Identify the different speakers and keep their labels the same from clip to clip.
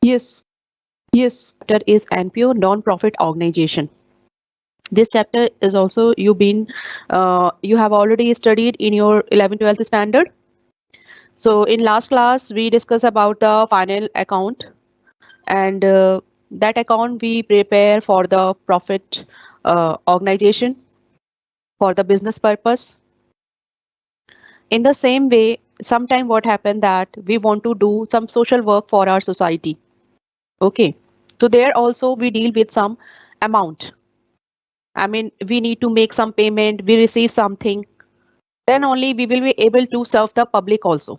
Speaker 1: Yes, yes. Chapter is NPO, non-profit organization. This chapter is also you have already studied in your 11th 12th standard. So in last class we discussed about the final account, and that account we prepare for the profit organization for the business purpose. In the same way, sometime what happened that we want to do some social work for our society. Okay, so there also we deal with some amount. I mean, we need to make some payment, we receive something, then only we will be able to serve the public also.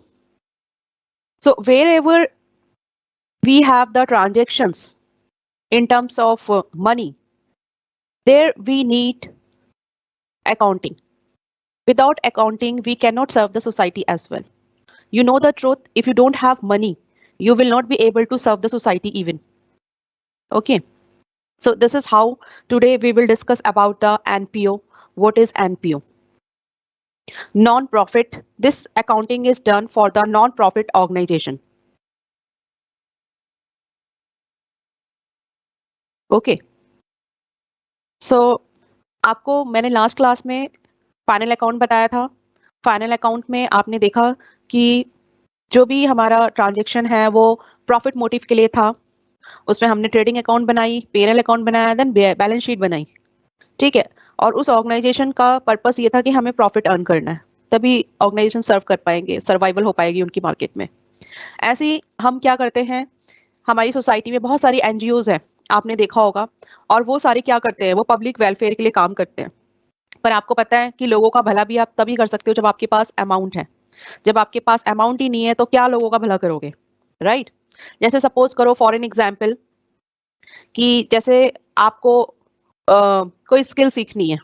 Speaker 1: So wherever we have the transactions in terms of money, there we need accounting. Without accounting, we cannot serve the society as well. You know the truth, if you don't have money, you will not be able to serve the society even. Okay. So this is how today we will discuss about the NPO. What is NPO? Non-profit. This accounting is done for the non-profit organization. Okay. So आपको मैंने last class में final account बताया था. Final account में आपने देखा कि जो भी हमारा ट्रांजैक्शन है वो प्रॉफिट मोटिव के लिए था. उसमें हमने ट्रेडिंग अकाउंट बनाई, पेरेल अकाउंट बनाया, देन बैलेंस शीट बनाई. ठीक है. और उस ऑर्गेनाइजेशन का पर्पस ये था कि हमें प्रॉफिट अर्न करना है, तभी ऑर्गेनाइजेशन सर्व कर पाएंगे, सर्वाइवल हो पाएगी उनकी मार्केट में. ऐसे ही हम क्या करते हैं, हमारी सोसाइटी में बहुत सारी एनजीओज हैं, आपने देखा होगा, और वो सारे क्या करते हैं, वो पब्लिक वेलफेयर के लिए काम करते हैं. पर आपको पता है कि लोगों का भला भी आप तभी कर सकते हो जब आपके पास अमाउंट है. जब आपके पास अमाउंट ही नहीं है तो क्या लोगों का भला करोगे, राइट? जैसे सपोज करो फॉर एन एग्जाम्पल कि जैसे आपको कोई स्किल सीखनी है.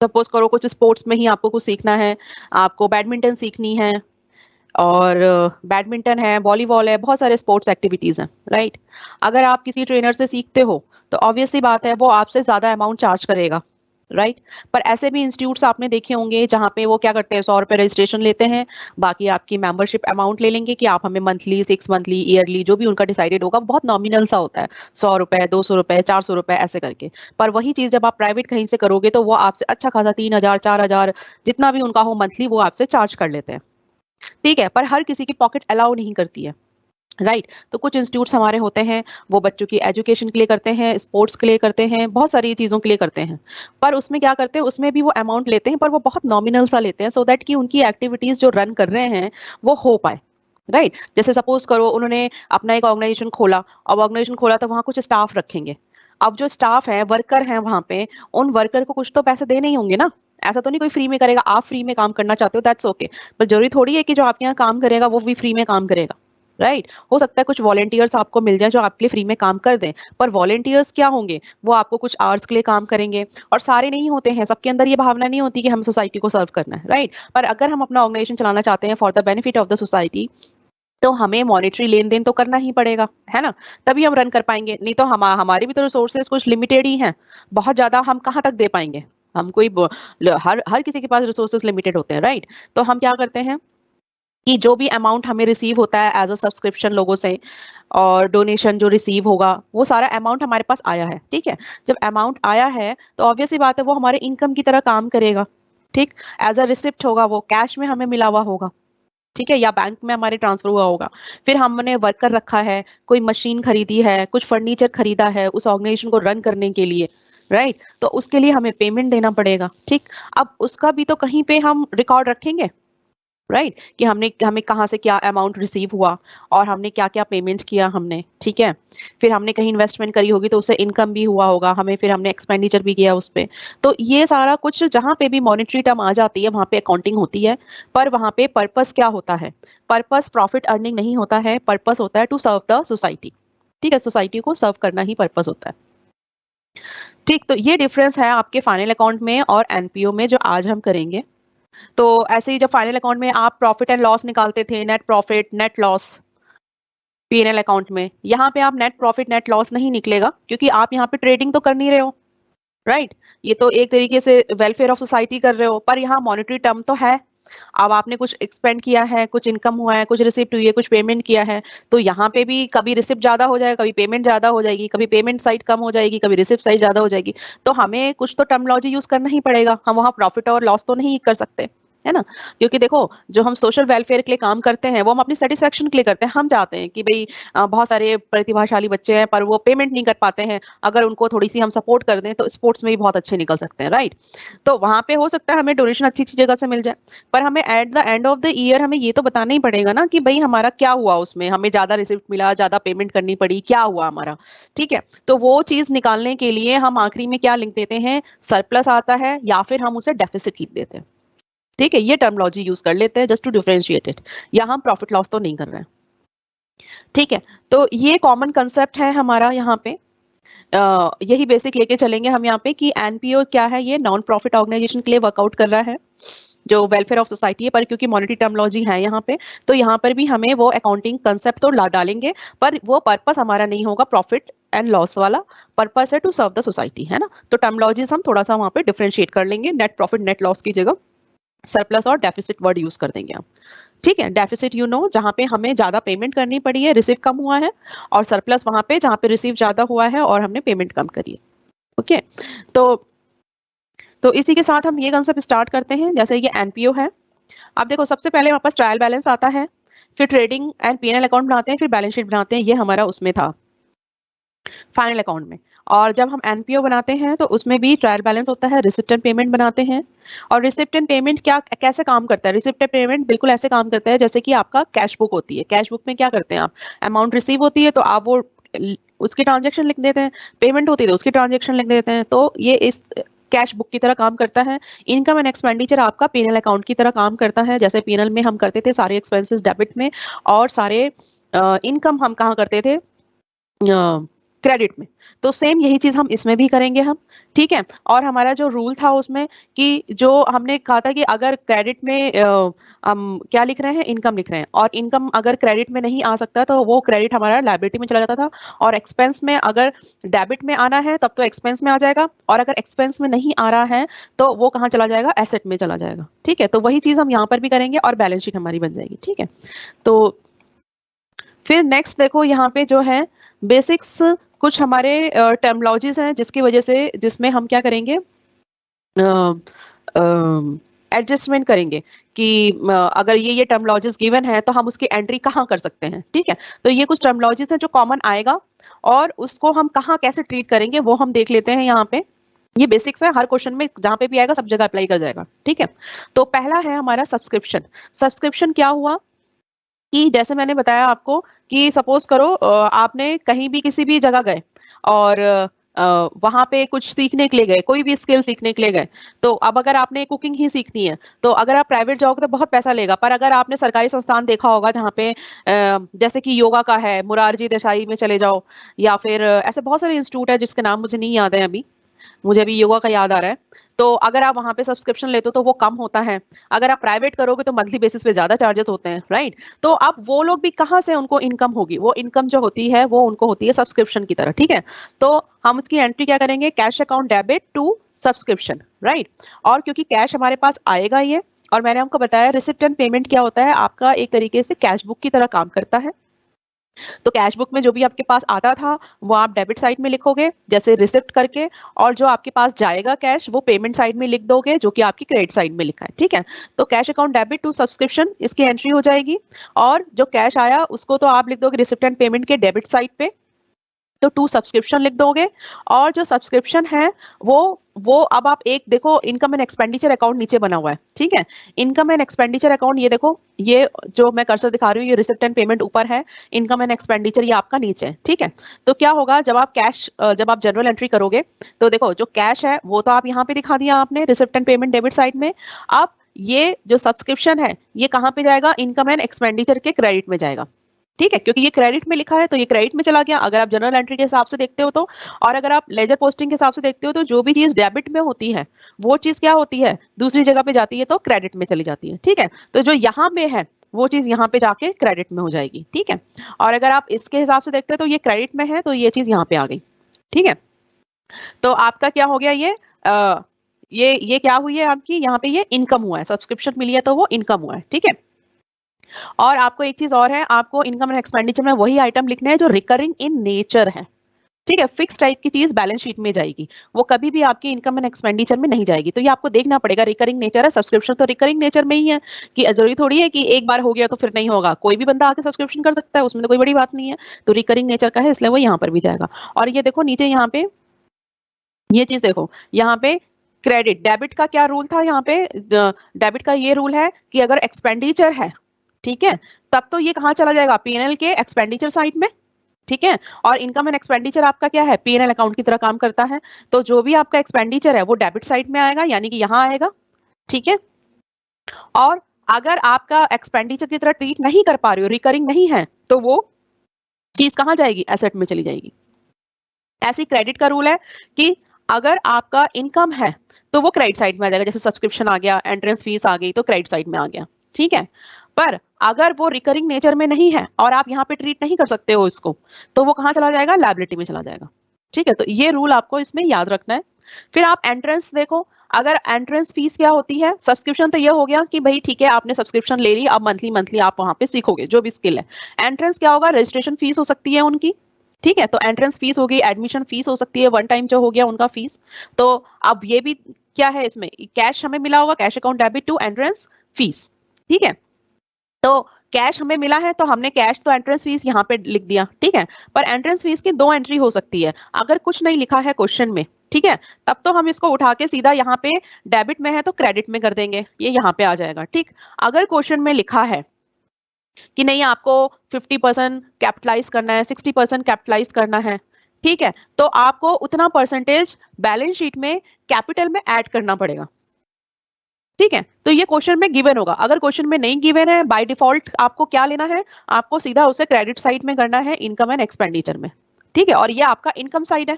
Speaker 1: सपोज करो कुछ स्पोर्ट्स में ही आपको कुछ सीखना है, आपको बैडमिंटन सीखनी है, और बैडमिंटन है, वॉलीबॉल है, बहुत सारे स्पोर्ट्स एक्टिविटीज हैं, राइट? अगर आप किसी ट्रेनर से सीखते हो तो ऑब्वियस सी बात है वो आपसे ज्यादा अमाउंट चार्ज करेगा, राइट? पर ऐसे भी इंस्टीट्यूट्स आपने देखे होंगे जहाँ पे वो क्या करते हैं, 100 रुपए रजिस्ट्रेशन लेते हैं, बाकी आपकी मेंबरशिप अमाउंट ले लेंगे कि आप हमें मंथली, 6 मंथली, ईयरली, जो भी उनका डिसाइडेड होगा, बहुत नॉमिनल सा होता है, 100 रुपए, 200 रुपए, 400 रुपए ऐसे करके. पर वही चीज जब आप प्राइवेट कहीं से करोगे तो वो आपसे अच्छा खासा 3,000, 4,000, जितना भी उनका हो मंथली, वो आपसे चार्ज कर लेते हैं. ठीक है, पर हर किसी की पॉकेट अलाउ नहीं करती है, राइट? तो कुछ इंस्टीट्यूट्स हमारे होते हैं, वो बच्चों की एजुकेशन के लिए करते हैं, स्पोर्ट्स के लिए करते हैं, बहुत सारी चीज़ों के लिए करते हैं. पर उसमें क्या करते हैं, उसमें भी वो अमाउंट लेते हैं, पर वो बहुत नॉमिनल सा लेते हैं, सो दैट कि उनकी एक्टिविटीज़ जो रन कर रहे हैं वो हो पाए, राइट? जैसे सपोज करो उन्होंने अपना एक ऑर्गेनाइजेशन खोला, अब ऑर्गेनाइजेशन खोला तो वहाँ कुछ स्टाफ रखेंगे. अब जो स्टाफ है, वर्कर हैं वहाँ पे, उन वर्कर को कुछ तो पैसे देने ही होंगे ना. ऐसा तो नहीं कोई फ्री में करेगा. आप फ्री में काम करना चाहते हो, दैट्स ओके, पर जरूरी थोड़ी है कि जो आपके यहाँ काम करेगा वो भी फ्री में काम करेगा, राइट? हो सकता है कुछ वॉलंटियर्स आपको मिल जाए जो आपके लिए फ्री में काम कर दें, पर वॉलंटियर्स क्या होंगे, वो आपको कुछ आवर्स के लिए काम करेंगे, और सारे नहीं होते हैं, सबके अंदर ये भावना नहीं होती कि हम सोसाइटी को सर्व करना है, राइट? पर अगर हम अपना ऑर्गेनाइजेशन चलाना चाहते हैं for the benefit of the society, तो हमें मॉनेटरी लेन देन तो करना ही पड़ेगा, है ना? तभी हम रन कर पाएंगे. नहीं तो हमारे भी तो रिसोर्सेज कुछ लिमिटेड ही हैं, बहुत ज्यादा हम कहाँ तक दे पाएंगे. हम कोई हर हर किसी के पास रिसोर्सेज लिमिटेड होते हैं, राइट? तो हम क्या करते हैं कि जो भी अमाउंट हमें रिसीव होता है एज अ सब्सक्रिप्शन लोगों से, और डोनेशन जो रिसीव होगा, वो सारा अमाउंट हमारे पास आया है. ठीक है, जब अमाउंट आया है तो ऑब्वियस सी बात है वो हमारे इनकम की तरह काम करेगा. ठीक, एज अ रिसिप्ट होगा, वो कैश में हमें मिला हुआ होगा, ठीक है, या बैंक में हमारे ट्रांसफर हुआ होगा. फिर हमने वर्कर रखा है, कोई मशीन खरीदी है, कुछ फर्नीचर खरीदा है उस ऑर्गेनाइजेशन को रन करने के लिए, राइट? तो उसके लिए हमें पेमेंट देना पड़ेगा. ठीक, अब उसका भी तो कहीं पे हम रिकॉर्ड रखेंगे, राइट? कि हमने हमें कहाँ से क्या अमाउंट रिसीव हुआ, और हमने क्या क्या पेमेंट किया हमने. ठीक है, फिर हमने कहीं इन्वेस्टमेंट करी होगी तो उससे इनकम भी हुआ होगा हमें, फिर हमने एक्सपेंडिचर भी किया उस पे. तो ये सारा कुछ जहाँ पे भी मॉनेटरी टर्म आ जाती है वहाँ पे अकाउंटिंग होती है. पर वहाँ पे पर्पस क्या होता है, पर्पस प्रॉफिट अर्निंग नहीं होता है, पर्पस होता है टू सर्व द सोसाइटी. ठीक है, सोसाइटी को सर्व करना ही पर्पस होता है. ठीक, तो ये डिफरेंस है आपके फाइनल अकाउंट में और एनपीओ में जो आज हम करेंगे. तो ऐसे ही जब फाइनल अकाउंट में आप प्रॉफिट एंड लॉस निकालते थे, net profit, net loss, PNL account में, यहाँ पे आप नेट प्रॉफिट, नेट लॉस नहीं निकलेगा, क्योंकि आप यहाँ पे ट्रेडिंग तो कर नहीं रहे हो, राइट? ये तो एक तरीके से वेलफेयर ऑफ सोसाइटी कर रहे हो, पर यहाँ मॉनेटरी टर्म तो है. अब आपने कुछ एक्सपेंड किया है, कुछ इनकम हुआ है, कुछ रिसिप्ट हुई है, कुछ पेमेंट किया है, तो यहाँ पे भी कभी रिसिप्ट ज्यादा हो जाएगा, कभी पेमेंट ज्यादा हो जाएगी, कभी पेमेंट साइड कम हो जाएगी, कभी रिसिप्ट साइड ज्यादा हो जाएगी। तो हमें कुछ तो टर्मिनोलॉजी यूज करना ही पड़ेगा, हम वहाँ प्रॉफिट और लॉस तो नहीं कर सकते, है ना। क्योंकि देखो, जो हम सोशल वेलफेयर के लिए काम करते हैं वो हम अपनी सेटिस्फेक्शन के लिए करते हैं। हम चाहते हैं कि भाई बहुत सारे प्रतिभाशाली बच्चे हैं पर वो पेमेंट नहीं कर पाते हैं, अगर उनको थोड़ी सी हम सपोर्ट कर दें तो स्पोर्ट्स में भी बहुत अच्छे निकल सकते हैं, राइट। तो वहां पे हो सकता है हमें डोनेशन अच्छी अच्छी जगह से मिल जाए, पर हमें eight the end of the year हमें ये तो बताना ही पड़ेगा ना कि भाई हमारा क्या हुआ, उसमें हमें ज्यादा रिसिप्ट मिला, ज्यादा पेमेंट करनी पड़ी, क्या हुआ हमारा। ठीक है, तो वो चीज निकालने के लिए हम आखिरी में क्या लिख देते हैं, सरप्लस आता है या फिर हम उसे डेफिसिट लिख देते हैं। ठीक है, ये टर्मिनोलॉजी यूज कर लेते हैं जस्ट टू डिफरेंशिएट इट। यहाँ हम प्रॉफिट लॉस तो नहीं कर रहे हैं। ठीक है, तो ये कॉमन कंसेप्ट है हमारा यहाँ पे। यही बेसिक लेके चलेंगे हम यहाँ पे कि एनपीओ क्या है, ये नॉन प्रॉफिट ऑर्गेनाइजेशन के लिए वर्कआउट कर रहा है, जो वेलफेयर ऑफ सोसाइटी है, पर क्योंकि मॉनेटरी टर्मिनोलॉजी है यहाँ पे, तो यहाँ पर भी हमें वो अकाउंटिंग कंसेप्ट तो ला डालेंगे, पर वो पर्पस हमारा नहीं होगा प्रॉफिट एंड लॉस वाला, पर्पस है टू सर्व द सोसाइटी, है ना। तो टर्मिनोलॉजीज हम थोड़ा सा वहाँ पे डिफरेंशिएट कर लेंगे, नेट प्रॉफिट नेट लॉस की जगह सरप्लस और डेफिसिट वर्ड यूज कर देंगे हम। ठीक है, डेफिसिट जहाँ पे हमें ज्यादा पेमेंट करनी पड़ी है, रिसीव कम हुआ है, और सरप्लस वहां पे जहाँ पे रिसीव ज्यादा हुआ है और हमने पेमेंट कम करी है। ओके, तो इसी के साथ हम ये कंसेप्ट स्टार्ट करते हैं। जैसे ये एनपीओ है, अब देखो सबसे पहले हमारे पास ट्रायल बैलेंस आता है, फिर ट्रेडिंग एंड पीएनएल अकाउंट बनाते हैं, फिर बैलेंस शीट बनाते हैं, ये हमारा उसमें था फाइनल अकाउंट में। और जब हम एनपीओ बनाते हैं तो उसमें भी ट्रायल बैलेंस होता है, रिसिप्ट एंड पेमेंट बनाते हैं। और रिसिप्ट एंड पेमेंट क्या कैसे काम करता है, रिसिप्ट एंड पेमेंट बिल्कुल ऐसे काम करता है जैसे कि आपका कैश बुक होती है। कैश बुक में क्या करते हैं आप, अमाउंट रिसीव होती है तो आप वो उसकी ट्रांजेक्शन लिख देते हैं, पेमेंट होती है तो उसकी ट्रांजेक्शन लिख देते हैं। तो ये इस कैश बुक की तरह काम करता है। इनकम एंड एक्सपेंडिचर आपका पीएनएल अकाउंट की तरह काम करता है। जैसे पीएनएल में हम करते थे सारे एक्सपेंसेस डेबिट में, और सारे इनकम हम कहाँ करते थे, क्रेडिट में। तो सेम यही चीज हम इसमें भी करेंगे हम। ठीक है, और हमारा जो रूल था उसमें कि जो हमने कहा था कि अगर क्रेडिट में हम क्या लिख रहे हैं, इनकम लिख रहे हैं, और इनकम अगर क्रेडिट में नहीं आ सकता तो वो क्रेडिट हमारा लायबिलिटी में चला जाता था, और एक्सपेंस में अगर डेबिट में आना है तब तो एक्सपेंस में आ जाएगा, और अगर एक्सपेंस में नहीं आ रहा है तो वो कहाँ चला जाएगा, एसेट में चला जाएगा। ठीक है, तो वही चीज हम यहाँ पर भी करेंगे और बैलेंस शीट हमारी बन जाएगी। ठीक है, तो फिर नेक्स्ट देखो यहाँ पे जो है बेसिक्स कुछ हमारे टर्मिनोलॉजीज हैं जिसकी वजह से, जिसमें हम क्या करेंगे, एडजस्टमेंट करेंगे कि अगर ये टर्मिनोलॉजीज गिवन है तो हम उसकी एंट्री कहाँ कर सकते हैं। ठीक है, तो ये कुछ टर्मिनोलॉजीज हैं जो कॉमन आएगा, और उसको हम कहाँ कैसे ट्रीट करेंगे वो हम देख लेते हैं यहाँ पे। ये बेसिक्स है, हर क्वेश्चन में जहाँ पे भी आएगा सब जगह अप्लाई कर जाएगा। ठीक है, तो पहला है हमारा सब्सक्रिप्शन। सब्सक्रिप्शन क्या हुआ कि जैसे मैंने बताया आपको कि सपोज करो आपने कहीं भी किसी भी जगह गए और वहां पे कुछ सीखने के लिए गए, कोई भी स्किल सीखने के लिए गए। तो अब अगर आपने कुकिंग ही सीखनी है तो अगर आप प्राइवेट जाओगे तो बहुत पैसा लेगा, पर अगर आपने सरकारी संस्थान देखा होगा जहाँ पे जैसे कि योगा का है, मुरारजी देसाई में चले जाओ, या फिर ऐसे बहुत सारे इंस्टीट्यूट है जिसके नाम मुझे नहीं याद है अभी, मुझे अभी योगा का याद आ रहा है। तो अगर आप वहां पे सब्सक्रिप्शन लेते हो तो वो कम होता है, अगर आप प्राइवेट करोगे तो मंथली बेसिस पे ज्यादा चार्जेस होते हैं, राइट। तो अब वो लोग भी कहाँ से उनको इनकम होगी, वो इनकम जो होती है वो उनको होती है सब्सक्रिप्शन की तरह। ठीक है, तो हम उसकी एंट्री क्या करेंगे, cash account debit to subscription, right. और क्योंकि कैश हमारे पास आएगा ही है, और मैंने आपको बताया रिसिप्ट एंड पेमेंट क्या होता है, आपका एक तरीके से कैश बुक की तरह काम करता है। तो कैश बुक में जो भी आपके पास आता था वो आप डेबिट साइड में लिखोगे जैसे रिसिप्ट करके, और जो आपके पास जाएगा कैश वो पेमेंट साइड में लिख दोगे जो कि आपकी क्रेडिट साइड में लिखा है। ठीक है, तो cash account debit to subscription इसकी एंट्री हो जाएगी, और जो कैश आया उसको तो आप लिख दोगे रिसिप्ट एंड पेमेंट के डेबिट साइड पे, तो टू सब्सक्रिप्शन लिख दोगे। और जो सब्सक्रिप्शन है वो अब आप एक देखो, इनकम एंड एक्सपेंडिचर अकाउंट नीचे बना हुआ है। ठीक है, इनकम एंड एक्सपेंडिचर अकाउंट, ये देखो, ये जो मैं कर्सर दिखा रही हूँ, ये रिसिप्ट एंड पेमेंट ऊपर है, इनकम एंड एक्सपेंडिचर ये आपका नीचे है। ठीक है, तो क्या होगा जब आप कैश, जब आप जनरल एंट्री करोगे तो देखो जो कैश है वो तो आप यहाँ पे दिखा दिया आपने receipt and payment debit side में। अब ये जो सब्सक्रिप्शन है ये कहाँ पे जाएगा, इनकम एंड एक्सपेंडिचर के क्रेडिट में जाएगा। ठीक है, क्योंकि ये क्रेडिट में लिखा है तो ये क्रेडिट में चला गया अगर आप जनरल एंट्री के हिसाब से देखते हो तो। और अगर आप लेजर पोस्टिंग के हिसाब से देखते हो तो जो भी चीज डेबिट में होती है वो चीज क्या होती है, दूसरी जगह पे जाती है तो क्रेडिट में चली जाती है। ठीक है, तो जो यहाँ पे है वो चीज यहाँ पे जाके क्रेडिट में हो जाएगी। ठीक है, और अगर आप इसके हिसाब से देखते हो तो ये क्रेडिट में है तो ये चीज यहाँ पे आ गई। ठीक है, तो आपका क्या हो गया, ये क्या हुई है आपकी, यहाँ पे ये इनकम हुआ है, सब्सक्रिप्शन मिली है तो वो इनकम हुआ है, ठीक है। और आपको एक चीज और है, आपको इनकम एंड एक्सपेंडिचर में वही आइटम लिखने हैं जो रिकरिंग इन नेचर है, ठीक है। फिक्स टाइप की चीज बैलेंस शीट में जाएगी, वो कभी भी आपकी इनकम एंड एक्सपेंडिचर में नहीं जाएगी। तो ये आपको देखना पड़ेगा, रिकरिंग नेचर है, सब्सक्रिप्शन तो रिकरिंग नेचर में ही है, कि जरूरी थोड़ी है कि एक बार हो गया तो फिर नहीं होगा, कोई भी बंदा आके सब्सक्रिप्शन कर सकता है, उसमें तो कोई बड़ी बात नहीं है। तो रिकरिंग नेचर का है, इसलिए वो यहाँ पर भी जाएगा। और ये देखो नीचे यहाँ पे ये चीज देखो, यहाँ पे क्रेडिट डेबिट का क्या रूल था, यहाँ पे डेबिट का ये रूल है कि अगर एक्सपेंडिचर है, ठीक है, तब तो ये कहाँ चला जाएगा, पीएनएल के एक्सपेंडिचर साइड में, ठीक है। और इनकम एंड एक्सपेंडिचर आपका क्या है, पीएनएल अकाउंट की तरह काम करता है, तो जो भी आपका एक्सपेंडिचर है वो डेबिट साइड में आएगा, यानी कि यहाँ आएगा, ठीक है। और अगर आपका एक्सपेंडिचर की तरह ट्रीट नहीं कर पा रहे हो, रिकरिंग नहीं है, तो वो चीज कहाँ जाएगी, एसेट में चली जाएगी। ऐसी क्रेडिट का रूल है कि अगर आपका इनकम है तो वो क्रेडिट साइड में आ जाएगा, जैसे सब्सक्रिप्शन आ गया, एंट्रेंस फीस आ गई तो क्रेडिट साइड में आ गया, ठीक है। पर अगर वो रिकरिंग नेचर में नहीं है और आप यहाँ पे ट्रीट नहीं कर सकते हो इसको, तो वो कहाँ चला जाएगा, लायबिलिटी में चला जाएगा, ठीक है। तो ये रूल आपको इसमें याद रखना है। फिर आप एंट्रेंस देखो, अगर एंट्रेंस फीस क्या होती है, सब्सक्रिप्शन तो ये हो गया कि भाई ठीक है आपने सब्सक्रिप्शन ले ली, अब मंथली मंथली आप वहां पे सीखोगे जो भी स्किल है। एंट्रेंस क्या होगा, रजिस्ट्रेशन फीस हो सकती है उनकी, ठीक है। तो एंट्रेंस फीस होगी, एडमिशन फीस हो सकती है, वन टाइम जो हो गया उनका फीस। तो अब ये भी क्या है, इसमें कैश हमें मिला होगा, cash account debit to entrance fees, ठीक है। तो कैश हमें मिला है तो हमने कैश तो एंट्रेंस फीस यहाँ पे लिख दिया, ठीक है। पर एंट्रेंस फीस की दो एंट्री हो सकती है, अगर कुछ नहीं लिखा है क्वेश्चन में, ठीक है, तब तो हम इसको उठा के सीधा यहाँ पे डेबिट में है तो क्रेडिट में कर देंगे, ये यहाँ पे आ जाएगा, ठीक। अगर क्वेश्चन में लिखा है कि नहीं आपको 50% कैपिटलाइज करना है, 60% कैपिटलाइज करना है, ठीक है, तो आपको उतना परसेंटेज बैलेंस शीट में कैपिटल में ऐड करना पड़ेगा, ठीक है। तो ये क्वेश्चन में गिवन होगा, अगर क्वेश्चन में नहीं गिवन है, बाय डिफॉल्ट आपको क्या लेना है, आपको सीधा उसे क्रेडिट साइड में करना है, इनकम एंड एक्सपेंडिचर में, ठीक है। और ये आपका इनकम साइड है,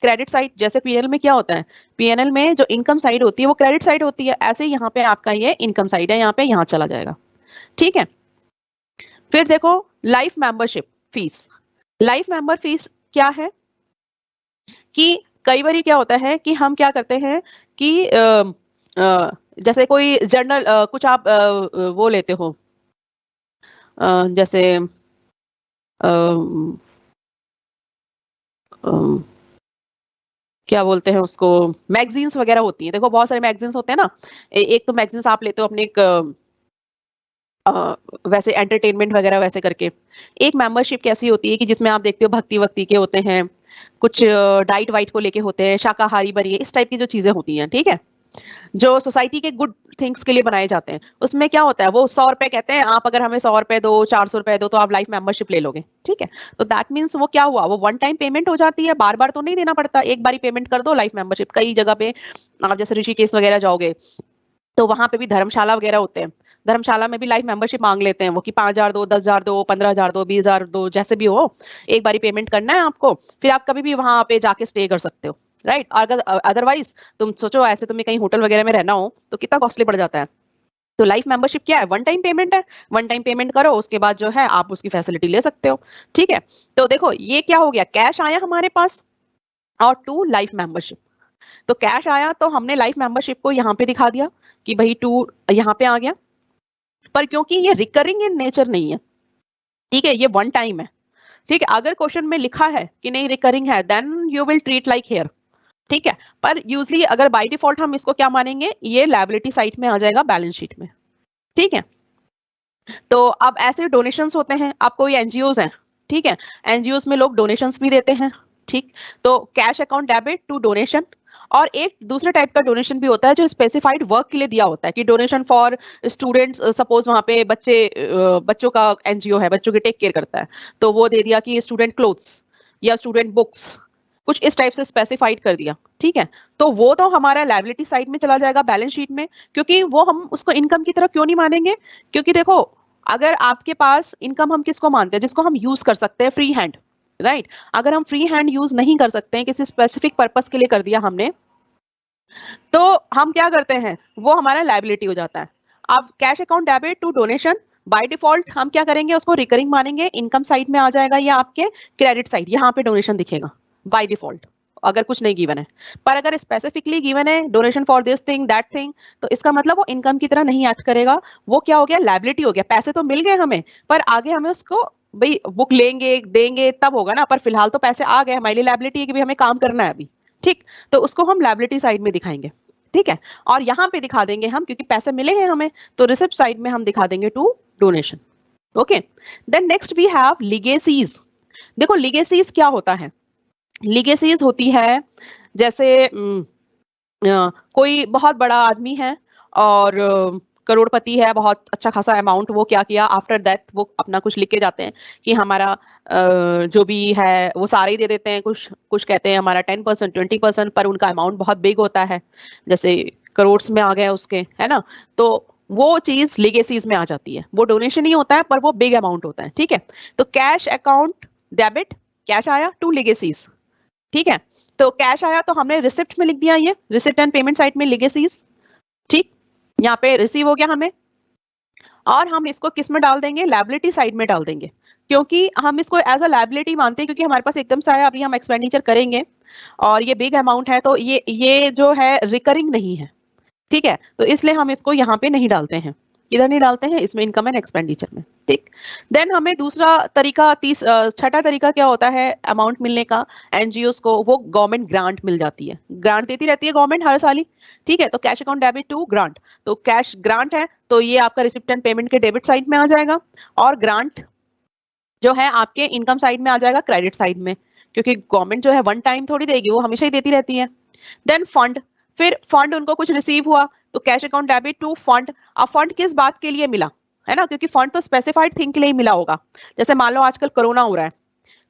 Speaker 1: क्रेडिट साइड, जैसे पीएनएल में क्या होता है, पीएनएल में जो इनकम साइड होती है वो क्रेडिट साइड होती है, ऐसे ही यहाँ पे आपका ये इनकम साइड है, यहाँ पे यहाँ चला जाएगा, ठीक है। फिर देखो life membership fees, life member fees क्या है, कि कई बार क्या होता है कि हम क्या करते हैं कि जैसे कोई जर्नल कुछ आप वो लेते हो, जैसे क्या बोलते हैं उसको, मैगजीन्स वगैरह होती हैं, देखो बहुत सारे मैगजीन्स होते हैं ना, एक तो मैगजीन्स आप लेते हो अपने एक वैसे एंटरटेनमेंट वगैरह वैसे करके, एक मेंबरशिप कैसी होती है कि जिसमें आप देखते हो भक्ति वक्ति के होते हैं, कुछ डाइट वाइट को लेके होते हैं, शाकाहारी बनिए, इस टाइप की जो चीजें होती हैं, ठीक है, जो सोसाइटी के गुड थिंग्स के लिए बनाए जाते हैं। उसमें क्या होता है, वो 100 रुपए कहते हैं, आप अगर हमें 100 रुपए दो, 400 रुपए दो, तो आप लाइफ मेंबरशिप ले लोगे, ठीक है। तो दैट मीन्स वो क्या हुआ, वो वन टाइम पेमेंट हो जाती है, बार बार तो नहीं देना पड़ता, एक बार ही पेमेंट कर दो लाइफ मेंबरशिप। कई जगह पे आप जैसे ऋषिकेश वगैरह जाओगे तो वहां पे भी धर्मशाला वगैरह होते हैं, धर्मशाला में भी लाइफ मेंबरशिप मांग लेते हैं वो, कि 5,000 दो, 10,000 दो, 15,000 दो, 20,000 दो, जैसे भी हो, एक बारी पेमेंट करना है आपको, फिर आप कभी भी वहां पे जाके स्टे कर सकते हो, राइट। अगर अदरवाइज तुम सोचो ऐसे तुम्हें कहीं होटल वगैरह में रहना हो तो कितना कॉस्टली पड़ जाता है। तो लाइफ मेंबरशिप क्या है, वन टाइम पेमेंट है, वन टाइम पेमेंट करो, उसके बाद जो है आप उसकी फैसिलिटी ले सकते हो, ठीक है। तो देखो ये क्या हो गया, कैश आया हमारे पास और टू लाइफ मेंबरशिप। तो कैश आया तो हमने लाइफ मेंबरशिप को यहाँ पे दिखा दिया कि भाई टू यहाँ पे आ गया, पर क्योंकि ये रिकरिंग इन नेचर नहीं है, ठीक है, ये वन टाइम है, ठीक है। अगर क्वेश्चन में लिखा है कि नहीं रिकरिंग है, then you will treat like here, ठीक है। पर यूजली अगर बाय डिफॉल्ट हम इसको क्या मानेंगे, ये लायबिलिटी साइड में आ जाएगा बैलेंस शीट में, ठीक है। तो अब ऐसे डोनेशंस होते हैं, अब कोई एनजीओज हैं, ठीक है, एनजीओज में लोग डोनेशंस भी देते हैं, ठीक। तो cash account debit to donation, और एक दूसरे टाइप का डोनेशन भी होता है जो स्पेसिफाइड वर्क के लिए दिया होता है, कि डोनेशन फॉर स्टूडेंट्स, सपोज वहां पे बच्चों का एनजीओ है, बच्चों की टेक केयर करता है, तो वो दे दिया कि स्टूडेंट क्लोथ्स या स्टूडेंट बुक्स, कुछ इस टाइप से स्पेसिफाइड कर दिया, ठीक है। तो वो तो हमारा लायबिलिटी साइड में चला जाएगा बैलेंस शीट में, क्योंकि वो हम उसको इनकम की तरफ क्यों नहीं मानेंगे, क्योंकि देखो अगर आपके पास इनकम, हम किसको मानते हैं, जिसको हम यूज कर सकते हैं फ्री हैंड, राइट। अगर हम फ्री हैंड यूज नहीं कर सकते हैं, किसी स्पेसिफिक पर्पस के लिए कर दिया हमने, तो हम क्या करते हैं, वो हमारा लायबिलिटी हो जाता है। अब cash account debit to donation, by default हम क्या करेंगे, उसको रिकरिंग मानेंगे, इनकम साइड में आ जाएगा, या आपके क्रेडिट साइड यहाँ पे डोनेशन दिखेगा बाय डिफॉल्ट, अगर कुछ नहीं गिवन है। पर अगर स्पेसिफिकली गिवन है donation for this thing that thing, तो इसका मतलब वो इनकम की तरह नहीं एक्ट करेगा, वो क्या हो गया, लायबिलिटी हो गया। पैसे तो मिल गए हमें, पर आगे हमें उसको भाई बुक लेंगे देंगे तब होगा ना, पर फिलहाल तो पैसे आ गए, हमारे लिए लायबिलिटी है कि भाई हमें काम करना है अभी, ठीक। तो उसको हम लायबिलिटी साइड में दिखाएंगे, ठीक है। और यहाँ पे दिखा देंगे हम, क्योंकि पैसे मिले हैं हमें, तो रिसिप्ट साइड में हम दिखा देंगे to donation. Okay, then next we have legacies. देखो लीगेसीज क्या होता है, लीगेसीज होती है जैसे कोई बहुत बड़ा आदमी है और करोड़पति है, बहुत अच्छा खासा अमाउंट, वो क्या किया आफ्टर डेथ, वो अपना कुछ लिख के जाते हैं कि हमारा जो भी है वो सारे ही दे देते हैं, कुछ कुछ कहते हैं हमारा 10% 20%, पर उनका अमाउंट बहुत बिग होता है, जैसे करोड़्स में आ गया उसके, है ना। तो वो चीज लीगेसीज में आ जाती है, वो डोनेशन ही होता है पर वो बिग अमाउंट होता है, ठीक है। तो कैश अकाउंट डेबिट, कैश आया टू लीगेसीज, ठीक है। तो कैश आया तो हमने रिसिप्ट में लिख दिया, ये रिसिप्ट एंड पेमेंट साइड में लीगेसीज, ठीक। यहाँ पे रिसीव हो गया हमें, और हम इसको किस में डाल देंगे, लायबिलिटी साइड में डाल देंगे, क्योंकि हम इसको एज अ लायबिलिटी मानते हैं, क्योंकि हमारे पास एकदम से आया, अभी हम एक्सपेंडिचर करेंगे और ये बिग अमाउंट है, तो ये जो है रिकरिंग नहीं है, ठीक है। तो इसलिए हम इसको यहाँ पे नहीं डालते हैं, इधर नहीं डालते हैं, इसमें इनकम एंड एक्सपेंडिचर में, ठीक। देन हमें दूसरा तरीका, छठा तरीका क्या होता है अमाउंट मिलने का एनजीओस को, वो गवर्नमेंट ग्रांट मिल जाती है, ग्रांट देती रहती है गवर्नमेंट हर साल ही, ठीक है। तो cash account debit to grant, तो कैश ग्रांट है तो ये आपका रिसिप्ट एंड पेमेंट के डेबिट साइड में आ जाएगा, और ग्रांट जो है आपके इनकम साइड में आ जाएगा क्रेडिट साइड में, क्योंकि गवर्नमेंट जो है वन टाइम थोड़ी देगी, वो हमेशा ही देती रहती है। देन फंड, फिर फंड उनको कुछ रिसीव हुआ तो cash account debit to fund. अब फंड किस बात के लिए मिला, है ना, क्योंकि फंड तो स्पेसिफाइड थिंग के लिए ही मिला होगा। जैसे मान लो आजकल कोरोना हो रहा है,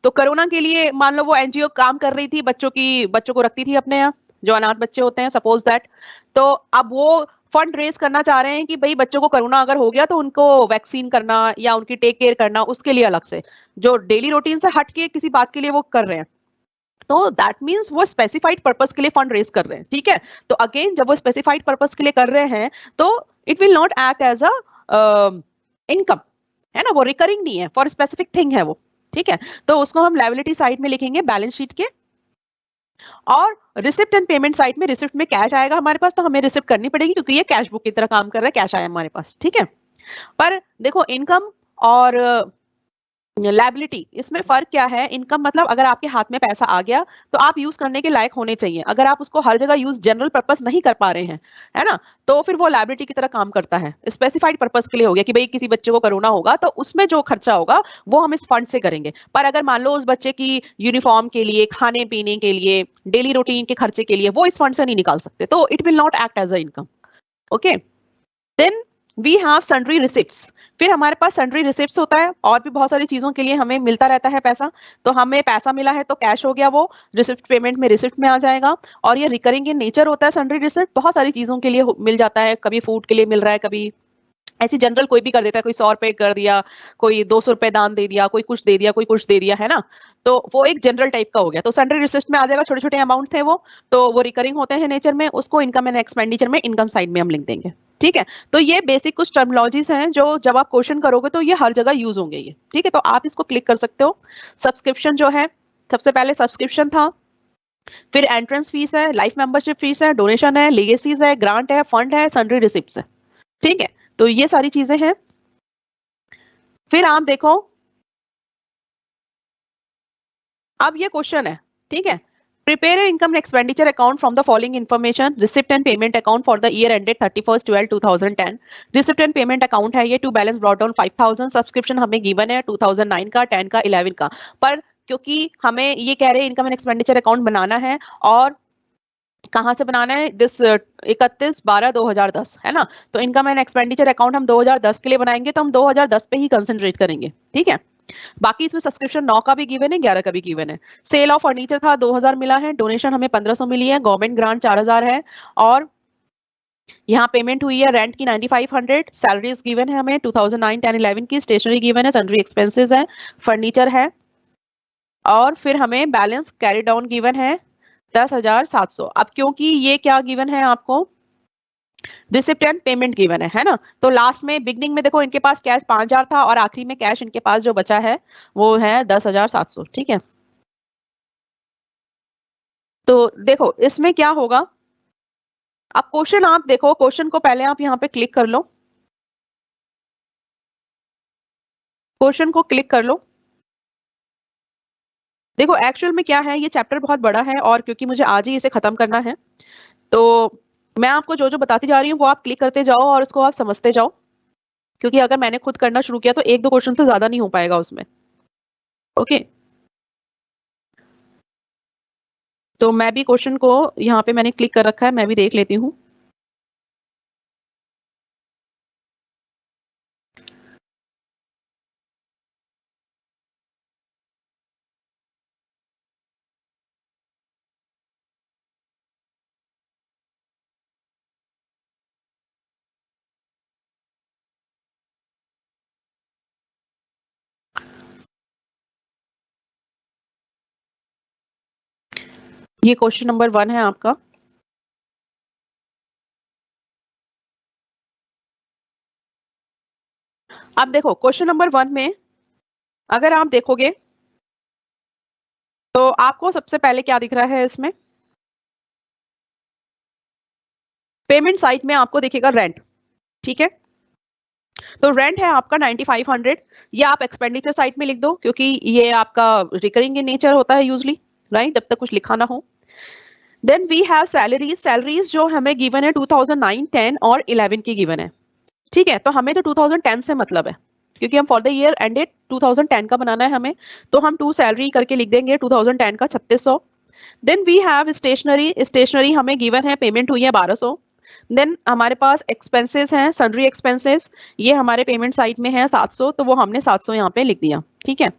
Speaker 1: तो कोरोना के लिए मान लो वो एनजीओ काम कर रही थी, बच्चों को रखती थी अपने यहाँ, जो अनाथ बच्चे होते हैं सपोज दैट। तो अब वो फंड रेज करना चाह रहे हैं कि भाई बच्चों को कोरोना अगर हो गया तो उनको वैक्सीन करना या उनकी टेक केयर करना, उसके लिए अलग से जो डेली रूटीन से हट के किसी बात के लिए वो कर रहे हैं, तो दैट मीन्स वो स्पेसिफाइड पर्पस के लिए फंड रेज कर रहे हैं, ठीक है। तो अगेन जब वो स्पेसिफाइड पर्पस के लिए कर रहे हैं तो it will not act as a income, है ना, वो रिकरिंग नहीं है, फॉर स्पेसिफिक थिंग है वो, ठीक है। तो उसको हम लायबिलिटी साइड में लिखेंगे बैलेंस शीट के, और रिसिप्ट एंड पेमेंट साइड में रिसिप्ट में कैश आएगा हमारे पास, तो हमें रिसिप्ट करनी पड़ेगी क्योंकि ये कैश बुक की तरह काम कर रहा है, कैश आया हमारे पास, ठीक है। पर देखो इनकम और लायबिलिटी, इसमें फर्क क्या है, इनकम मतलब अगर आपके हाथ में पैसा आ गया तो आप यूज करने के लायक होने चाहिए, अगर आप उसको हर जगह यूज जनरल पर्पस नहीं कर पा रहे हैं, है ना, तो फिर वो लायबिलिटी की तरह काम करता है। स्पेसिफाइड पर्पस के लिए हो गया कि भाई किसी बच्चे को कोरोना होगा तो उसमें जो खर्चा होगा वो हम इस फंड से करेंगे, पर अगर मान लो उस बच्चे की यूनिफॉर्म के लिए, खाने पीने के लिए, डेली रूटीन के खर्चे के लिए, वो इस फंड से नहीं निकाल सकते, तो it will not act as a income. Okay, then we have sundry receipts. फिर हमारे पास सन्ड्री रिसिप्ट्स होता है, और भी बहुत सारी चीजों के लिए हमें मिलता रहता है पैसा, तो हमें पैसा मिला है तो कैश हो गया, वो रिसिप्ट पेमेंट में रिसिप्ट में आ जाएगा, और ये रिकरिंग इन नेचर होता है सन्ड्री रिसिप्ट, बहुत सारी चीजों के लिए मिल जाता है, कभी फूड के लिए मिल रहा है, कभी ऐसी जनरल कोई भी कर देता है, कोई 100 रुपए कर दिया, कोई 200 रुपए दान दे दिया, कोई कुछ दे दिया, कोई कुछ दे दिया, है ना। तो वो एक जनरल टाइप का हो गया, तो सन्ड्री रिसिप्ट में आ जाएगा, छोटे छोटे अमाउंट थे वो, तो वो रिकरिंग होते हैं नेचर में, उसको इनकम एंड एक्सपेंडिचर में इनकम साइड में हम लिख देंगे, ठीक है। तो ये बेसिक कुछ टर्मिनोलॉजीज हैं जो जब आप क्वेश्चन करोगे तो ये हर जगह यूज होंगे ये, ठीक है। तो आप इसको क्लिक कर सकते हो। सब्सक्रिप्शन जो है, सबसे पहले सब्सक्रिप्शन था, फिर एंट्रेंस फीस है, लाइफ मेंबरशिप फीस है, डोनेशन है, लीगेसीज है, ग्रांट है, फंड है, सन्ड्री रिसिप्ट्स है, ठीक है। तो ये सारी चीजें हैं। फिर आप देखो, अब ये क्वेश्चन है, ठीक है, prepare income expenditure account from the following information, receipt and payment account for the year ended 31/12/2010। Receipt and payment account है ये, to balance brought down 5000, subscription हमें गिवन है 2009 का, 10 का, 11 का, पर क्योंकि हमें ये कह रहे हैं इनकम एंड एक्सपेंडिचर अकाउंट बनाना है, और कहाँ से बनाना है, दिस 31/12/2010, है ना। तो इनकम एंड एक्सपेंडिचर अकाउंट हम 2010 के लिए बनाएंगे, तो हम 2010 पे ही कंसंट्रेट करेंगे, ठीक है। बाकी इसमें सब्सक्रिप्शन 9 का भी गिवन है, 11 का भी गिवन है। सेल ऑफ फर्नीचर था 2000 मिला है, डोनेशन हमें 1500 मिली है, गवर्नमेंट ग्रांट 4000 है, और यहाँ पेमेंट हुई है रेंट की 9500, सैलरीज गिवन है हमें 2009, 10, 11 की, स्टेशनरी गिवन है, सन्ड्री एक्सपेंसेस है, फर्नीचर है, और फिर हमें बैलेंस कैरी डाउन गिवन है 10,700। अब क्योंकि ये क्या गिवन है आपको, रिसिप्ट एंड पेमेंट गिवन है ना, तो लास्ट में बिगनिंग में देखो इनके पास कैश 5000 था, और आखिरी में कैश इनके पास जो बचा है वो है 10,700, ठीक है। तो देखो इसमें क्या होगा, अब क्वेश्चन आप देखो, क्वेश्चन को पहले आप यहाँ पे क्लिक कर लो, क्वेश्चन को क्लिक कर लो। देखो एक्चुअल में क्या है, ये चैप्टर बहुत बड़ा है और क्योंकि मुझे आज ही इसे खत्म करना है, तो मैं आपको जो जो बताती जा रही हूँ वो आप क्लिक करते जाओ और उसको आप समझते जाओ, क्योंकि अगर मैंने खुद करना शुरू किया तो एक दो क्वेश्चन से ज्यादा नहीं हो पाएगा उसमें। ओके, तो मैं भी क्वेश्चन को यहाँ पे मैंने क्लिक कर रखा है, मैं भी देख लेती हूँ। ये क्वेश्चन नंबर 1 है आपका। अब देखो क्वेश्चन नंबर 1 में अगर आप देखोगे तो आपको सबसे पहले क्या दिख रहा है इसमें, पेमेंट साइट में आपको दिखेगा रेंट। ठीक है, तो रेंट है आपका 9500, ये आप एक्सपेंडिचर साइट में लिख दो क्योंकि ये आपका रिकरिंग इन नेचर होता है यूजली, राइट, जब तक कुछ लिखा ना हो। Then we have salaries, salaries जो हमें गिवन है 2009, 10 और 11 की गिवन है। ठीक है, तो हमें तो 2010 से मतलब है क्योंकि हम फॉर द ईयर एंडेड 2010 का बनाना है हमें, तो हम टू सैलरी करके लिख देंगे 2010 का 3600। Then we have stationery, stationery हमें गिवन है, पेमेंट हुई है 1200। देन हमारे पास एक्सपेंसेस हैं, सन्ड्री एक्सपेंसेस, ये हमारे पेमेंट साइट में है 700, तो वो हमने 700 यहाँ पे लिख दिया। ठीक है,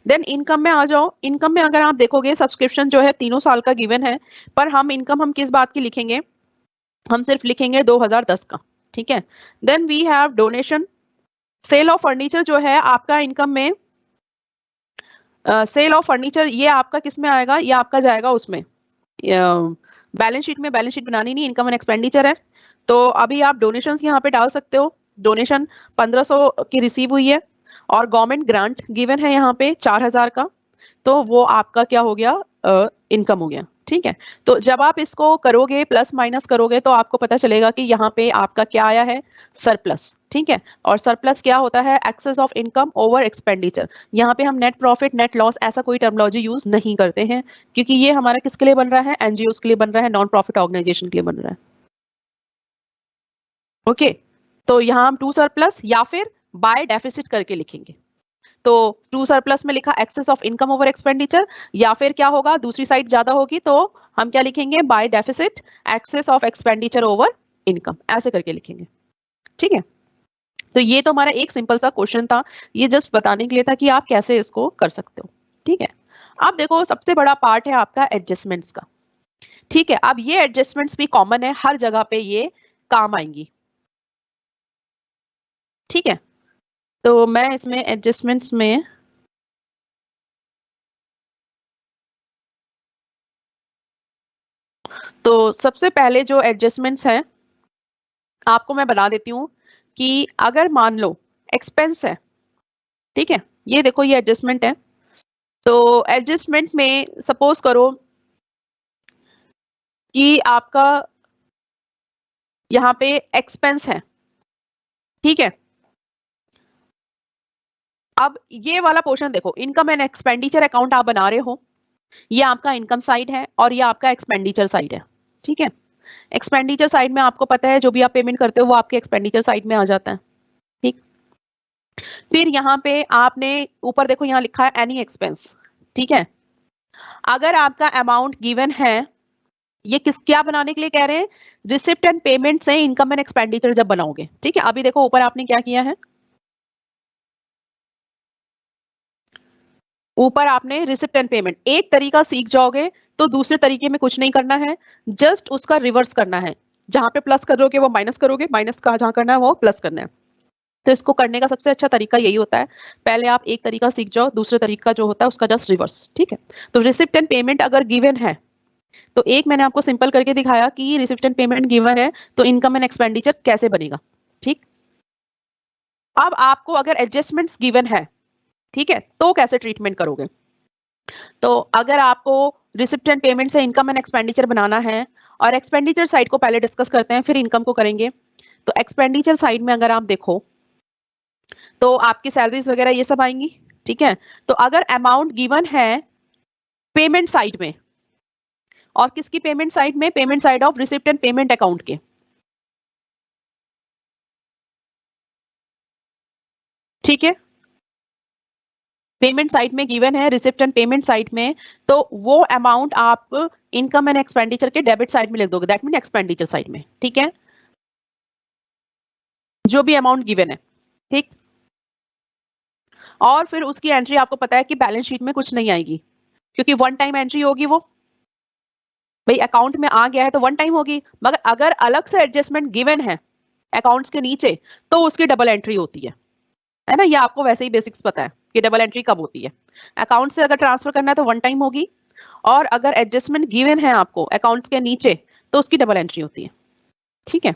Speaker 1: देन इनकम में आ जाओ। इनकम में अगर आप देखोगे सब्सक्रिप्शन जो है 3 साल का गिवन है, पर हम इनकम हम किस बात की लिखेंगे, हम सिर्फ लिखेंगे 2010 का। ठीक है, then we have donation, sale of furniture जो है आपका इनकम में, सेल ऑफ फर्नीचर ये आपका किस में आएगा, ये आपका जाएगा उसमें बैलेंस शीट में, बैलेंस शीट बनानी नहीं, इनकम एंड एक्सपेंडिचर है, तो अभी आप डोनेशंस यहाँ पे डाल सकते हो। डोनेशन 1500 की रिसीव हुई है और गवर्नमेंट ग्रांट गिवन है यहाँ पे 4000 का, तो वो आपका क्या हो गया, इनकम हो गया। ठीक है, तो जब आप इसको करोगे प्लस माइनस करोगे तो आपको पता चलेगा कि यहाँ पे आपका क्या आया है, सरप्लस। ठीक है, और सरप्लस क्या होता है, excess of income over expenditure. यहाँ पे हम नेट प्रॉफिट, नेट लॉस ऐसा कोई टर्मिनोलॉजी यूज नहीं करते हैं, क्योंकि ये हमारा किसके लिए बन रहा है, एनजीओ के लिए बन रहा है, नॉन प्रॉफिट ऑर्गेनाइजेशन के लिए बन रहा है। ओके, तो यहाँ हम टू सरप्लस या फिर बाय डेफिसिट करके लिखेंगे। तो टू सरप्लस में लिखा excess of income over expenditure, या फिर क्या होगा, दूसरी साइड ज्यादा होगी तो हम क्या लिखेंगे, by deficit excess of expenditure over income, ऐसे करके लिखेंगे। ठीक है, तो ये तो हमारा एक सिंपल सा क्वेश्चन था, ये जस्ट बताने के लिए था कि आप कैसे इसको कर सकते हो। ठीक है, अब देखो सबसे बड़ा पार्ट है आपका एडजस्टमेंट्स का। ठीक है, अब ये एडजस्टमेंट्स भी कॉमन है, हर जगह पे ये काम आएंगी। ठीक है, तो मैं इसमें एडजस्टमेंट्स में तो सबसे पहले जो एडजस्टमेंट्स हैं आपको मैं बता देती हूँ कि अगर मान लो एक्सपेंस है, ठीक है, ये देखो ये एडजस्टमेंट है, तो एडजस्टमेंट में सपोज करो कि आपका यहाँ पे एक्सपेंस है। ठीक है, अब ये वाला पोर्शन देखो, इनकम एंड एक्सपेंडिचर अकाउंट आप बना रहे हो, ये आपका इनकम साइड है और ये आपका एक्सपेंडिचर साइड है। ठीक है, एक्सपेंडिचर साइड में आपको पता है जो भी आप पेमेंट करते हो वो आपके एक्सपेंडिचर साइड में आ जाता है। ठीक, फिर यहाँ पे आपने ऊपर देखो यहाँ लिखा है एनी एक्सपेंस। ठीक है, अगर आपका अमाउंट गिवन है, ये किस क्या बनाने के लिए कह रहे हैं, रिसिप्ट एंड पेमेंट से इनकम एंड एक्सपेंडिचर जब बनाओगे। ठीक है, अभी देखो ऊपर आपने क्या किया है, ऊपर आपने रिसिप्ट एंड पेमेंट, एक तरीका सीख जाओगे तो दूसरे तरीके में कुछ नहीं करना है, जस्ट उसका रिवर्स करना है, जहां पे प्लस करोगे वो माइनस करोगे, माइनस का जहां करना है वो प्लस करना है। तो इसको करने का सबसे अच्छा तरीका यही होता है, पहले आप एक तरीका सीख जाओ, दूसरे तरीका जो होता है उसका जस्ट रिवर्स। ठीक है, तो रिसिप्ट एंड पेमेंट अगर गिवन है तो एक मैंने आपको सिंपल करके दिखाया कि रिसिप्ट एंड पेमेंट गिवन है तो इनकम एंड एक्सपेंडिचर कैसे बनेगा। ठीक, अब आपको अगर एडजस्टमेंट्स गिवन है, ठीक है, तो कैसे ट्रीटमेंट करोगे, तो अगर आपको रिसिप्ट एंड पेमेंट से इनकम एंड एक्सपेंडिचर बनाना है, और एक्सपेंडिचर साइड को पहले डिस्कस करते हैं, फिर इनकम को करेंगे। तो एक्सपेंडिचर साइड में अगर आप देखो तो आपकी सैलरीज वगैरह ये सब आएंगी, ठीक है। तो अगर अमाउंट गिवन है पेमेंट साइड में, और किसकी पेमेंट साइड में, payment side of receipt and payment account के, ठीक है। पेमेंट साइड में गिवन है रिसिप्ट एंड पेमेंट साइड में, तो वो अमाउंट आप इनकम एंड एक्सपेंडिचर के डेबिट साइड में लिख दोगे, दैट मीन एक्सपेंडिचर साइड में, ठीक है, जो भी अमाउंट गिवन है, ठीक। और फिर उसकी एंट्री आपको पता है कि बैलेंस शीट में कुछ नहीं आएगी, क्योंकि वन टाइम एंट्री होगी वो, भाई अकाउंट में आ गया है तो वन टाइम होगी। मगर अगर अलग से एडजस्टमेंट गिवन है अकाउंट्स के नीचे, तो उसकी डबल एंट्री होती है ना। ये आपको वैसे ही बेसिक्स पता है कि डबल एंट्री कब होती है। अकाउंट से अगर ट्रांसफर करना है तो वन टाइम होगी, और अगर एडजस्टमेंट गिवन है आपको अकाउंट्स के नीचे, तो उसकी डबल एंट्री होती है, ठीक है।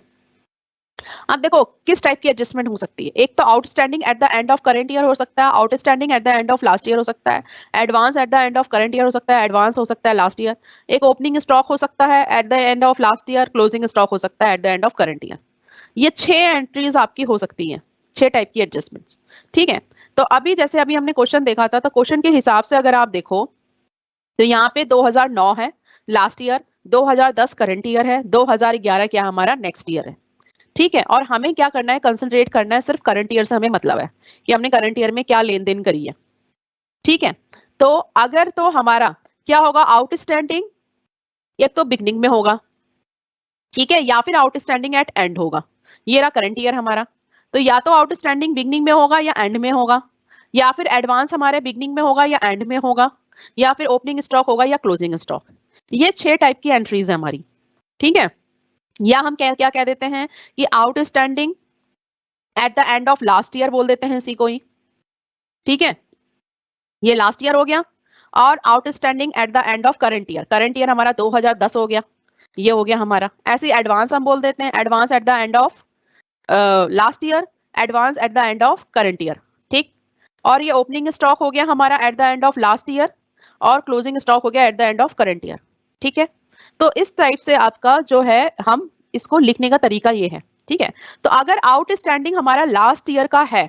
Speaker 1: अब देखो किस टाइप की एडजस्टमेंट हो सकती है। एक तो outstanding at the end of current year हो सकता है, outstanding at the end of last year हो सकता है, advance at the end of current year हो सकता है, एडवांस हो सकता है लास्ट ईयर, एक ओपनिंग स्टॉक हो सकता है eight the end of last year, closing stock हो सकता है eight the end of current year. ये 6 एंट्रीज आपकी हो सकती हैं, 6 टाइप की एडजस्टमेंट्स, ठीक है। तो अभी जैसे अभी हमने क्वेश्चन देखा था, तो क्वेश्चन के हिसाब से अगर आप देखो तो यहाँ पे 2009 है लास्ट ईयर, 2010 करंट ईयर है, 2011 क्या हमारा नेक्स्ट ईयर है, ठीक है। और हमें क्या करना है, कंसंट्रेट करना है सिर्फ करंट ईयर से, हमें मतलब है कि हमने करंट ईयर में क्या लेन देन करी है, ठीक है। तो अगर तो हमारा क्या होगा, आउटस्टैंडिंग एक तो बिगनिंग में होगा, ठीक है, या फिर आउटस्टैंडिंग एट एंड होगा। ये रहा करंट ईयर हमारा, तो या तो आउटस्टैंडिंग बिगनिंग में होगा या एंड में होगा, या फिर एडवांस हमारे बिगनिंग में होगा या एंड में होगा, या फिर ओपनिंग स्टॉक होगा या क्लोजिंग स्टॉक। ये 6 टाइप की एंट्रीज है हमारी, ठीक है। या हम क्या क्या कह देते हैं कि outstanding at the end of last year बोल देते हैं इसी को ही, ठीक है, ये लास्ट ईयर हो गया। और outstanding at the end of current year हमारा 2010 हो गया, ये हो गया हमारा। ऐसे एडवांस हम बोल देते हैं, advance at the end of last year, advance at the end of current year, ठीक। और ये ओपनिंग स्टॉक हो गया हमारा eight the end of last year, और क्लोजिंग स्टॉक हो गया eight the end of current year, ठीक है। तो इस टाइप से आपका जो है, हम इसको लिखने का तरीका ये है, ठीक है। तो अगर आउटस्टैंडिंग हमारा लास्ट ईयर का है,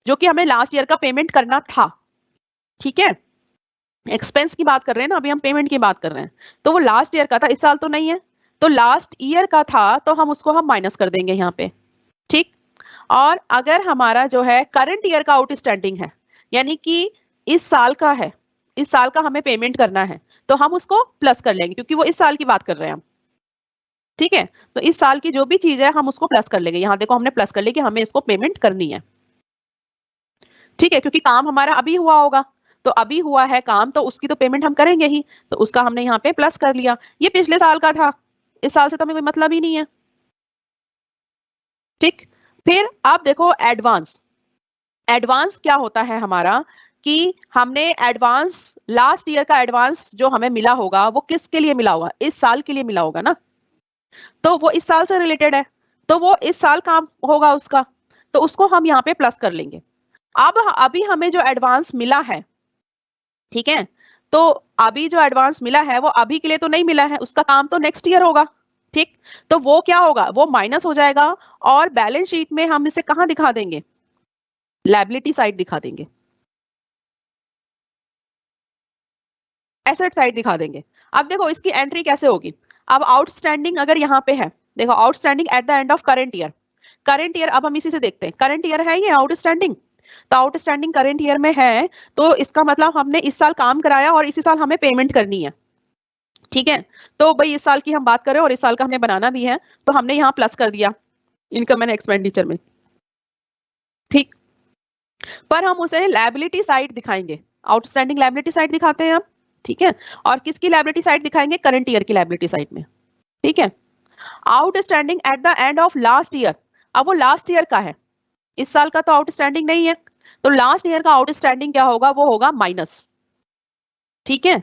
Speaker 1: जो कि हमें लास्ट ईयर का पेमेंट करना था, ठीक है, एक्सपेंस की बात कर रहे हैं ना अभी, हम पेमेंट की बात कर रहे हैं, तो वो लास्ट ईयर का था, इस साल तो नहीं है, तो लास्ट ईयर का था तो हम उसको हम माइनस कर देंगे यहाँ पे, ठीक। और अगर हमारा जो है करंट ईयर का आउटस्टैंडिंग है, यानी कि इस साल का है, इस साल का हमें पेमेंट करना है, तो हम उसको प्लस कर लेंगे, क्योंकि वो इस साल की बात कर रहे हैं हम, ठीक है। तो इस साल की जो भी चीज है हम उसको प्लस कर लेंगे, यहाँ देखो हमने प्लस कर लिया कि हमें इसको पेमेंट करनी है, ठीक है, क्योंकि काम हमारा अभी हुआ होगा, तो अभी हुआ है काम, तो उसकी तो पेमेंट हम करेंगे ही, तो उसका हमने यहाँ पे प्लस कर लिया। ये पिछले साल का था, इस साल से तो हमें कोई मतलब ही नहीं है, ठीक। फिर आप देखो एडवांस, एडवांस क्या होता है हमारा, कि हमने एडवांस लास्ट ईयर का एडवांस जो हमें मिला होगा, वो किसके लिए मिला होगा, इस साल के लिए मिला होगा ना, तो वो इस साल से रिलेटेड है, तो वो इस साल काम होगा उसका, तो उसको हम यहाँ पे प्लस कर लेंगे। अब अभी हमें जो एडवांस मिला है, ठीक है, तो अभी जो एडवांस मिला है वो अभी के लिए तो नहीं मिला है, उसका काम तो नेक्स्ट ईयर होगा, ठीक। तो वो क्या होगा, वो माइनस हो जाएगा, और बैलेंस शीट में हम इसे कहाँ दिखा देंगे, लायबिलिटी साइड दिखा देंगे, एसेट साइड दिखा देंगे। अब देखो इसकी एंट्री कैसे होगी, अब आउटस्टैंडिंग अगर यहाँ पे है, देखो outstanding at the end of current year, current year अब हम इसी से देखते हैं, करंट ईयर है ये आउटस्टैंडिंग, तो आउटस्टैंडिंग करंट ईयर में है, तो इसका मतलब हमने इस साल काम कराया और इसी साल हमें पेमेंट करनी है, ठीक है। तो भाई इस साल की हम बात करें और इस साल का हमें बनाना भी है, तो हमने यहाँ प्लस कर दिया इनकम एंड एक्सपेंडिचर में, ठीक। पर हम उसे लायबिलिटी साइड दिखाएंगे, आउटस्टैंडिंग लायबिलिटी साइड दिखाते हैं हम, ठीक है। और किसकी लायबिलिटी साइड दिखाएंगे, करंट ईयर की लायबिलिटी साइड में, ठीक है। Outstanding at the end of last year, अब वो लास्ट ईयर का है, इस साल का तो आउटस्टैंडिंग नहीं है, तो लास्ट ईयर का आउटस्टैंडिंग क्या होगा, वो होगा माइनस, ठीक है।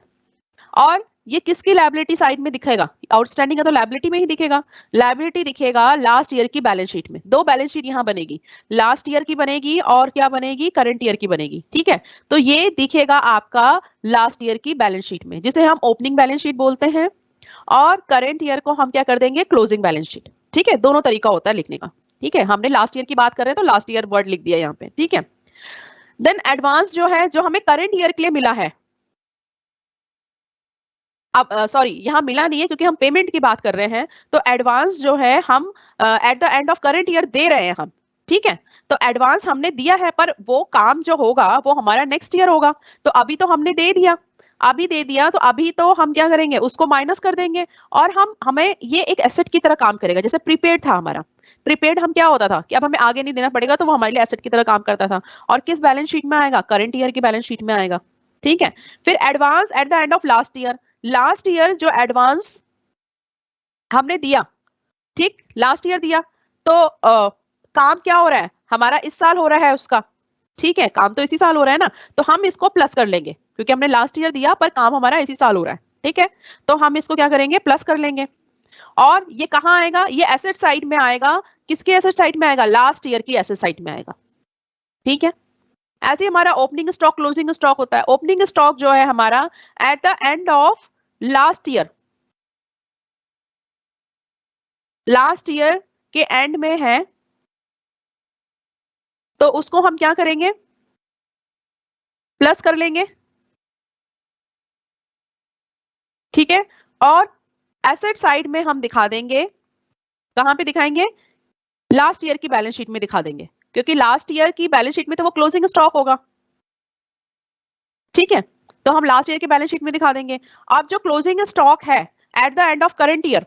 Speaker 1: और ये किसकी लायबिलिटी साइड में दिखेगा? आउटस्टैंडिंग है तो लायबिलिटी में ही दिखेगा। लायबिलिटी दिखेगा लास्ट ईयर की बैलेंस शीट में। दो बैलेंस शीट यहाँ बनेगी, लास्ट ईयर की बनेगी और क्या बनेगी? करंट ईयर की बनेगी। ठीक है, तो ये दिखेगा आपका लास्ट ईयर की बैलेंस शीट में, जिसे हम ओपनिंग बैलेंस शीट बोलते हैं, और करंट ईयर को हम क्या कर देंगे? Closing balance sheet. ठीक है, दोनों तरीका होता है लिखने का। ठीक है, हमने लास्ट ईयर की बात कर रहे हैं तो लास्ट ईयर वर्ड लिख दिया यहाँ पे। ठीक है, देन एडवांस जो है, जो हमें करंट ईयर के लिए मिला है, अब सॉरी यहाँ मिला नहीं है क्योंकि हम पेमेंट की बात कर रहे हैं, तो एडवांस जो है हम at the end of current year दे रहे हैं हम। ठीक है, तो एडवांस हमने दिया है, पर वो काम जो होगा वो हमारा नेक्स्ट ईयर होगा। तो अभी तो हमने दे दिया, अभी दे दिया, तो अभी तो हम क्या करेंगे? उसको माइनस कर देंगे, और हमें ये एक एसेट की तरह काम करेगा। जैसे प्रीपेड था हमारा, प्रीपेड हम क्या होता था कि अब हमें आगे नहीं देना पड़ेगा, तो वो हमारे लिए एसेट की तरह काम करता था। और किस बैलेंस शीट में आएगा? करंट ईयर की बैलेंस शीट में आएगा। ठीक है, फिर advance at the end of last year. Last year जो एडवांस हमने दिया, ठीक, लास्ट ईयर दिया, तो काम क्या हो रहा है? हमारा इस साल हो रहा है उसका। ठीक है, काम तो इसी साल हो रहा है ना, तो हम इसको प्लस कर लेंगे क्योंकि हमने लास्ट ईयर दिया पर काम हमारा इसी साल हो रहा है। ठीक है, तो हम इसको क्या करेंगे? प्लस कर लेंगे। और ये कहाँ आएगा? ये एसेट साइड में आएगा। किसके एसेट साइड में आएगा? लास्ट ईयर की एसेट साइड में आएगा। ठीक है, ऐसे हमारा ओपनिंग स्टॉक क्लोजिंग स्टॉक होता है। ओपनिंग स्टॉक जो है हमारा eight the end of last year, last year के एंड में है, तो उसको हम क्या करेंगे? प्लस कर लेंगे। ठीक है, और एसेट साइड में हम दिखा देंगे, कहां पे दिखाएंगे? लास्ट ईयर की बैलेंस शीट में दिखा देंगे, क्योंकि लास्ट ईयर की बैलेंस शीट में तो वो क्लोजिंग स्टॉक होगा। ठीक है, तो हम लास्ट ईयर की बैलेंस शीट में दिखा देंगे। अब जो क्लोजिंग स्टॉक है eight the end of current year,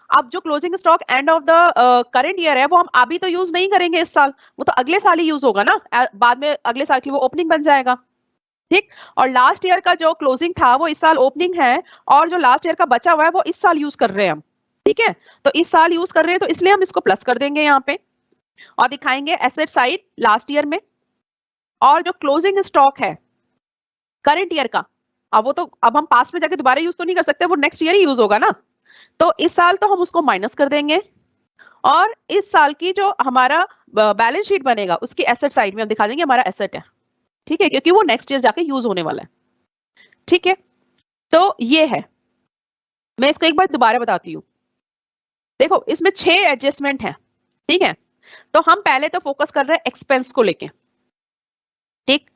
Speaker 1: अब जो closing stock end of the current year है, वो हम अभी तो यूज नहीं करेंगे इस साल, वो तो अगले साल ही यूज होगा ना, बाद में अगले साल की वो ओपनिंग बन जाएगा। ठीक, और लास्ट ईयर का जो क्लोजिंग था वो इस साल ओपनिंग है, और जो लास्ट ईयर का बचा हुआ है वो इस साल यूज कर रहे हैं हम। ठीक है, तो इस साल यूज कर रहे हैं तो इसलिए हम इसको प्लस कर देंगे यहाँ पे, और दिखाएंगे एसेट साइड लास्ट ईयर में। और जो क्लोजिंग स्टॉक है करंट ईयर का, अब वो तो अब हम पास में जाके दोबारा यूज तो नहीं कर सकते, वो नेक्स्ट ईयर ही यूज होगा ना, तो इस साल तो हम उसको माइनस कर देंगे, और इस साल की जो हमारा बैलेंस शीट बनेगा उसकी एसेट साइड में हम दिखा देंगे हमारा एसेट है। ठीक है, क्योंकि वो नेक्स्ट ईयर जाके यूज होने वाला है। ठीक है, तो ये है, मैं इसको एक बार दोबारा बताती हूँ। देखो इसमें 6 एडजस्टमेंट है। ठीक है, तो हम पहले तो फोकस कर रहे हैं एक्सपेंस को लेके। ठीक,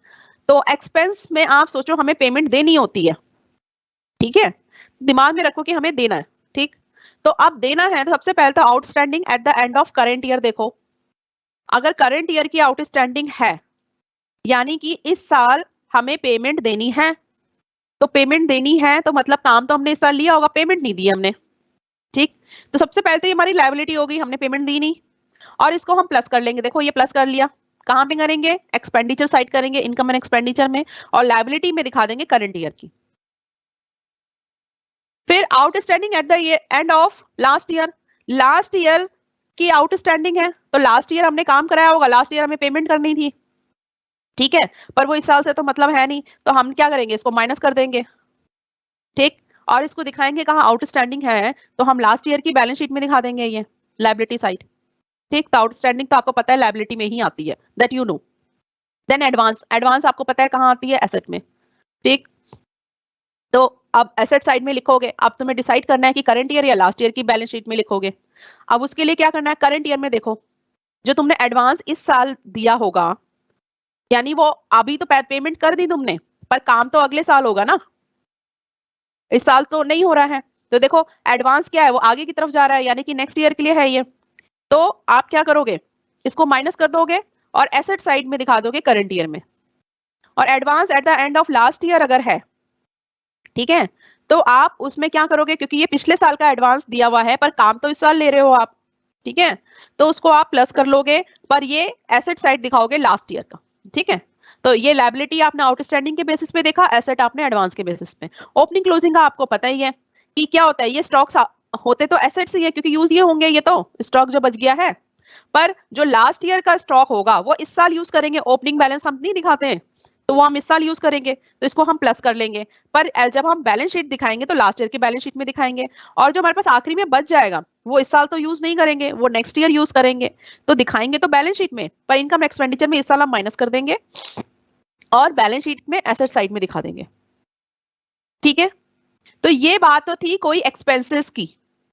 Speaker 1: तो एक्सपेंस में आप सोचो हमें पेमेंट देनी होती है। ठीक है, दिमाग में रखो कि हमें देना है। ठीक, तो अब देना है तो सबसे पहले तो outstanding at the end of current year देखो। अगर करंट ईयर की आउटस्टैंडिंग है, यानी कि इस साल हमें पेमेंट देनी है, तो पेमेंट देनी है तो मतलब काम तो हमने इस साल लिया होगा, पेमेंट नहीं दी हमने। ठीक, तो सबसे पहले तो ये हमारी लायबिलिटी होगी, हमने पेमेंट दी नहीं, और इसको हम प्लस कर लेंगे। देखो ये प्लस कर लिया, कहां पे करेंगे? एक्सपेंडिचर साइड करेंगे, इनकम एंड एक्सपेंडिचर में, और लायबिलिटी में दिखा देंगे करंट ईयर की। फिर outstanding at the end of last year, last year की आउटस्टैंडिंग है, तो लास्ट ईयर हमने काम कराया होगा, लास्ट ईयर हमें पेमेंट करनी थी। ठीक है, पर वो इस साल से तो मतलब है नहीं, तो हम क्या करेंगे? इसको माइनस कर देंगे। ठीक, और इसको दिखाएंगे कहाँ? आउटस्टैंडिंग है, तो हम लास्ट ईयर की बैलेंस शीट में दिखा देंगे ये लायबिलिटी साइड। ठीक, तो आउटस्टैंडिंग तो आपको पता है लायबिलिटी में ही आती है, that you know. Then advance, advance आपको पता है कहाँ आती है? एसेट में। ठीक, तो अब एसेट साइड में लिखोगे, अब तुम्हें डिसाइड करना है कि करंट ईयर या लास्ट ईयर की बैलेंस शीट में लिखोगे। अब उसके लिए क्या करना है? करंट ईयर में देखो, जो तुमने एडवांस इस साल दिया होगा, यानी वो अभी तो पेमेंट कर दी तुमने, पर काम तो अगले साल होगा ना, इस साल तो नहीं हो रहा है। तो देखो एडवांस क्या है? वो आगे की तरफ जा रहा है, यानी कि नेक्स्ट ईयर के लिए है ये। तो आप क्या करोगे? इसको माइनस कर दोगे और एसेट साइड में दिखा दोगे करंट ईयर में। और advance at the end of last year अगर है, ठीक है, तो आप उसमें क्या करोगे? क्योंकि ये पिछले साल का एडवांस दिया हुआ है, पर काम तो इस साल ले रहे हो आप। ठीक है, तो उसको आप प्लस कर लोगे, पर ये एसेट साइड दिखाओगे लास्ट ईयर का। ठीक है, तो ये लायबिलिटी आपने आउटस्टैंडिंग के बेसिस पे देखा, एसेट आपने एडवांस के बेसिस पे। ओपनिंग क्लोजिंग का आपको पता ही है कि क्या होता है, ये स्टॉक्स होते तो एसेट्स ही है, क्योंकि यूज ये होंगे, ये तो स्टॉक जो बच गया है, पर जो लास्ट ईयर का स्टॉक होगा वो इस साल यूज करेंगे। ओपनिंग बैलेंस हम नहीं दिखाते हैं, तो वो हम इस साल यूज करेंगे, तो इसको हम प्लस कर लेंगे। पर जब हम बैलेंस शीट दिखाएंगे तो लास्ट ईयर की बैलेंस शीट में दिखाएंगे, और जो हमारे पास आखिरी में बच जाएगा वो इस साल तो यूज नहीं करेंगे, वो नेक्स्ट ईयर यूज करेंगे। तो दिखाएंगे तो बैलेंस शीट में, पर इनकम एक्सपेंडिचर में इस साल हम माइनस कर देंगे और बैलेंस शीट में एसेट साइड में दिखा देंगे। ठीक है, तो ये बात तो थी कोई एक्सपेंसेस की।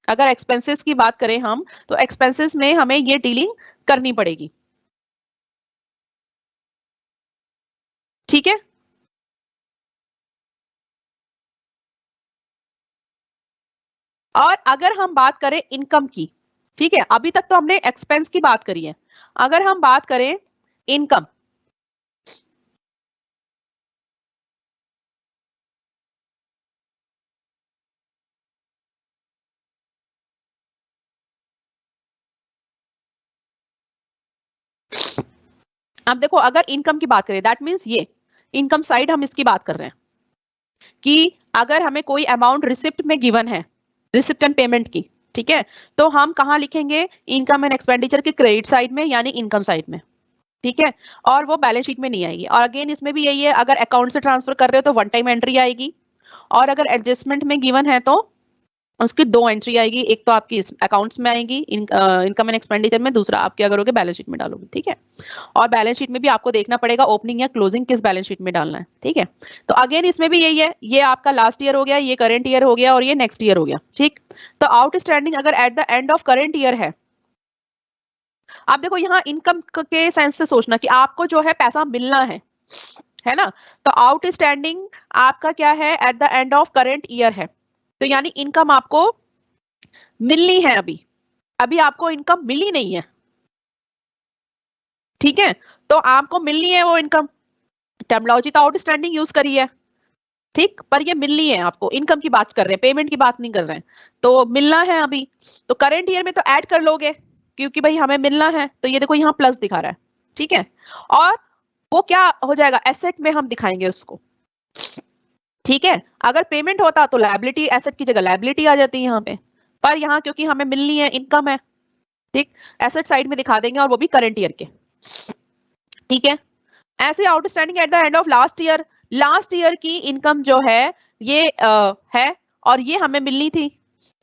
Speaker 1: अगर एक्सपेंसेस की बात करें हम, तो एक्सपेंसेस में हमें ये डीलिंग करनी पड़ेगी। ठीक है, और अगर हम बात करें इनकम की, ठीक है, अभी तक तो हमने एक्सपेंस की बात करी है, अगर हम बात करें इनकम, अब देखो अगर इनकम की बात करें, दैट मीन्स ये इनकम साइड हम इसकी बात कर रहे हैं कि अगर हमें कोई अमाउंट रिसिप्ट में गिवन है, रिसिप्ट एंड पेमेंट की, ठीक है, तो हम कहाँ लिखेंगे, इनकम एंड एक्सपेंडिचर के क्रेडिट साइड में यानी इनकम साइड में। ठीक है, और वो बैलेंस शीट में नहीं आएगी। और अगेन इसमें भी यही है, अगर अकाउंट से ट्रांसफर कर रहे हो तो वन टाइम एंट्री आएगी, और अगर एडजस्टमेंट में गिवन है तो उसकी दो एंट्री आएगी, एक तो आपकी अकाउंट्स में आएगी इनकम एंड एक्सपेंडिचर में, दूसरा आप क्या करोगे बैलेंस शीट में डालोगे। ठीक है, और बैलेंस शीट में भी आपको देखना पड़ेगा ओपनिंग या क्लोजिंग किस बैलेंस शीट में डालना है। ठीक है, तो अगेन इसमें भी यही है, ये आपका लास्ट ईयर हो गया, ये करंट ईयर हो गया, और ये नेक्स्ट ईयर हो गया। ठीक, तो आउटस्टैंडिंग अगर eight the end of current year है, आप देखो यहाँ इनकम के सेंस से सोचना कि आपको जो है पैसा मिलना है ना, तो आउटस्टैंडिंग आपका क्या है, eight the end of current year है, तो यानी इनकम आपको मिलनी है। अभी अभी आपको इनकम मिली नहीं है। ठीक है, तो आपको मिलनी है वो इनकम, टर्मिनोलॉजी तो आउटस्टैंडिंग यूज करी है, ठीक, पर ये मिलनी है आपको, इनकम की बात कर रहे हैं, पेमेंट की बात नहीं कर रहे हैं, तो मिलना है अभी, तो करंट ईयर में तो ऐड कर लोगे क्योंकि भाई हमें मिलना है, तो ये देखो यहाँ प्लस दिखा रहा है। ठीक है, और वो क्या हो जाएगा, एसेट में हम दिखाएंगे उसको। ठीक है, अगर पेमेंट होता तो लायबिलिटी, एसेट की जगह लायबिलिटी आ जाती है यहाँ पे, पर यहाँ क्योंकि हमें मिलनी है, इनकम है, ठीक, एसेट साइड में दिखा देंगे, और वो भी करंट ईयर के। ठीक है, ऐसे outstanding at the end of last year की इनकम जो है ये है, और ये हमें मिलनी थी,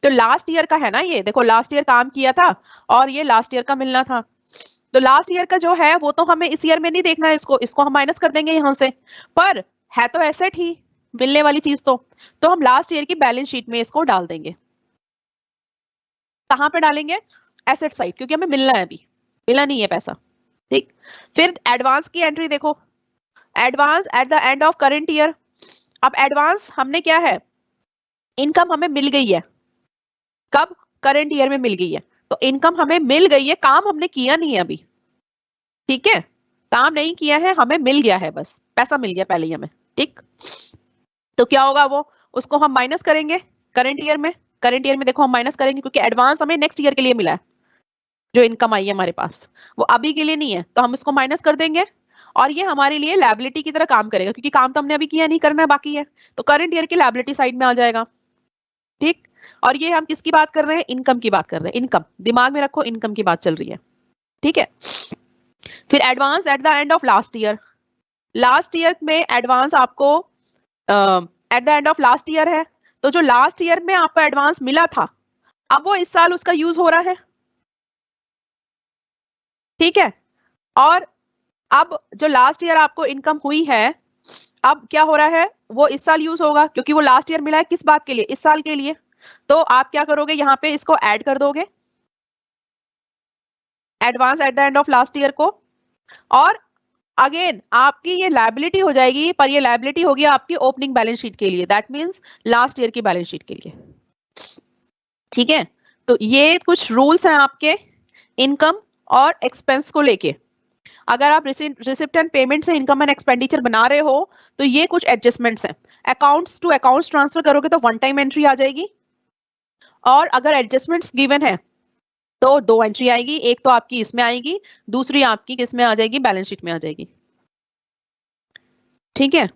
Speaker 1: तो लास्ट ईयर का है ना, ये देखो लास्ट ईयर काम किया था और ये लास्ट ईयर का मिलना था, तो लास्ट ईयर का जो है वो तो हमें इस ईयर में नहीं देखना है, इसको इसको हम माइनस कर देंगे यहाँ से, पर है तो एसेट ही मिलने वाली चीज, तो हम लास्ट ईयर की बैलेंस शीट में इसको डाल देंगे। कहाँ पे डालेंगे, एसेट साइड, क्योंकि हमें मिलना है, अभी मिला नहीं है पैसा। ठीक, फिर एडवांस की एंट्री देखो, advance at the end of current year, अब एडवांस हमने क्या है, इनकम हमें मिल गई है, कब, करंट ईयर में मिल गई है, तो इनकम हमें मिल गई है, काम हमने किया नहीं है अभी। ठीक है, काम नहीं किया है, हमें मिल गया है, बस पैसा मिल गया पहले ही हमें। ठीक, तो क्या होगा, वो उसको हम माइनस करेंगे करंट ईयर में, करंट ईयर में देखो हम माइनस करेंगे क्योंकि एडवांस हमें नेक्स्ट ईयर के लिए मिला है, जो इनकम आई है हमारे पास वो अभी के लिए नहीं है, तो हम इसको माइनस कर देंगे, और ये हमारे लिए लायबिलिटी की तरह काम करेगा, क्योंकि काम तो हमने अभी किया नहीं, करना बाकी है, तो करंट ईयर की लायबिलिटी साइड में आ जाएगा। ठीक, और ये हम किसकी बात कर रहे हैं, इनकम की बात कर रहे हैं, इनकम दिमाग में रखो, इनकम की बात चल रही है। ठीक है, फिर advance at the end of last year में एडवांस आपको eight the end of last year है, तो जो लास्ट ईयर में आपको एडवांस मिला था, अब वो इस साल उसका यूज हो रहा है। ठीक है, और अब जो लास्ट ईयर आपको इनकम हुई है, अब क्या हो रहा है, वो इस साल यूज होगा, क्योंकि वो लास्ट ईयर मिला है किस बात के लिए, इस साल के लिए, तो आप क्या करोगे, यहाँ पे इसको ऐड कर दोगे, advance at the end of last year को, और अगेन आपकी ये लायबिलिटी हो जाएगी, पर ये लायबिलिटी होगी आपकी ओपनिंग बैलेंस शीट के लिए, दैट मींस लास्ट ईयर की बैलेंस शीट के लिए। ठीक है, तो ये कुछ रूल्स हैं आपके इनकम और एक्सपेंस को लेके। अगर आप रिसिप्ट एंड पेमेंट से इनकम एंड एक्सपेंडिचर बना रहे हो, तो ये कुछ एडजस्टमेंट्स हैं। अकाउंट्स टू अकाउंट्स ट्रांसफर करोगे तो वन टाइम एंट्री आ जाएगी, और अगर एडजस्टमेंट्स गिवन है तो दो एंट्री आएगी, एक तो आपकी इसमें आएगी, दूसरी आपकी किस में आ जाएगी, बैलेंस शीट में आ जाएगी। ठीक है,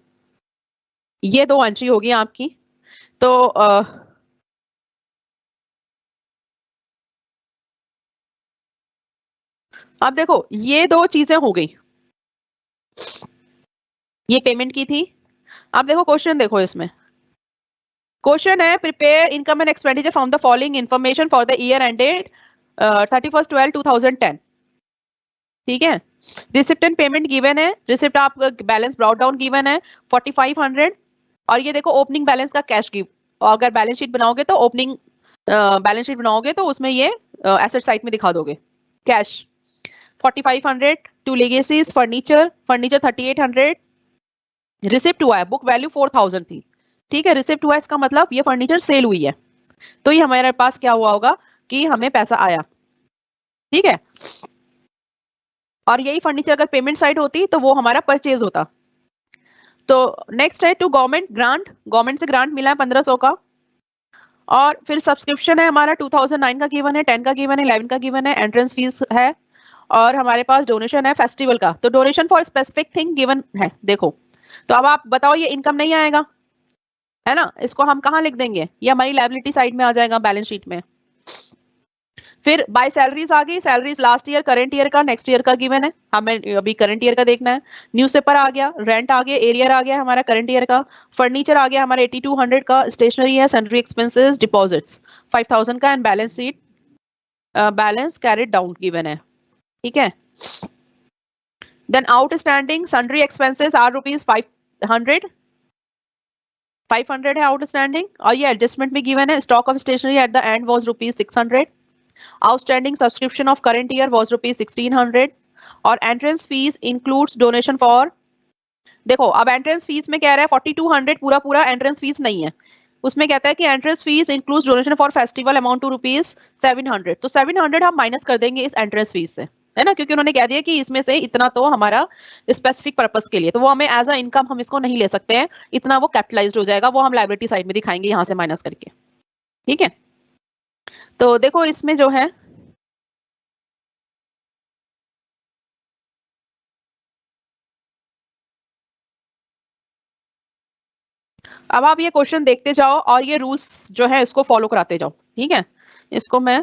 Speaker 1: ये दो एंट्री होगी आपकी, तो अब देखो ये दो चीजें हो गई। ये पेमेंट की थी। अब देखो क्वेश्चन, देखो इसमें क्वेश्चन है prepare income and expenditure from the following information for the year ended 31/12/2010। ठीक है, रिसिप्ट एंड पेमेंट गिवन है, रिसिप्ट आप बैलेंस ब्रॉट डाउन गिवन है 4500, और ये देखो ओपनिंग बैलेंस का कैश गिव, और अगर बैलेंस शीट बनाओगे तो ओपनिंग बैलेंस शीट बनाओगे तो उसमें ये एसेट साइड में दिखा दोगे cash 4500 to legacies furniture, furniture 3800, receipt हुआ है, बुक वैल्यू 4000 थी। ठीक है, रिसिप्ट हुआ है इसका मतलब ये फर्नीचर सेल हुई है, तो ये हमारे पास क्या हुआ होगा कि हमें पैसा आया। ठीक है, और यही फर्नीचर अगर पेमेंट साइड होती तो वो हमारा परचेज होता। तो नेक्स्ट है टू गवर्नमेंट ग्रांट, गवर्नमेंट से ग्रांट मिला है 1500 का, और फिर सब्सक्रिप्शन है हमारा 2009 का गिवन है, 10 का गिवन है, 11 का गिवन है, एंट्रेंस फीस है, और हमारे पास डोनेशन है फेस्टिवल का, तो donation for specific thing given है। देखो, तो अब आप बताओ ये इनकम नहीं आएगा, है ना, इसको हम कहाँ लिख देंगे, ये हमारी लायबिलिटी साइड में आ जाएगा बैलेंस शीट में। फिर बाय सैलरीज आ गई, salaries last year, current year का, नेक्स्ट ईयर का गिवन है, हमें अभी करंट ईयर का देखना है। न्यूज़पेपर आ गया, रेंट आ गया, एरियर आ गया हमारा करंट ईयर का, फर्नीचर आ गया हमारा 8200 का, स्टेशनरी है, सैनिटरी एक्सपेंसेस, डिपॉजिट्स 5000 का, and balance sheet balance carried down given है। ठीक है, then outstanding sundry expenses are ₹500, 500 है आउटस्टैंडिंग, और ये एडजस्टमेंट भी गिवन है, stock of stationery at the end was ₹600, outstanding subscription of current year was ₹1600, और entrance fees includes donation for, देखो अब एंट्रेंस फीस में कह रहा है 4200 पूरा पूरा एंट्रेंस फीस नहीं है, उसमें कहता है कि entrance fees includes donation for festival amount to ₹700, तो 700 हम माइनस कर देंगे इस एंट्रेंस फीस से, है ना, क्योंकि उन्होंने कह दिया कि इसमें से इतना तो हमारा स्पेसिफिक पर्पस के लिए, तो वो हमें एज अ इनकम हम इसको नहीं ले सकते हैं, इतना वो कैपिटलाइज्ड हो जाएगा, वो हम लायबिलिटी साइड में दिखाएंगे यहाँ से माइनस करके। ठीक है, तो देखो इसमें जो है, अब आप ये क्वेश्चन देखते जाओ और ये रूल्स जो है इसको फॉलो कराते जाओ। ठीक है, इसको मैं,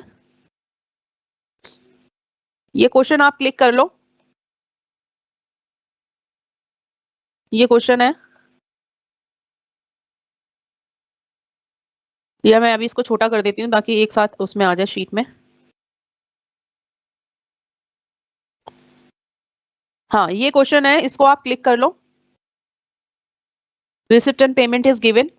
Speaker 1: ये क्वेश्चन आप क्लिक कर लो, ये क्वेश्चन है, या मैं अभी इसको छोटा कर देती हूँ ताकि एक साथ उसमें आ जाए शीट में। हाँ, ये क्वेश्चन है, इसको आप क्लिक कर लो, receipt and payment is given.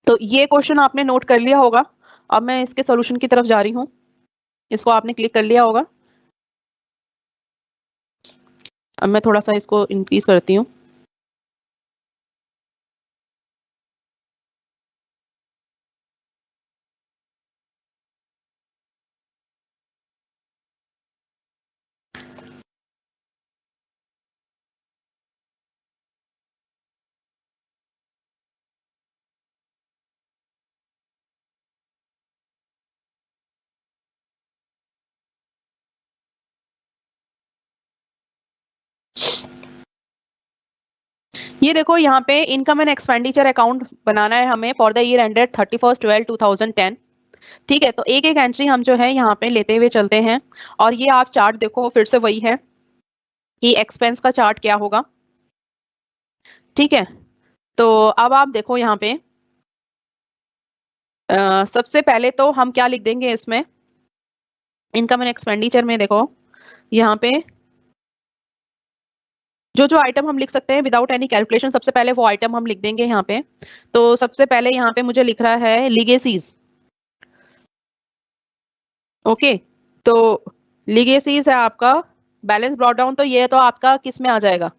Speaker 1: तो ये क्वेश्चन आपने नोट कर लिया होगा, अब मैं इसके सॉल्यूशन की तरफ जा रही हूँ, इसको आपने क्लिक कर लिया होगा। अब मैं थोड़ा सा इसको इंक्रीज करती हूँ। ये देखो यहाँ पे इनकम एंड एक्सपेंडिचर अकाउंट बनाना है हमें फॉर द ईयर एंडेड 31/12/2010। ठीक है, तो एक एक एंट्री हम जो है यहाँ पे लेते हुए चलते हैं, और ये आप चार्ट देखो, फिर से वही है कि एक्सपेंस का चार्ट क्या होगा। ठीक है, तो अब आप देखो यहाँ पे सबसे पहले तो हम क्या लिख देंगे इसमें, इनकम एंड एक्सपेंडिचर में देखो यहाँ पे जो जो आइटम हम लिख सकते हैं विदाउट एनी कैलकुलेशन, सबसे पहले वो आइटम हम लिख देंगे यहाँ पे। तो सबसे पहले यहाँ पे मुझे लिख रहा है लीगेसीज। ओके, तो लीगेसीज है आपका बैलेंस ब्रॉट डाउन, तो ये तो आपका किस में आ जाएगा,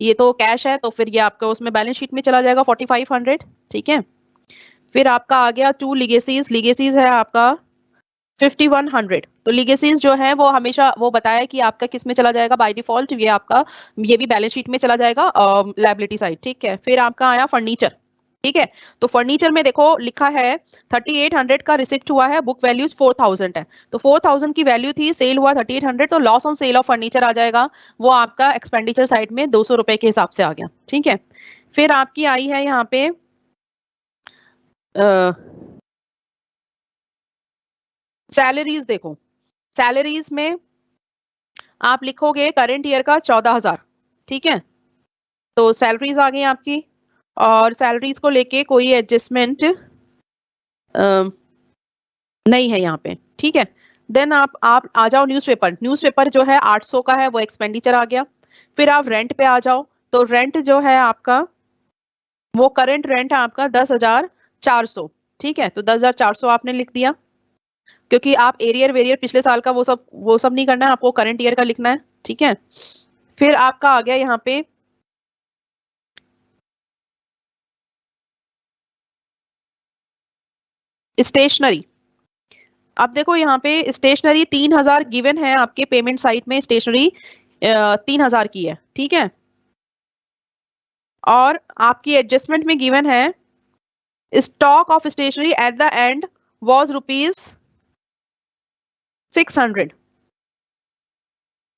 Speaker 1: ये तो कैश है, तो फिर ये आपका उसमें बैलेंस शीट में चला जाएगा 4500। ठीक है, फिर आपका आ गया टू लीगेसीज, लीगेसीज है आपका 5100। तो लीगेसीज जो है वो हमेशा वो बताया कि आपका किस में चला जाएगा बाय डिफॉल्ट, ये आपका ये भी बैलेंस शीट में चला जाएगा लायबिलिटी साइड। ठीक है, फिर आपका आया फर्नीचर। ठीक है, तो फर्नीचर में देखो लिखा है 3800 का रिसिप्ट हुआ है, बुक वैल्यू 4000 है, तो 4000 की वैल्यू थी, सेल हुआ 3800, तो loss on sale of furniture आ जाएगा, वो आपका एक्सपेंडिचर साइड में 200 रुपए के हिसाब से आ गया। ठीक है, फिर आपकी आई है यहाँ पे सैलरीज। देखो सैलरीज में आप लिखोगे करंट ईयर का 14000। ठीक है, तो सैलरीज आ गई आपकी, और सैलरीज को लेके कोई एडजस्टमेंट नहीं है यहाँ पे। ठीक है, देन आप आ जाओ न्यूज़पेपर। न्यूज़पेपर जो है 800 का है, वो एक्सपेंडिचर आ गया। फिर आप रेंट पे आ जाओ, तो रेंट जो है आपका वो करंट रेंट है आपका 10,400। ठीक है, तो 10,400 आपने लिख दिया, क्योंकि आप एरियर वेरियर पिछले साल का वो सब नहीं करना है, आपको करंट ईयर का लिखना है। ठीक है, फिर आपका आ गया यहाँ पे स्टेशनरी। अब देखो यहाँ पे स्टेशनरी 3000 गिवन है आपके पेमेंट साइट में, स्टेशनरी 3000 की है। ठीक है, और आपकी एडजस्टमेंट में गिवन है stock of stationery at the end was ₹600।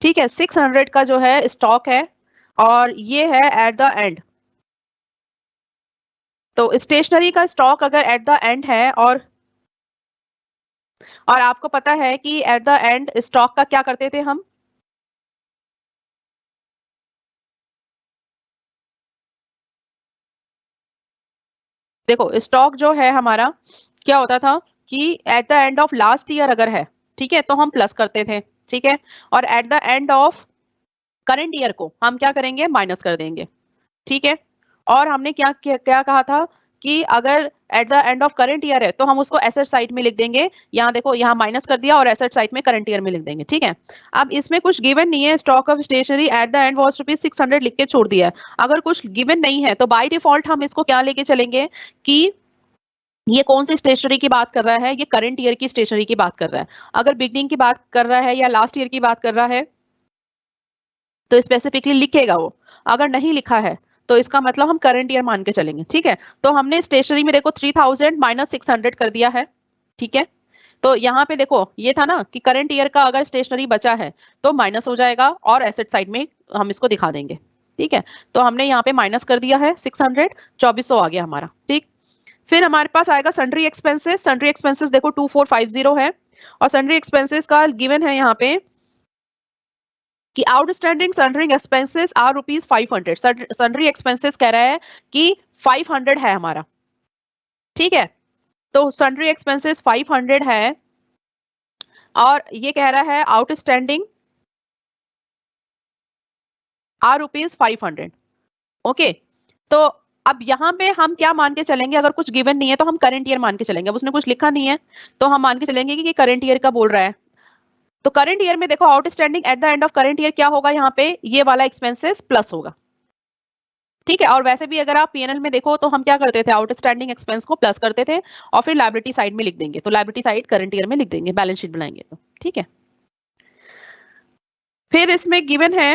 Speaker 1: ठीक है, 600 का जो है स्टॉक है, और ये है एट द एंड। तो स्टेशनरी का स्टॉक अगर एट द एंड है, और आपको पता है कि एट द एंड स्टॉक का क्या करते थे हम, देखो स्टॉक जो है हमारा क्या होता था कि eight the end of last year अगर है, ठीक है, तो हम प्लस करते थे। ठीक है, और eight the end of current year को हम क्या करेंगे, माइनस कर देंगे। ठीक है, और हमने क्या क्या, क्या कहा था कि अगर eight the end of current year है तो हम उसको एसेट साइड में लिख देंगे। यहाँ देखो यहाँ माइनस कर दिया और एसेट साइड में करंट ईयर में लिख देंगे। ठीक है, अब इसमें कुछ गिवन नहीं है, stock of stationery at the end was ₹600 लिख के छोड़ दिया है। अगर कुछ गिवन नहीं है तो बाय डिफॉल्ट हम इसको क्या लेके चलेंगे कि ये कौन सी स्टेशनरी की बात कर रहा है, ये करंट ईयर की स्टेशनरी की बात कर रहा है। अगर बिगनिंग की बात कर रहा है या लास्ट ईयर की बात कर रहा है तो स्पेसिफिकली लिखेगा वो, अगर नहीं लिखा है तो इसका मतलब हम करंट ईयर मान के चलेंगे। ठीक है, तो हमने स्टेशनरी में देखो 3000 माइनस 600 कर दिया है। ठीक है, तो यहाँ पे देखो ये था ना कि करंट ईयर का अगर स्टेशनरी बचा है तो माइनस हो जाएगा और एसेट साइड में हम इसको दिखा देंगे। ठीक है, तो हमने यहाँ पे माइनस कर दिया है 600, 2400 आ गया हमारा। ठीक, फिर हमारे पास आएगा सन्ड्री एक्सपेंसेस। सन्ड्री एक्सपेंसेस देखो 2450 है, और सन्ड्री एक्सपेंसेस का गिवन है यहाँ पे कि outstanding sundry expenses are ₹500। Sundry expenses कह रहा है कि 500 है हमारा। ठीक है, तो सन्ड्री एक्सपेंसेस 500 है, और ये कह रहा है आउटस्टैंडिंग आर ₹500। ओके, तो अब यहाँ पे हम क्या मान के चलेंगे, अगर कुछ गिवन नहीं है तो हम करंट ईयर मान के चलेंगे। अब उसने कुछ लिखा नहीं है तो हम मान के चलेंगे कि करंट ईयर का बोल रहा है। तो करंट ईयर में देखो outstanding at the end of current year क्या होगा, यहाँ पे ये वाला एक्सपेंसेस प्लस होगा। ठीक है, और वैसे भी अगर आप पीएनएल में देखो तो हम क्या करते थे, आउटस्टैंडिंग एक्सपेंस को प्लस करते थे और फिर लायबिलिटी साइड में लिख देंगे, तो लायबिलिटी साइड करंट ईयर में लिख देंगे, बैलेंस शीट बनाएंगे तो। ठीक है, फिर इसमें गिवन है,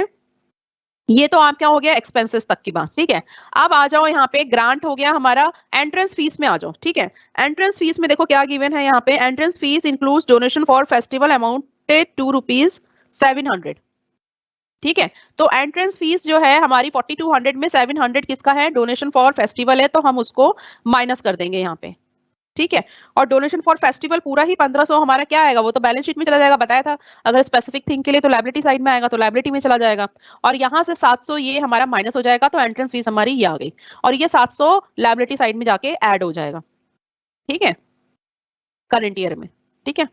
Speaker 1: ये तो आप क्या हो गया एक्सपेंसेस तक की बात। ठीक है, अब आ जाओ यहाँ पे ग्रांट हो गया हमारा, एंट्रेंस फीस में आ जाओ। ठीक है, एंट्रेंस फीस में देखो क्या गिवन है यहाँ पे, entrance fees includes donation for festival amounted to ₹700। ठीक है, तो एंट्रेंस फीस जो है हमारी 4200 में 700 किसका है, डोनेशन फॉर फेस्टिवल है, तो हम उसको माइनस कर देंगे यहाँ पे। ठीक है, और डोनेशन फॉर फेस्टिवल पूरा ही 1500 हमारा क्या आएगा, वो तो बैलेंस शीट में चला जाएगा, बताया था। अगर स्पेसिफिक थिंग के लिए तो लायबिलिटी साइड में आएगा, तो लायबिलिटी में चला जाएगा, और यहाँ से 700 ये हमारा माइनस हो जाएगा, तो एंट्रेंस फीस हमारी ये आ गई, और ये 700 लायबिलिटी साइड में जाके ऐड हो जाएगा। ठीक है, करंट ईयर में, ठीक है।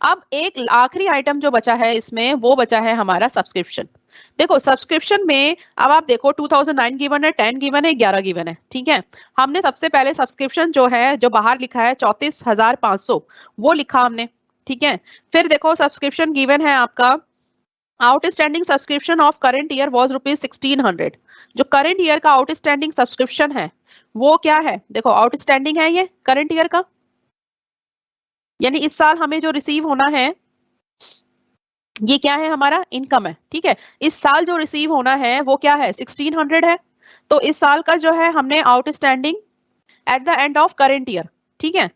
Speaker 1: अब एक आखिरी आइटम जो बचा है इसमें, वो बचा है हमारा सब्सक्रिप्शन। देखो सब्सक्रिप्शन में अब आप देखो 2009 गिवन है, 10 गिवन है, 11 गिवन है, ठीक है। हमने सबसे पहले सब्सक्रिप्शन जो है, जो बाहर लिखा है 34,500, वो लिखा हमने, ठीक है। फिर देखो सब्सक्रिप्शन गिवन है आपका, outstanding subscription of current year was rupees 1600। जो करंट ईयर का आउटस्टैंडिंग सब्सक्रिप्शन है वो क्या है, देखो आउटस्टैंडिंग है ये करंट ईयर का, यानी इस साल हमें जो रिसीव होना है ये क्या है, हमारा इनकम है, ठीक है। इस साल जो रिसीव होना है वो क्या है, 1600 है। तो इस साल का जो है हमने outstanding at the end of current year, ठीक है।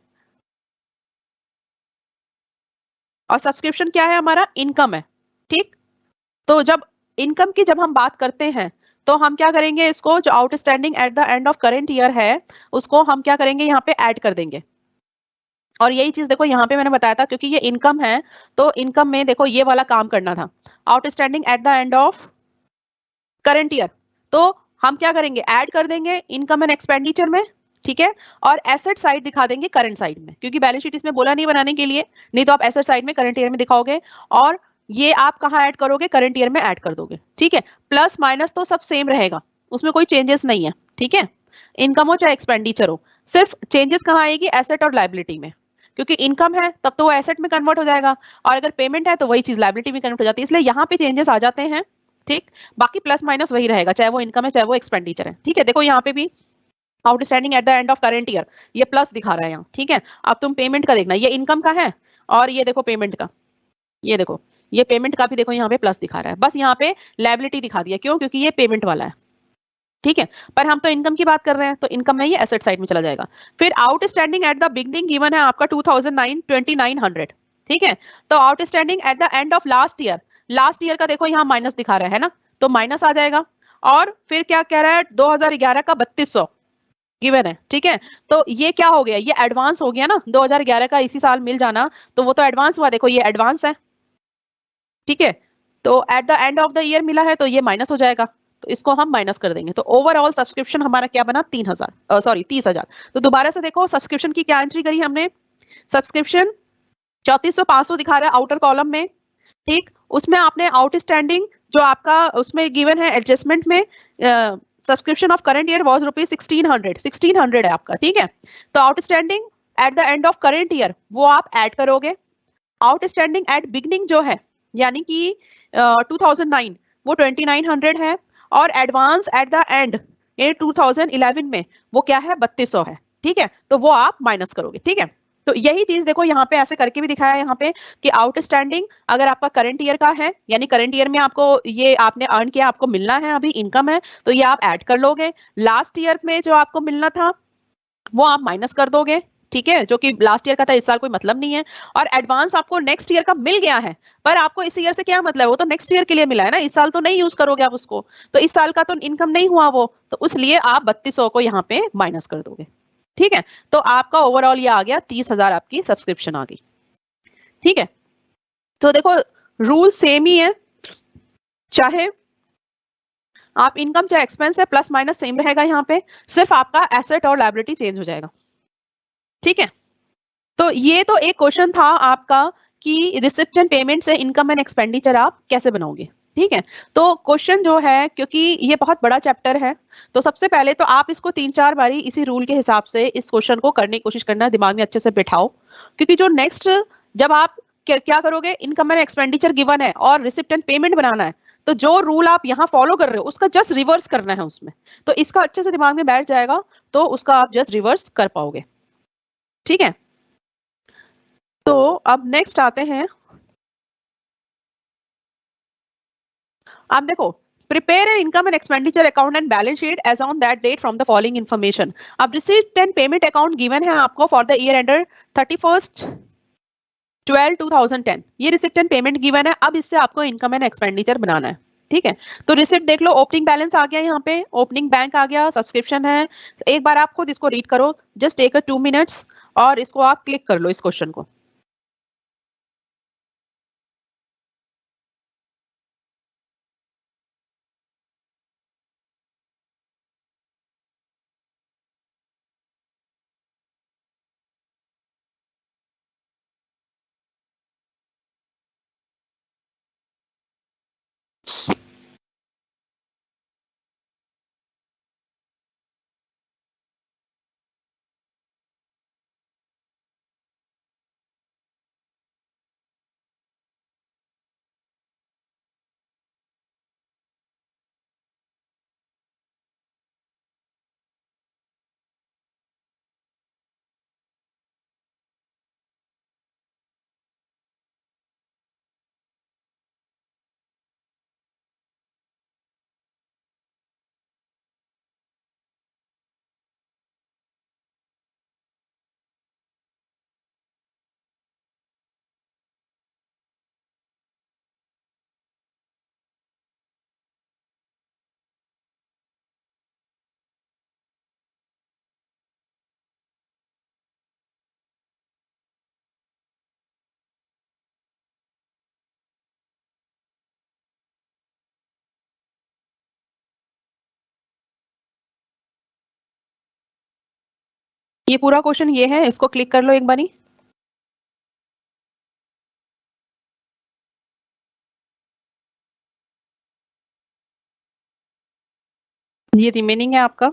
Speaker 1: और सब्सक्रिप्शन क्या है, हमारा इनकम है, ठीक। तो जब इनकम की जब हम बात करते हैं तो हम क्या करेंगे, इसको जो outstanding at the end of current year है उसको हम क्या करेंगे, यहाँ पे ऐड कर देंगे। और यही चीज देखो यहाँ पे मैंने बताया था, क्योंकि ये इनकम है तो इनकम में देखो ये वाला काम करना था, outstanding at the end of current year. तो हम क्या करेंगे, ऐड कर देंगे इनकम एंड एक्सपेंडिचर में, ठीक है। और एसेट साइड दिखा देंगे करंट साइड में, क्योंकि बैलेंस शीट इसमें बोला नहीं बनाने के लिए, नहीं तो आप एसेट साइड में करंट ईयर में दिखाओगे, और ये आप कहाँ ऐड करोगे, करंट ईयर में ऐड कर दोगे, ठीक है। प्लस माइनस तो सब सेम रहेगा, उसमें कोई चेंजेस नहीं है, ठीक है। इनकम हो चाहे एक्सपेंडिचर हो, सिर्फ चेंजेस कहाँ आएगी, एसेट और लाइबिलिटी में। क्योंकि इनकम है तब तो वो एसेट में कन्वर्ट हो जाएगा, और अगर पेमेंट है तो वही चीज लाइबिलिटी में कन्वर्ट हो जाती है, इसलिए यहाँ पे चेंजेस आ जाते हैं, ठीक। बाकी प्लस माइनस वही रहेगा, चाहे वो इनकम है चाहे वो एक्सपेंडिचर है, ठीक है। देखो यहाँ पे भी outstanding at the end of current year, ये प्लस दिखा रहा है यहाँ, ठीक है। अब तुम पेमेंट का देखना, ये इनकम का है, और ये देखो पेमेंट का, ये देखो ये पेमेंट का भी देखो यहाँ पे प्लस दिखा रहा है, बस यहाँ पे लायबिलिटी दिखा दिया, क्यों, क्योंकि ये पेमेंट वाला है, ठीक है। पर हम तो इनकम की बात कर रहे हैं, तो इनकम में ये एसेट साइड में चला जाएगा। फिर outstanding at the beginning given है आपका 2009 2900, ठीक है। तो outstanding at the end of last year का देखो यहाँ माइनस दिखा रहा है ना, तो माइनस आ जाएगा। और फिर क्या कह रहा है, 2011 का 3200 गिवन है, ठीक है। तो ये क्या हो गया, ये एडवांस हो गया ना, 2011 का इसी साल मिल जाना, तो वो तो एडवांस हुआ, देखो ये एडवांस है, ठीक है। तो eight the end of the year मिला है तो ये माइनस हो जाएगा, तो इसको हम माइनस कर देंगे। तो ओवरऑल सब्सक्रिप्शन हमारा क्या बना, 3000, सॉरी 30,000। तो दोबारा से देखो सब्सक्रिप्शन की क्या एंट्री करी हमने, सब्सक्रिप्शन 34,500 दिखा रहा है आउटर कॉलम में, ठीक। उसमें आपने आउटस्टैंडिंग जो आपका उसमें गिवन है एडजस्टमेंट में, subscription of current year was rupees 1600 है आपका, ठीक है। तो outstanding at the end of current year वो आप ऐड करोगे, आउटस्टैंडिंग एट बिगनिंग जो है यानी कि 2009 वो 2900 है, और एडवांस एट द एंड ये 2011 में वो क्या है, 3200 है, ठीक है। तो वो आप माइनस करोगे, ठीक है। तो यही चीज देखो यहाँ पे ऐसे करके भी दिखाया है यहाँ पे कि आउटस्टैंडिंग अगर आपका करंट ईयर का है, यानी करंट ईयर में आपको ये आपने अर्न किया, आपको मिलना है अभी इनकम है, तो ये आप ऐड कर लोगे। लास्ट ईयर में जो आपको मिलना था वो आप माइनस कर दोगे, ठीक है, जो कि लास्ट ईयर का था, इस साल कोई मतलब नहीं है। और एडवांस आपको नेक्स्ट ईयर का मिल गया है, पर आपको इस ईयर से क्या मतलब है, वो तो नेक्स्ट ईयर के लिए मिला है ना, इस साल तो नहीं यूज करोगे आप उसको, तो इस साल का तो इनकम नहीं हुआ वो, तो इसलिए आप 3200 को यहाँ पे माइनस कर दोगे, ठीक है। तो आपका ओवरऑल ये आ गया 30,000 आपकी सब्सक्रिप्शन आ गई, ठीक है। तो देखो रूल सेम ही है, चाहे आप इनकम चाहे एक्सपेंस है, प्लस माइनस सेम रहेगा यहाँ पे, सिर्फ आपका एसेट और लायबिलिटी चेंज हो जाएगा, ठीक है। तो ये तो एक क्वेश्चन था आपका कि रिसिप्ट एंड पेमेंट से इनकम एंड एक्सपेंडिचर आप कैसे बनाओगे, ठीक है। तो क्वेश्चन जो है, क्योंकि ये बहुत बड़ा चैप्टर है, तो सबसे पहले तो आप इसको 3-4 बारी इसी रूल के हिसाब से इस क्वेश्चन को करने की कोशिश करना, दिमाग में अच्छे से बिठाओ, क्योंकि जो नेक्स्ट जब आप क्या करोगे, इनकम एंड एक्सपेंडिचर गिवन है और रिसिप्ट एंड पेमेंट बनाना है, तो जो रूल आप यहाँ फॉलो कर रहे हो उसका जस्ट रिवर्स करना है उसमें, तो इसका अच्छे से दिमाग में बैठ जाएगा, तो उसका आप जस्ट रिवर्स कर पाओगे, ठीक है। तो अब नेक्स्ट आते हैं, आप देखो prepare an income and expenditure account and balance sheet as on that date from the following information. अब receipt and payment account given है आपको फॉर द ईयर एंडर 31/12/2010, ये रिसिप्ट एंड पेमेंट गिवन है, अब इससे आपको इनकम एंड एक्सपेंडिचर बनाना है, ठीक है। तो रिसिप्ट देख लो, ओपनिंग बैलेंस आ गया यहाँ पे, ओपनिंग बैंक आ गया, सब्सक्रिप्शन है, एक बार आप खुद इसको रीड करो, जस्ट टेक अ 2 मिनट्स, और इसको आप क्लिक कर लो इस क्वेश्चन को। ये पूरा क्वेश्चन ये है, इसको क्लिक कर लो एक बारी। ये रिमेनिंग है आपका।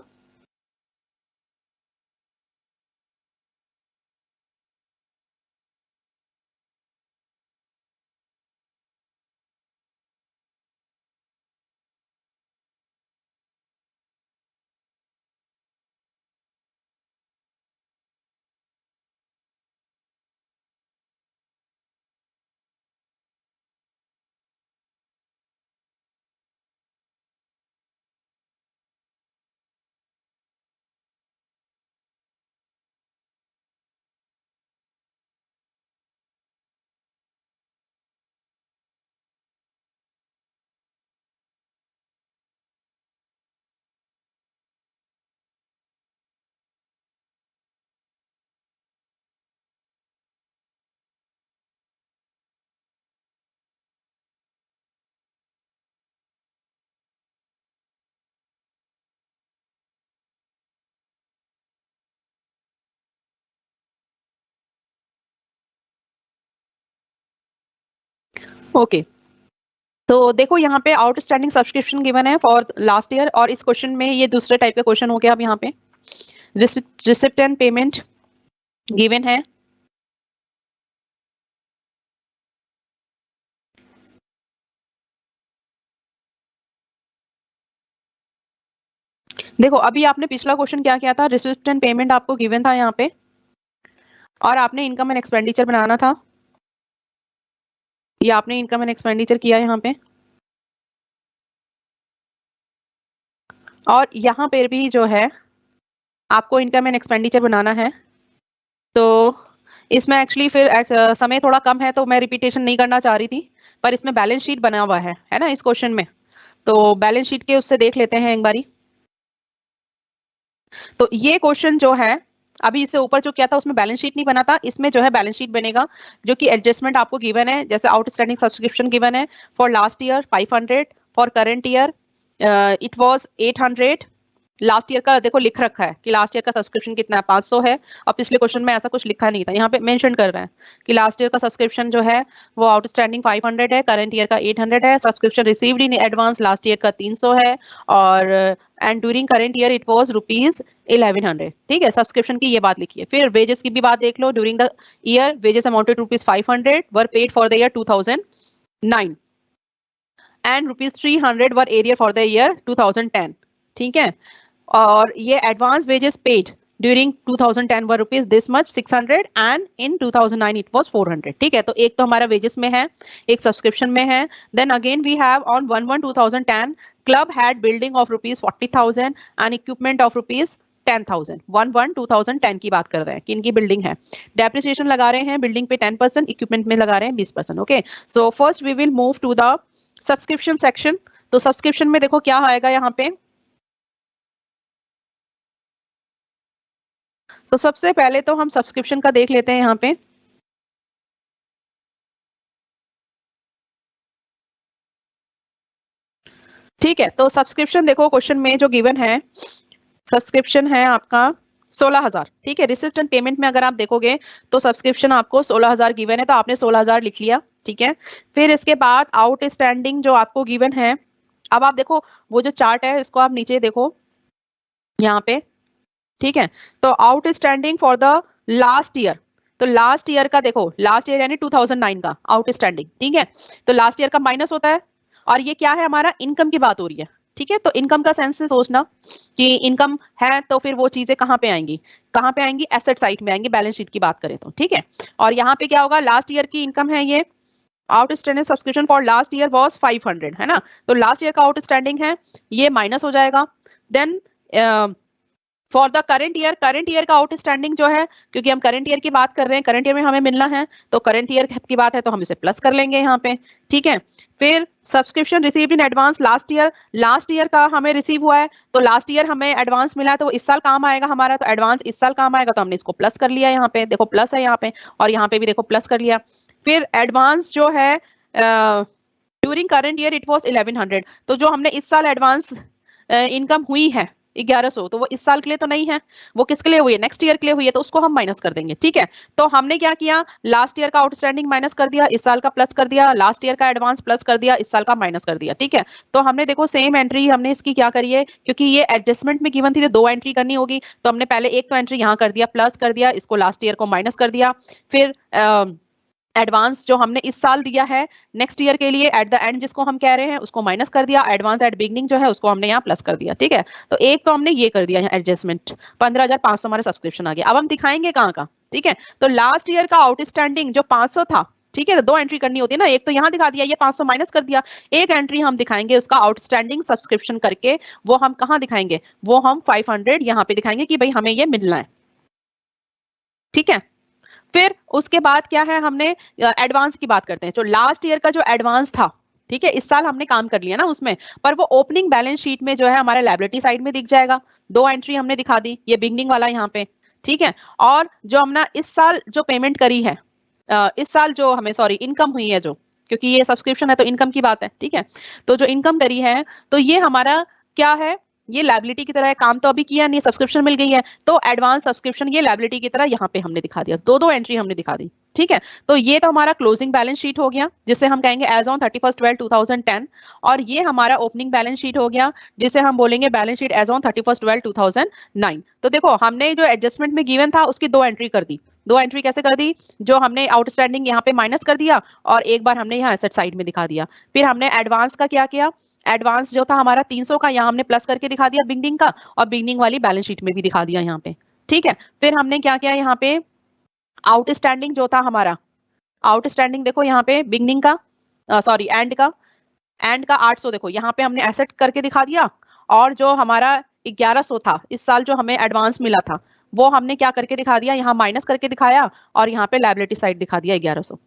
Speaker 1: ओके, तो देखो यहाँ पे आउटस्टैंडिंग सब्सक्रिप्शन गिवन है फॉर लास्ट ईयर, और इस क्वेश्चन में ये दूसरे टाइप का क्वेश्चन हो गया। अब यहाँ पे रिसिप्ट एंड पेमेंट गिवन है। देखो अभी आपने पिछला क्वेश्चन क्या किया था, रिसिप्ट एंड पेमेंट आपको गिवन था यहाँ पे, और आपने इनकम एंड एक्सपेंडिचर बनाना था। ये आपने इनकम एंड एक्सपेंडिचर किया यहाँ पे, और यहाँ पे भी जो है आपको इनकम एंड एक्सपेंडिचर बनाना है। तो इसमें एक्चुअली फिर समय थोड़ा कम है, तो मैं रिपीटेशन नहीं करना चाह रही थी, पर इसमें बैलेंस शीट बना हुआ है ना इस क्वेश्चन में, तो बैलेंस शीट के उससे देख लेते हैं एक बारी। तो ये क्वेश्चन जो है, अभी इससे ऊपर जो किया था उसमें बैलेंस शीट नहीं बना था, इसमें जो है बैलेंस शीट बनेगा, जो कि एडजस्टमेंट आपको गिवन है। जैसे आउटस्टैंडिंग सब्सक्रिप्शन गिवन है for last year 500, for current year it was 800। Last year का देखो लिख रखा है कि लास्ट ईयर का सब्सक्रिप्शन कितना है, 500 है, और पिछले क्वेश्चन में ऐसा कुछ लिखा नहीं था, यहाँ पे मेंशन कर रहे हैं कि लास्ट ईयर का सब्सक्रिप्शन जो है वो आउटस्टैंडिंग 500 है, करंट ईयर का 800 है, subscription received in advance last year का 300 है, और and during current year it was rupees 1100। ठीक है, सब्सक्रिप्शन की ये बात लिखी है। फिर वेजेस की भी बात देख लो, during the year wages amounted rupees 500 were paid for the year 2009 and rupees 300 were arrear for the year 2010। ठीक है, और ये advance wages paid during 2010 were rupees this much 600 and in 2009 it was 400। ठीक है, तो एक तो हमारा वेजेस में है, एक सब्सक्रिप्शन में है। Then again we have on 1/1/2010 club had building of rupees 40,000 and equipment of rupees 10,000। 1/1/2010 की बात कर रहे हैं कि इनकी बिल्डिंग है। डेप्रिसिएशन लगा रहे हैं बिल्डिंग पे 10%, इक्विपमेंट में लगा रहे हैं 20%। Okay, so first we will move to the subscription section. तो सब्सक्रिप्शन में देखो क्या आएगा यहाँ पे। तो सबसे पहले तो हम सब्सक्रिप्शन का देख लेते हैं यहाँ पे। ठीक है, तो सब्सक्रिप्शन देखो क्वेश्चन में जो गिवन है, सब्सक्रिप्शन है आपका 16,000। ठीक है, रिसिप्ट एंड पेमेंट में अगर आप देखोगे तो सब्सक्रिप्शन आपको 16,000 गिवन है, तो आपने 16,000 लिख लिया। ठीक है, फिर इसके बाद आउटस्टैंडिंग जो आपको गिवन है, अब आप देखो वो जो चार्ट है इसको आप नीचे देखो यहाँ पे। ठीक है, तो outstanding for the last year, तो लास्ट ईयर का देखो, लास्ट ईयर यानी 2009 का आउटस्टैंडिंग। ठीक है, तो लास्ट ईयर का माइनस होता है, और ये क्या है, हमारा इनकम की बात हो रही है। ठीक है, तो इनकम का सेंस से सोचना कि इनकम है तो फिर वो चीजें कहाँ पे आएंगी, कहाँ पे आएंगी, एसेट साइड में आएंगी, बैलेंस शीट की बात करें तो। ठीक है, और यहाँ पे क्या होगा, लास्ट ईयर की इनकम है ये, outstanding subscription for last year was 500 है ना, तो लास्ट ईयर का आउटस्टैंडिंग है, ये माइनस हो जाएगा। Then for the current year का आउटस्टैंडिंग जो है, क्योंकि हम करंट ईयर की बात कर रहे हैं, करंट ईयर में हमें मिलना है, तो करंट ईयर की बात है तो हम इसे प्लस कर लेंगे यहाँ पे। ठीक है, फिर subscription received in advance last year का हमें रिसीव हुआ है, तो लास्ट ईयर हमें एडवांस मिला है, तो इस साल काम आएगा हमारा, तो एडवांस इस साल काम आएगा, तो हमने इसको प्लस कर लिया। यहाँ पे देखो प्लस है यहाँ पे, और यहाँ पे भी देखो प्लस कर लिया। फिर एडवांस जो है during current year it was 1100, तो जो हमने इस साल एडवांस इनकम हुई है 1100, तो वो इस साल के लिए तो नहीं है, वो किसके लिए हुई है, नेक्स्ट ईयर के लिए हुई है, तो उसको हम माइनस कर देंगे। ठीक है, तो हमने क्या किया, लास्ट ईयर का आउटस्टैंडिंग माइनस कर दिया, इस साल का प्लस कर दिया, लास्ट ईयर का एडवांस प्लस कर दिया, इस साल का माइनस कर दिया। ठीक है, तो हमने देखो सेम एंट्री हमने इसकी क्या करी है, क्योंकि ये एडजस्टमेंट में गिवन थी तो 2 एंट्री करनी होगी, तो हमने पहले एक तो एंट्री यहाँ कर दिया, प्लस कर दिया, इसको लास्ट ईयर को माइनस कर दिया, फिर एडवांस जो हमने इस साल दिया है नेक्स्ट ईयर के लिए एट द एंड जिसको हम कह रहे हैं उसको माइनस कर दिया, एडवांस एट बिगनिंग जो है उसको हमने यहाँ प्लस कर दिया। ठीक है, तो एक तो हमने ये कर दिया यहाँ एडजस्टमेंट, 15,500 हमारा सब्सक्रिप्शन आ गया। अब हम दिखाएंगे कहाँ का, ठीक है, तो लास्ट ईयर का आउटस्टैंडिंग जो 500 था, ठीक है, तो 2 एंट्री करनी होती है ना, एक तो यहाँ दिखा दिया, ये 500 माइनस कर दिया, एक एंट्री हम दिखाएंगे उसका आउटस्टैंडिंग सब्सक्रिप्शन करके, वो हम कहाँ दिखाएंगे, वो हम 500 यहाँ पे दिखाएंगे कि भाई हमें ये मिलना है। ठीक है, फिर उसके बाद क्या है, हमने एडवांस की बात करते हैं। तो लास्ट ईयर का जो एडवांस था, ठीक है, इस साल हमने काम कर लिया ना उसमें, पर वो ओपनिंग बैलेंस शीट में जो है हमारे लायबिलिटी साइड में दिख जाएगा। 2 एंट्री हमने दिखा दी, ये बिगनिंग वाला यहाँ पे। ठीक है, और जो हमने इस साल जो पेमेंट करी है, इस साल जो हमें सॉरी इनकम हुई है जो, क्योंकि ये सब्सक्रिप्शन है तो इनकम की बात है। ठीक है, तो जो इनकम करी है तो ये हमारा क्या है, ये लायबिलिटी की तरह है, काम तो अभी किया नहीं, सब्सक्रिप्शन मिल गई है, तो एडवांस सब्सक्रिप्शन ये लायबिलिटी की तरह यहाँ पे हमने दिखा दिया, 2 एंट्री हमने दिखा दी। ठीक है, तो ये तो हमारा क्लोजिंग बैलेंस शीट हो गया, जिसे हम कहेंगे एज ऑन 31/12/2010, और ये हमारा ओपनिंग बैलेंस शीट हो गया, जिसे हम बोलेंगे बैलेंस शीट एज ऑन 31/12/2009। तो देखो हमने जो एडजस्टमेंट में गिवन था उसकी 2 एंट्री कर दी। 2 एंट्री कैसे कर दी, जो हमने आउटस्टैंडिंग यहाँ पे माइनस कर दिया और एक बार हमने यहाँ एसेट साइड में दिखा दिया। फिर हमने एडवांस का क्या किया, एडवांस जो था हमारा 300 का, यहाँ हमने प्लस करके दिखा दिया बिगनिंग का, और बिगनिंग वाली बैलेंस शीट में भी दिखा दिया यहाँ पे। ठीक है, फिर हमने क्या किया, यहाँ पे आउटस्टैंडिंग जो था हमारा, आउटस्टैंडिंग देखो यहाँ पे बिगनिंग का सॉरी एंड का 800 देखो यहाँ पे हमने एसेट करके दिखा दिया, और जो हमारा 1100 था इस साल जो हमें एडवांस मिला था, वो हमने क्या करके दिखा दिया, यहाँ माइनस करके दिखाया, और यहाँ पे लायबिलिटी साइड दिखा दिया 1100।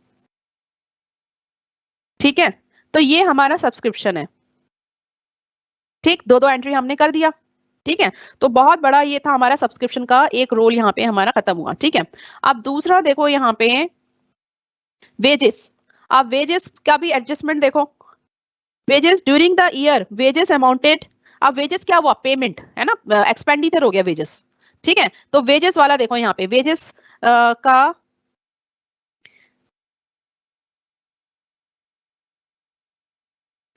Speaker 1: ठीक है, तो ये हमारा सब्सक्रिप्शन है। ठीक, 2 एंट्री हमने कर दिया। ठीक है, तो बहुत बड़ा ये था हमारा सब्सक्रिप्शन का एक रोल, यहाँ पे हमारा खत्म हुआ। ठीक है, अब दूसरा देखो यहाँ पे वेजेस। अब वेजेस का भी एडजस्टमेंट देखो, wages during the year wages amounted, अब वेजेस क्या हुआ, पेमेंट है ना, एक्सपेंडिचर हो गया वेजेस। ठीक है, तो वेजेस वाला देखो यहाँ पे वेजेस का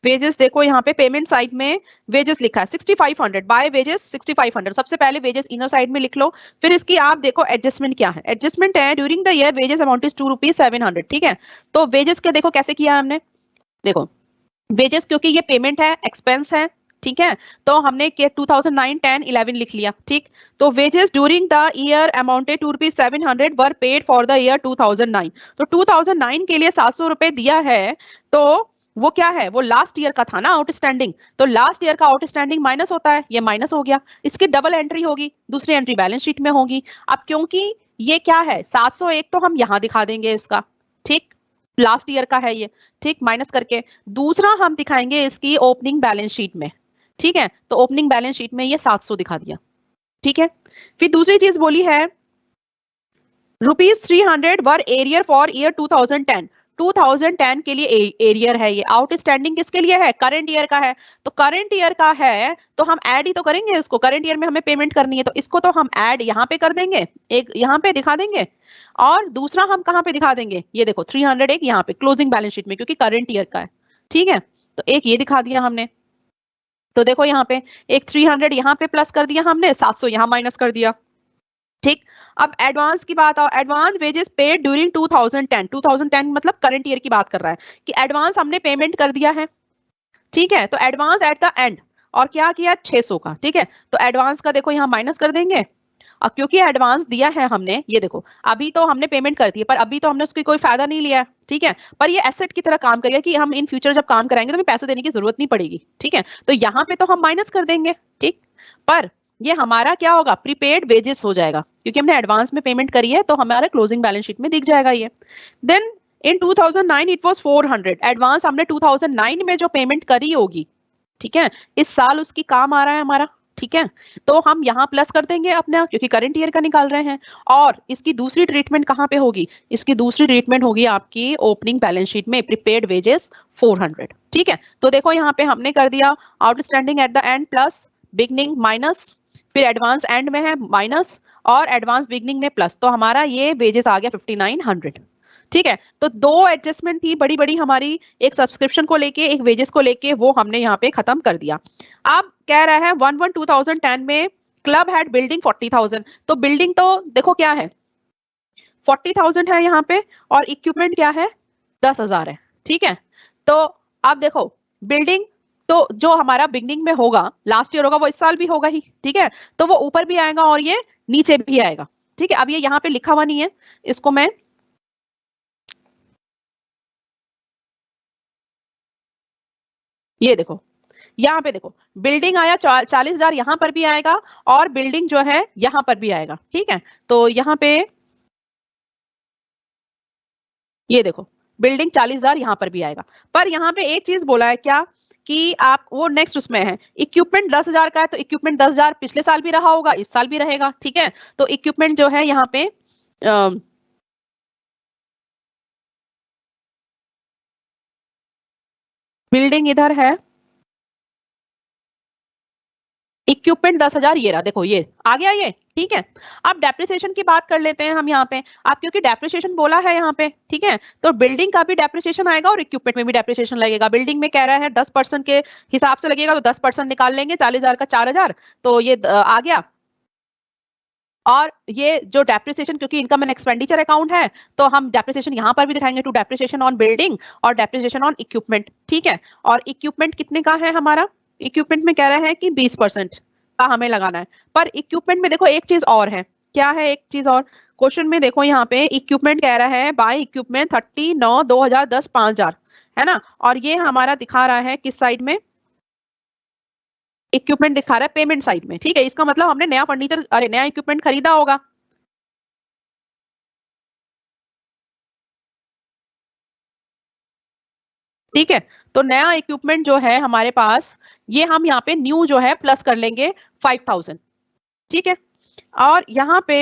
Speaker 1: वेजेस देखो यहाँ पे पेमेंट साइड में वेजेस लिखा है 6500, बाय वेजेस 6500, सबसे पहले वेजेस इनर साइड में लिख लो। फिर इसकी आप देखो एडजस्टमेंट क्या है, एडजस्टमेंट है during the year wages amount is 2 rupees 700। ठीक है, तो वेजेस के देखो कैसे किया हमने, देखो वेजेस क्योंकि ये पेमेंट है एक्सपेंस है, ठीक है, तो हमने 2009, 10, 11 लिख लिया। ठीक, तो wages during the year amounted 2 rupees 700 were paid for the year 2009, तो 2009 के लिए 700 रुपए दिया है, तो वो क्या है, वो लास्ट ईयर का था ना आउटस्टैंडिंग, तो लास्ट ईयर का आउटस्टैंडिंग माइनस होता है, ये माइनस हो गया, इसकी डबल एंट्री होगी, दूसरी एंट्री बैलेंस शीट में होगी। अब क्योंकि ये क्या है 701, तो हम यहाँ दिखा देंगे इसका, ठीक, लास्ट ईयर का है ये, ठीक, माइनस करके दूसरा हम दिखाएंगे इसकी ओपनिंग बैलेंस शीट में। ठीक है, तो ओपनिंग बैलेंस शीट में ये 700 दिखा दिया। ठीक है, फिर दूसरी चीज बोली है ₹300 वर एरियर फॉर ईयर 2010, 2010 के लिए एरियर है, ये आउटस्टैंडिंग किसके लिए है, करंट ईयर का है, तो करंट ईयर का है तो हम ऐड ही तो करेंगे इसको, करंट ईयर में हमें पेमेंट करनी है, तो इसको तो हम ऐड यहाँ पे कर देंगे, एक यहाँ पे दिखा देंगे, और दूसरा हम कहाँ पे दिखा देंगे, ये देखो 300 एक यहाँ पे क्लोजिंग बैलेंस शीट में, क्योंकि करंट ईयर का है। ठीक है, तो एक ये दिखा दिया हमने, तो देखो यहाँ पे एक 300 यहाँ पे प्लस कर दिया हमने, 700 यहाँ माइनस कर दिया। ठीक, अब एडवांस की बात आओ, एडवांस वेजेस पेड ड्यूरिंग 2010, 2010 मतलब करंट ईयर की बात कर रहा है कि एडवांस हमने पेमेंट कर दिया है। ठीक है, तो एडवांस एट द एंड, और क्या किया 600 का। ठीक है, तो एडवांस का देखो यहाँ माइनस कर देंगे, और क्योंकि एडवांस दिया है हमने, ये देखो अभी तो हमने पेमेंट कर दी है, पर अभी तो हमने उसकी कोई फायदा नहीं लिया है। ठीक है, पर ये एसेट की तरह काम करेगा कि हम इन फ्यूचर जब काम कराएंगे तो हमें पैसे देने की जरूरत नहीं पड़ेगी। ठीक है, तो यहाँ पे तो हम माइनस कर देंगे। ठीक, पर ये हमारा क्या होगा, प्रीपेड वेजेस हो जाएगा, क्योंकि हमने एडवांस में पेमेंट करी है, तो हमारा क्लोजिंग बैलेंस शीट में दिख जाएगा ये। Then in 2009 it was 400, advance हमने 2009 में जो पेमेंट करी होगी, ठीक है, इस साल उसकी काम आ रहा है हमारा। ठीक है, तो हम यहाँ प्लस कर देंगे अपना, क्योंकि करंट ईयर का निकाल रहे हैं, और इसकी दूसरी ट्रीटमेंट कहाँ पे होगी, इसकी दूसरी ट्रीटमेंट होगी आपकी ओपनिंग बैलेंस शीट में, प्रीपेड वेजेस 400। ठीक है, तो देखो यहाँ पे हमने कर दिया outstanding at the and plus beginning minus फिर एडवांस एंड में है माइनस और एडवांस बिगनिंग में प्लस, तो हमारा ये वेजेस आ गया 5900। ठीक है, तो दो एडजस्टमेंट थी बड़ी बड़ी हमारी, एक सब्सक्रिप्शन को लेके एक वेजेस को लेके, वो हमने यहाँ पे खत्म कर दिया। अब कह रहा है 1/1/2010 में क्लब हैड बिल्डिंग 40,000, तो बिल्डिंग तो देखो क्या है 40,000 है यहाँ पे, और इक्विपमेंट क्या है 10,000 है। ठीक है, तो अब देखो बिल्डिंग तो जो हमारा बिगनिंग में होगा लास्ट ईयर होगा वो इस साल भी होगा ही। ठीक है, तो वो ऊपर भी आएगा और ये नीचे भी आएगा। ठीक है, अब ये यहाँ पे लिखा हुआ नहीं है, इसको मैं ये देखो यहाँ पे देखो बिल्डिंग आया 40,000, यहाँ पर भी आएगा और बिल्डिंग जो है यहाँ पर भी आएगा। ठीक है, तो यहाँ पे ये देखो बिल्डिंग 40,000 यहाँ पर भी आएगा, पर यहाँ पे एक चीज बोला है क्या कि आप वो नेक्स्ट उसमें है इक्विपमेंट 10,000 का है, तो इक्विपमेंट 10,000 पिछले साल भी रहा होगा इस साल भी रहेगा। ठीक है, तो इक्विपमेंट जो है यहाँ पे बिल्डिंग इधर है, इक्विपमेंट 10,000 ये रहा, देखो ये आ गया ये। ठीक है, अब डेप्रिसिएशन की बात कर लेते हैं हम यहाँ पे, आप क्योंकि डेप्रिसिएशन बोला है यहाँ पे। ठीक है, तो बिल्डिंग का भी डेप्रिसिएशन आएगा और इक्विपमेंट में भी डेप्रिसिएशन लगेगा। बिल्डिंग में कह रहा है 10% के हिसाब से लगेगा, तो 10% निकाल लेंगे, 40,000 का 4,000, तो ये आ गया। और ये जो डेप्रिसिएशन क्योंकि इनकम एंड एक्सपेंडिचर अकाउंट है, तो हम डेप्रिसिएशन यहाँ पर भी दिखाएंगे टू डेप्रिसिएशन ऑन बिल्डिंग और डेप्रिसिएशन ऑन इक्विपमेंट। ठीक है, और इक्विपमेंट कितने का है हमारा, इक्विपमेंट में कह रहा है कि 20% का हमें लगाना है। पर इक्विपमेंट में देखो एक चीज और है, क्या है एक चीज और, क्वेश्चन में देखो यहाँ पे इक्विपमेंट कह रहा है बाय इक्विपमेंट 30/9/2010 5,000 है ना, और ये हमारा दिखा रहा है किस साइड में, इक्विपमेंट दिखा रहा है पेमेंट साइड में। ठीक है, इसका मतलब हमने नया फर्नीचर अरे नया इक्विपमेंट खरीदा होगा। ठीक है, तो नया इक्विपमेंट जो है हमारे पास, ये हम यहाँ पे न्यू जो है प्लस कर लेंगे 5,000। ठीक है, और यहाँ पे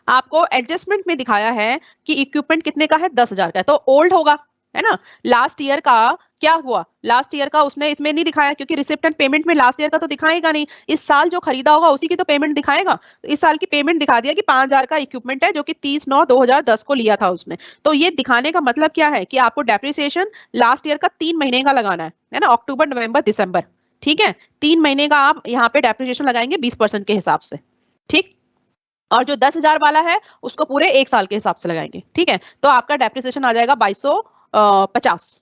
Speaker 1: आपको एडजस्टमेंट में दिखाया है कि इक्विपमेंट कितने का है 10,000 का है, तो ओल्ड होगा है ना। लास्ट ईयर का क्या हुआ, लास्ट ईयर का उसने इसमें नहीं दिखाया क्योंकि रिसिप्ट एंड पेमेंट में लास्ट ईयर का तो दिखाएगा नहीं, इस साल जो खरीदा होगा उसी की तो पेमेंट दिखाएगा। तो इस साल की पेमेंट दिखा दिया कि 5,000 का इक्विपमेंट है जो कि 30/9/2010 को लिया था उसने। तो ये दिखाने का मतलब क्या है कि आपको डेप्रिसिएशन लास्ट ईयर का 3 महीने का लगाना है ना, अक्टूबर नवंबर दिसंबर। ठीक है, 3 महीने का आप यहाँ पे डेप्रिसिएशन लगाएंगे 20% के हिसाब से। ठीक, और जो 10,000 वाला है उसको पूरे एक साल के हिसाब से लगाएंगे। ठीक है, तो आपका डेप्रिसिएशन आ जाएगा 2,250।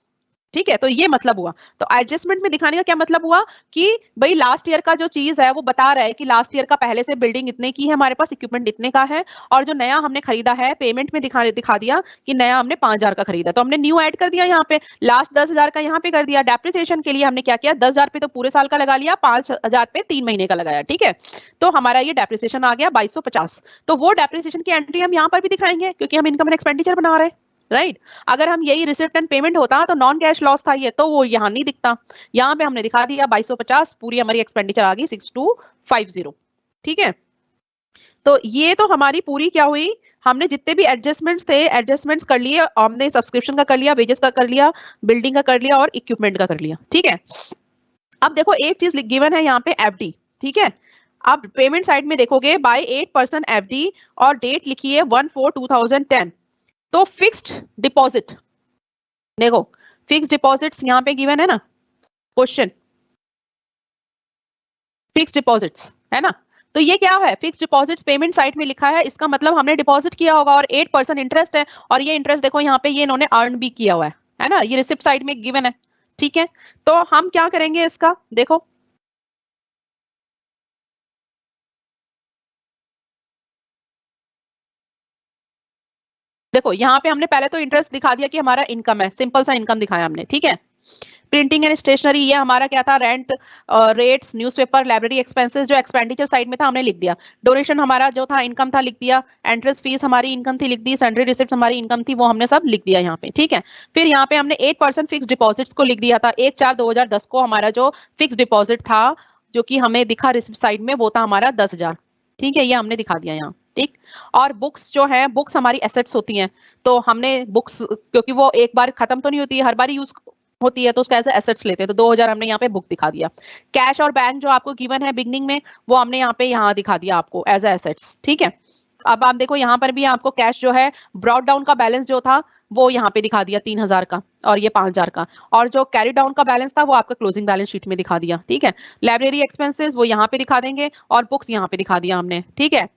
Speaker 1: ठीक है, तो ये मतलब हुआ। तो एडजस्टमेंट में दिखाने का क्या मतलब हुआ कि भाई लास्ट ईयर का जो चीज है वो बता रहा है कि लास्ट ईयर का पहले से बिल्डिंग इतने की है हमारे पास, इक्विपमेंट इतने का है, और जो नया हमने खरीदा है पेमेंट में दिखा दिया कि नया हमने 5,000 का खरीदा, तो हमने न्यू ऐड कर दिया यहाँ पे, लास्ट 10,000 का यहाँ पे कर दिया। डेप्रिसिएशन के लिए हमने क्या किया, 10,000 पे तो पूरे साल का लगा लिया, 5,000 पे 3 महीने का लगाया। ठीक है, तो हमारा ये डेप्रिसिएशन आ गया 2,250। तो वो डेप्रिसिएशन की एंट्री हम यहाँ पर भी दिखाएंगे क्योंकि हम इनकम एंड एक्सपेंडिचर बना रहे हैं। राइट, अगर हम यही रिसिप्ट एंड पेमेंट होता तो नॉन कैश लॉस था ये, तो वो यहाँ नहीं दिखता। यहाँ पे हमने दिखा दिया 2,250, पूरी हमारी एक्सपेंडिचर आ गई 6,250। ठीक है, तो ये तो हमारी पूरी क्या हुई, हमने जितने भी एडजस्टमेंट्स थे एडजस्टमेंट्स कर लिए, हमने सब्सक्रिप्शन का कर लिया, वेजेस का कर लिया, बिल्डिंग का कर लिया और इक्विपमेंट का कर लिया। ठीक है, अब देखो एक चीज गिवन है यहाँ पे एफडी। ठीक है, अब पेमेंट साइड में देखोगे बाय 8% एफडी और डेट लिखी है 1/4/2010। तो फिक्स्ड डिपॉजिट देखो, फिक्स्ड डिपॉजिट्स यहाँ पे गिवन है ना, क्वेश्चन फिक्स्ड डिपॉजिट्स है ना, तो ये क्या है फिक्स्ड डिपॉजिट्स पेमेंट साइड में लिखा है, इसका मतलब हमने डिपॉजिट किया होगा और 8% इंटरेस्ट है, और ये इंटरेस्ट देखो यहाँ पे ये इन्होंने अर्न भी किया हुआ है ना, ये रिसिप्ट साइड में गिवन है। ठीक है, तो हम क्या करेंगे इसका देखो, देखो यहाँ पे हमने पहले तो इंटरेस्ट दिखा दिया कि हमारा इनकम है, सिंपल सा इनकम दिखाया हमने। ठीक है, प्रिंटिंग एंड स्टेशनरी ये हमारा क्या था, rent, rates, newspaper, library expenses जो एक्सपेंडिचर साइड में था हमने लिख दिया। डोनेशन हमारा जो था इनकम था लिख दिया, एंट्रेंस फीस हमारी इनकम थी लिख दी, सैलरी रिसिप्ट हमारी इनकम थी वो हमने सब लिख दिया यहाँ पे। ठीक है, फिर यहाँ पे हमने 8% फिक्स डिपॉजिट्स को लिख दिया था, 1/4/2010 को हमारा जो फिक्स डिपॉजिट था जो कि हमें दिखा रिसिप्ट साइड में वो था हमारा 10,000। ठीक है, ये हमने दिखा दिया यहाँ। ठीक, और बुक्स जो है बुक्स हमारी एसेट्स होती हैं, तो हमने बुक्स क्योंकि वो एक बार खत्म तो नहीं होती है, हर बार यूज होती है तो उसका एज एसेट्स लेते हैं, तो 2000 हमने यहाँ पे बुक दिखा दिया। कैश और बैंक जो आपको गिवन है बिगनिंग में, वो हमने यहाँ दिखा दिया आपको एज एसेट्स, ठीक है। अब आप देखो यहाँ पर भी आपको कैश जो है ब्रॉड डाउन का बैलेंस जो था वो यहाँ पे दिखा दिया 3000 का और ये 5000 का, और जो कैरी डाउन का बैलेंस था वो आपका क्लोजिंग बैलेंस शीट में दिखा दिया, ठीक है। लाइब्रेरी एक्सपेंसेस वो यहाँ पे दिखा देंगे और बुक्स यहाँ पे दिखा दिया हमने, ठीक है।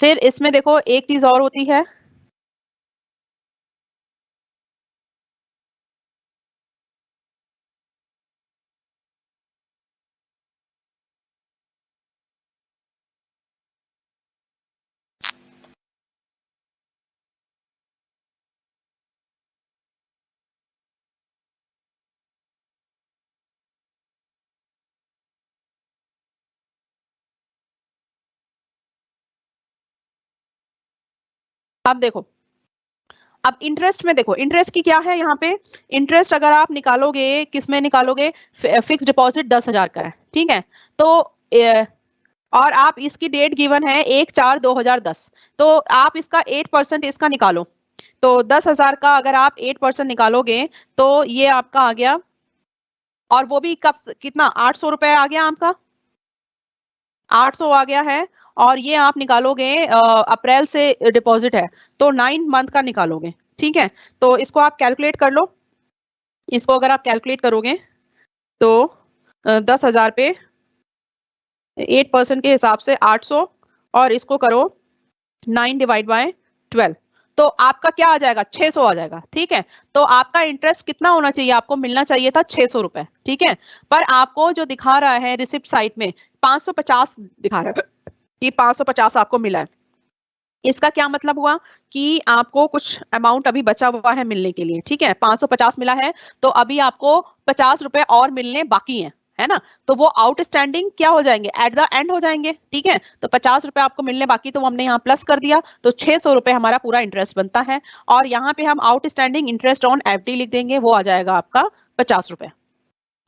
Speaker 1: फिर इसमें देखो एक चीज और होती है, अब देखो, अब इंटरेस्ट में देखो, इंटरेस्ट की क्या है यहाँ पे, इंटरेस्ट अगर आप निकालोगे, किस में निकालोगे, फिक्स डिपॉजिट 10,000 का है, ठीक है। तो और आप इसकी डेट गिवन है 1/4/2010, तो आप इसका 8% इसका निकालो, तो 10,000 का अगर आप 8% निकालोगे तो ये आपका आ गया, और वो भी कब, कितना, 800 रुपए आ गया आपका, 800 आ गया है। और ये आप निकालोगे अप्रैल से डिपॉजिट है तो 9 मंथ का निकालोगे, ठीक है। तो इसको आप कैलकुलेट कर लो, इसको अगर आप कैलकुलेट करोगे तो 10,000 पे 8% के हिसाब से 800, और इसको करो 9/12, तो आपका क्या आ जाएगा, 600 आ जाएगा, ठीक है। तो आपका इंटरेस्ट कितना होना चाहिए, आपको मिलना चाहिए था 600 रुपए, ठीक है। पर आपको जो दिखा रहा है रिसिप्ट साइट में 550 दिखा रहा है कि 550 आपको मिला है। इसका क्या मतलब हुआ कि आपको कुछ अमाउंट अभी बचा हुआ है मिलने के लिए, ठीक है। 550 मिला है तो अभी आपको 50 रुपए और मिलने बाकी हैं, है ना। तो वो आउटस्टैंडिंग क्या हो जाएंगे, एट द एंड हो जाएंगे, ठीक है। तो 50 रुपए आपको मिलने बाकी, तो वो हमने यहाँ प्लस कर दिया, तो 600 रुपए हमारा पूरा इंटरेस्ट बनता है। और यहाँ पे हम आउटस्टैंडिंग इंटरेस्ट ऑन एफडी लिख देंगे, वो आ जाएगा आपका 50 रुपए,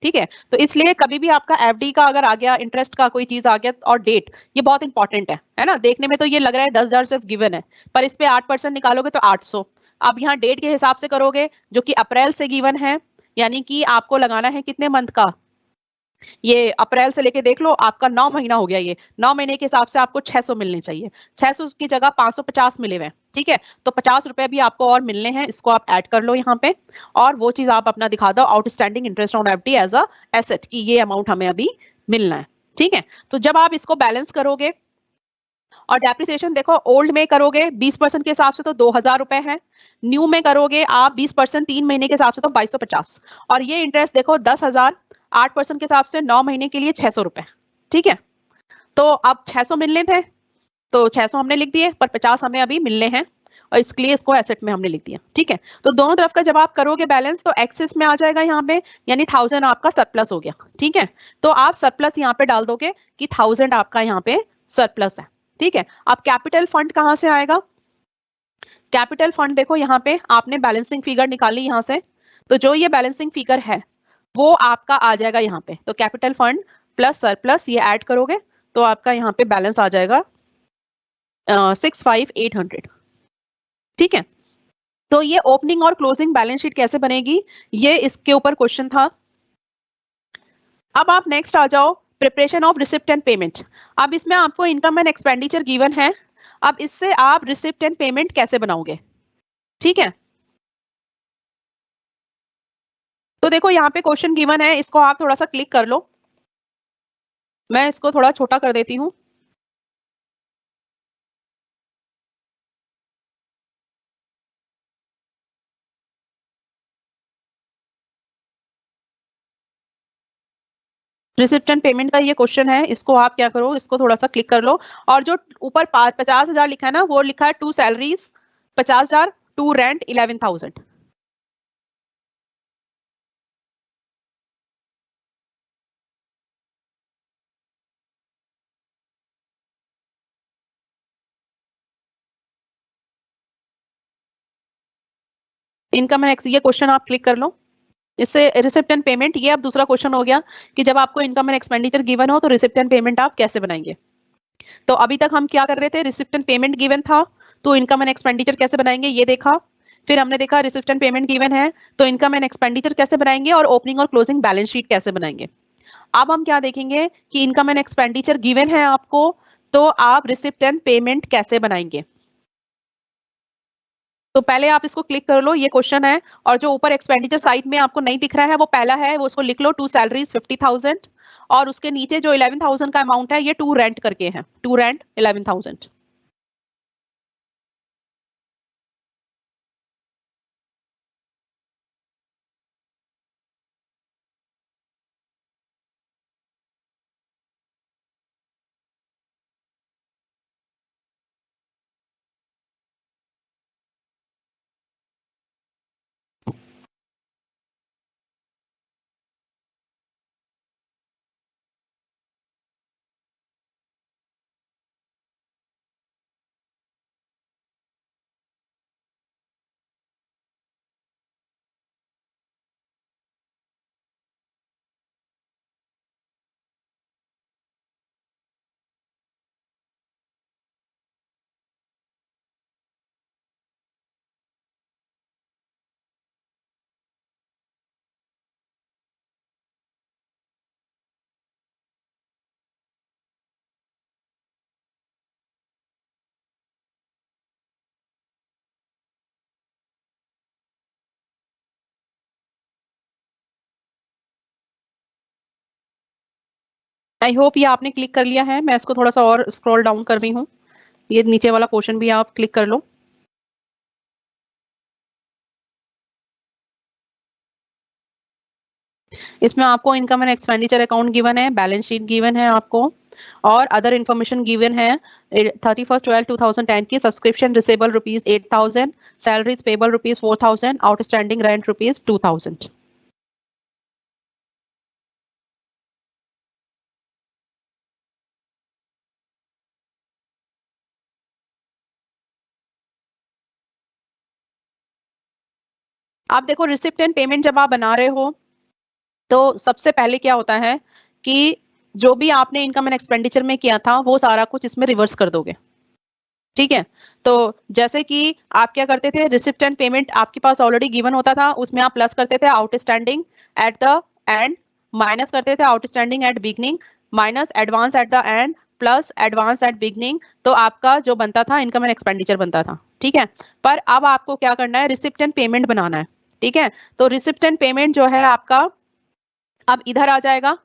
Speaker 1: ठीक है। तो इसलिए कभी भी आपका एफडी का अगर आ गया, इंटरेस्ट का कोई चीज आ गया, और डेट, ये बहुत इंपॉर्टेंट है ना। देखने में तो ये लग रहा है 10,000 सिर्फ गिवन है, पर इस पे 8% निकालोगे तो 800। अब यहाँ डेट के हिसाब से करोगे जो कि अप्रैल से गिवन है, यानी कि आपको लगाना है कितने मंथ का, ये अप्रैल से लेके देख लो, आपका 9 महीना हो गया, ये 9 महीने के हिसाब से आपको 600 मिलने चाहिए, 600 की जगह 550 मिले हुए, ठीक है। तो 50 रुपए भी आपको और मिलने हैं, इसको आप ऐड कर लो यहाँ पे, और वो चीज आप अपना दिखा दो, outstanding interest on FD as a asset, की ये अमाउंट हमें अभी मिलना है, ठीक है। तो जब आप इसको बैलेंस करोगे, और डेप्रिसिएशन देखो, ओल्ड में करोगे 20% के हिसाब से तो 2,000 रुपए है, न्यू में करोगे आप 20% 3 महीने के हिसाब से तो 2250, और ये इंटरेस्ट देखो 10,000 8% के हिसाब से 9 महीने के लिए 600 रुपए, ठीक है। तो अब 600 मिलने थे तो 600 हमने लिख दिए, पर 50 हमें अभी मिलने हैं, और इसके लिए इसको एसेट में हमने लिख दिया, ठीक है। तो दोनों तरफ का जब आप करोगे बैलेंस तो एक्सेस में आ जाएगा यहाँ पे, यानी 1000 आपका सरप्लस हो गया, ठीक है। तो आप सरप्लस यहाँ पे डाल दोगे कि 1000 आपका यहाँ पे सरप्लस है, ठीक है। अब कैपिटल फंड कहाँ से आएगा, कैपिटल फंड देखो यहाँ पे आपने बैलेंसिंग फिगर निकाली यहाँ से, तो जो ये बैलेंसिंग फिगर है वो आपका आ जाएगा यहाँ पे, तो कैपिटल फंड प्लस सरप्लस ये ऐड करोगे तो आपका यहाँ पे बैलेंस आ जाएगा 65,800, ठीक है। तो ये ओपनिंग और क्लोजिंग बैलेंस शीट कैसे बनेगी, ये इसके ऊपर क्वेश्चन था। अब आप नेक्स्ट आ जाओ, preparation of receipt and payment. अब इसमें आपको इनकम एंड एक्सपेंडिचर गिवन है, अब इससे आप रिसिप्ट एंड पेमेंट कैसे बनाओगे, ठीक है। तो देखो यहाँ पे क्वेश्चन गिवन है, इसको आप थोड़ा सा क्लिक कर लो, मैं इसको थोड़ा छोटा कर देती हूँ। रिसिप्ट एंड पेमेंट का ये क्वेश्चन है, इसको आप क्या करो, इसको थोड़ा सा क्लिक कर लो, और जो ऊपर 50,000 लिखा है ना, वो लिखा है to salaries 50,000, to rent 11,000। Income and ये क्वेश्चन आप क्लिक कर लो, इससे रिसिप्ट एंड पेमेंट, ये अब दूसरा क्वेश्चन हो गया कि जब आपको इनकम एंड एक्सपेंडिचर गिवन हो तो रिसिप्ट एंड पेमेंट आप कैसे बनाएंगे। तो अभी तक हम क्या कर रहे थे, रिसिप्ट एंड पेमेंट गिवन था, तो इनकम एंड एक्सपेंडिचर कैसे बनाएंगे ये देखा। फिर हमने देखा रिसिप्ट एंड पेमेंट गिवन है, तो इनकम एंड एक्सपेंडिचर कैसे बनाएंगे और ओपनिंग और क्लोजिंग बैलेंस शीट कैसे बनाएंगे। अब हम क्या देखेंगे कि इनकम एंड एक्सपेंडिचर गिवन है आपको, तो आप रिसिप्ट एंड पेमेंट कैसे बनाएंगे। तो पहले आप इसको क्लिक कर लो, ये क्वेश्चन है, और जो ऊपर एक्सपेंडिचर साइड में आपको नहीं दिख रहा है वो पहला है, वो उसको लिख लो, टू सैलरीज 50,000, और उसके नीचे जो 11,000 का अमाउंट है ये टू रेंट करके है, टू रेंट 11,000। आई होप ये आपने क्लिक कर लिया है। मैं इसको थोड़ा सा और स्क्रॉल डाउन कर रही हूँ, ये नीचे वाला पोर्शन भी आप क्लिक कर लो। इसमें आपको income and expenditure account given है, बैलेंस शीट गिवन है आपको, और अदर इन्फॉर्मेशन गिवन है। 31/12/2010 की subscription receivable ₹8,000, salaries payable ₹4,000, outstanding rent ₹2,000। आप देखो रिसिप्ट एंड पेमेंट जब आप बना रहे हो तो सबसे पहले क्या होता है कि जो भी आपने इनकम एंड एक्सपेंडिचर में किया था वो सारा कुछ इसमें रिवर्स कर दोगे, ठीक है। तो जैसे कि आप क्या करते थे, रिसिप्ट एंड पेमेंट आपके पास ऑलरेडी गिवन होता था, उसमें आप प्लस करते थे outstanding at the and, minus करते थे outstanding at beginning, minus advance at the and, plus advance at beginning. तो आपका जो बनता था इनकम एंड एक्सपेंडिचर बनता था, ठीक है। पर अब आपको क्या करना है, रिसिप्ट एंड पेमेंट बनाना है, ठीक है। तो रिसिप्ट एंड पेमेंट जो है आपका अब इधर आ जाएगा,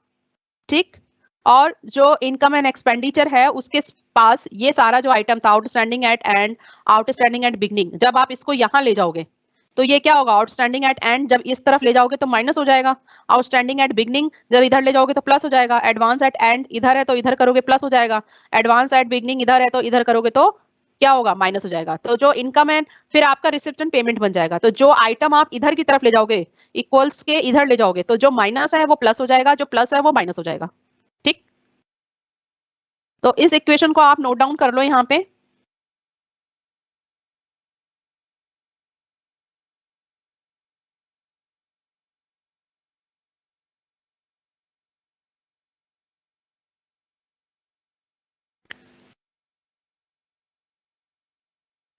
Speaker 1: ठीक। और जो इनकम एंड एक्सपेंडिचर है उसके पास ये सारा जो आइटम था, outstanding at and, outstanding at beginning, जब आप इसको यहाँ ले जाओगे तो ये क्या होगा, आउटस्टैंडिंग एट एंड जब इस तरफ ले जाओगे तो माइनस हो जाएगा, आउटस्टैंडिंग एट बिगनिंग जब इधर ले जाओगे तो प्लस हो जाएगा, एडवांस एट एंड इधर है तो इधर करोगे प्लस हो जाएगा, एडवांस एट बिगनिंग इधर है तो इधर करोगे तो क्या होगा, माइनस हो जाएगा। तो जो इनकम एंड फिर आपका रिसिप्ट एंड पेमेंट बन जाएगा। तो जो आइटम आप इधर की तरफ ले जाओगे इक्वल्स के इधर ले जाओगे तो जो माइनस है वो प्लस हो जाएगा, जो प्लस है वो माइनस हो जाएगा, ठीक। तो इस इक्वेशन को आप नोट डाउन कर लो यहाँ पे।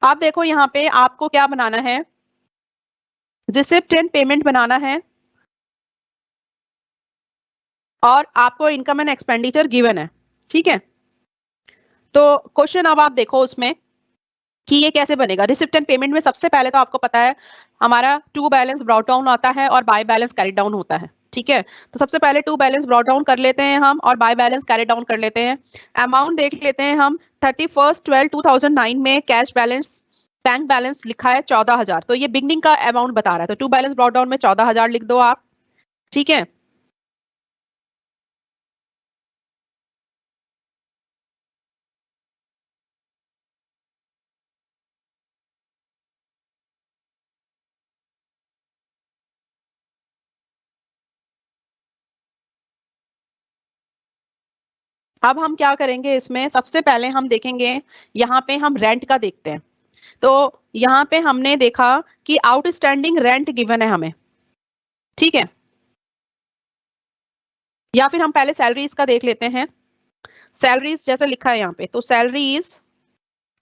Speaker 1: आप देखो यहाँ पे आपको क्या बनाना है, रिसिप्ट एंड पेमेंट बनाना है, और आपको इनकम एंड एक्सपेंडिचर गिवन है, ठीक है। तो क्वेश्चन अब आप देखो उसमें कि ये कैसे बनेगा। रिसिप्ट एंड पेमेंट में सबसे पहले तो आपको पता है हमारा टू बैलेंस ब्रॉट डाउन आता है और बाय बैलेंस कैरी डाउन होता है, ठीक है। तो सबसे पहले टू बैलेंस ब्रॉट डाउन कर लेते हैं हम और बाय बैलेंस कैरी डाउन कर लेते हैं। अमाउंट देख लेते हैं हम, 31/12/2009 में कैश बैलेंस, बैंक बैलेंस लिखा है 14,000, तो ये बिगनिंग का अमाउंट बता रहा है, तो टू बैलेंस ब्रॉट डाउन में 14,000 लिख दो आप, ठीक है। अब हम क्या करेंगे, इसमें सबसे पहले हम देखेंगे, यहाँ पे हम रेंट का देखते हैं। तो यहाँ पे हमने देखा कि आउटस्टैंडिंग रेंट गिवन है हमें, ठीक है। या फिर हम पहले सैलरीज का देख लेते हैं। सैलरीज जैसे लिखा है यहाँ पे, तो सैलरीज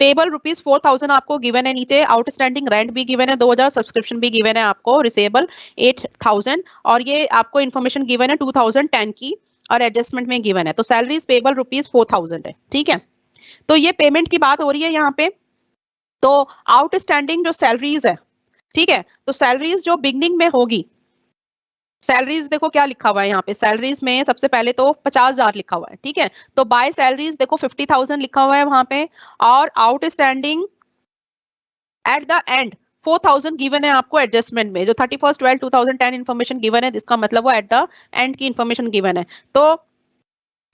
Speaker 1: पेबल ₹4,000 आपको गिवन है नीचे, आउटस्टैंडिंग रेंट भी गिवन है 2,000, सब्सक्रिप्शन भी गिवन है आपको, रिसेबल 8,000 और ये आपको इन्फॉर्मेशन गिवन है 2010 की और एडजस्टमेंट में गिवन है। तो सैलरीज पेबल ₹4,000 है, ठीक है। तो ये पेमेंट की बात हो रही है यहाँ पे। तो आउटस्टैंडिंग जो सैलरीज है, ठीक है, तो सैलरीज जो बिगनिंग में होगी, सैलरीज देखो क्या लिखा हुआ है यहाँ पे, सैलरीज में सबसे पहले तो 50,000 लिखा हुआ है, ठीक है। तो बाय सैलरीज देखो 50,000 लिखा हुआ है वहां पे, और outstanding at the and 4,000 given है आपको एडजस्टमेंट में, जो 31/12/2010 इन्फॉर्मेशन गिवन है, जिसका मतलब वो एट द एंड की इन्फॉर्मेशन गिवन है। तो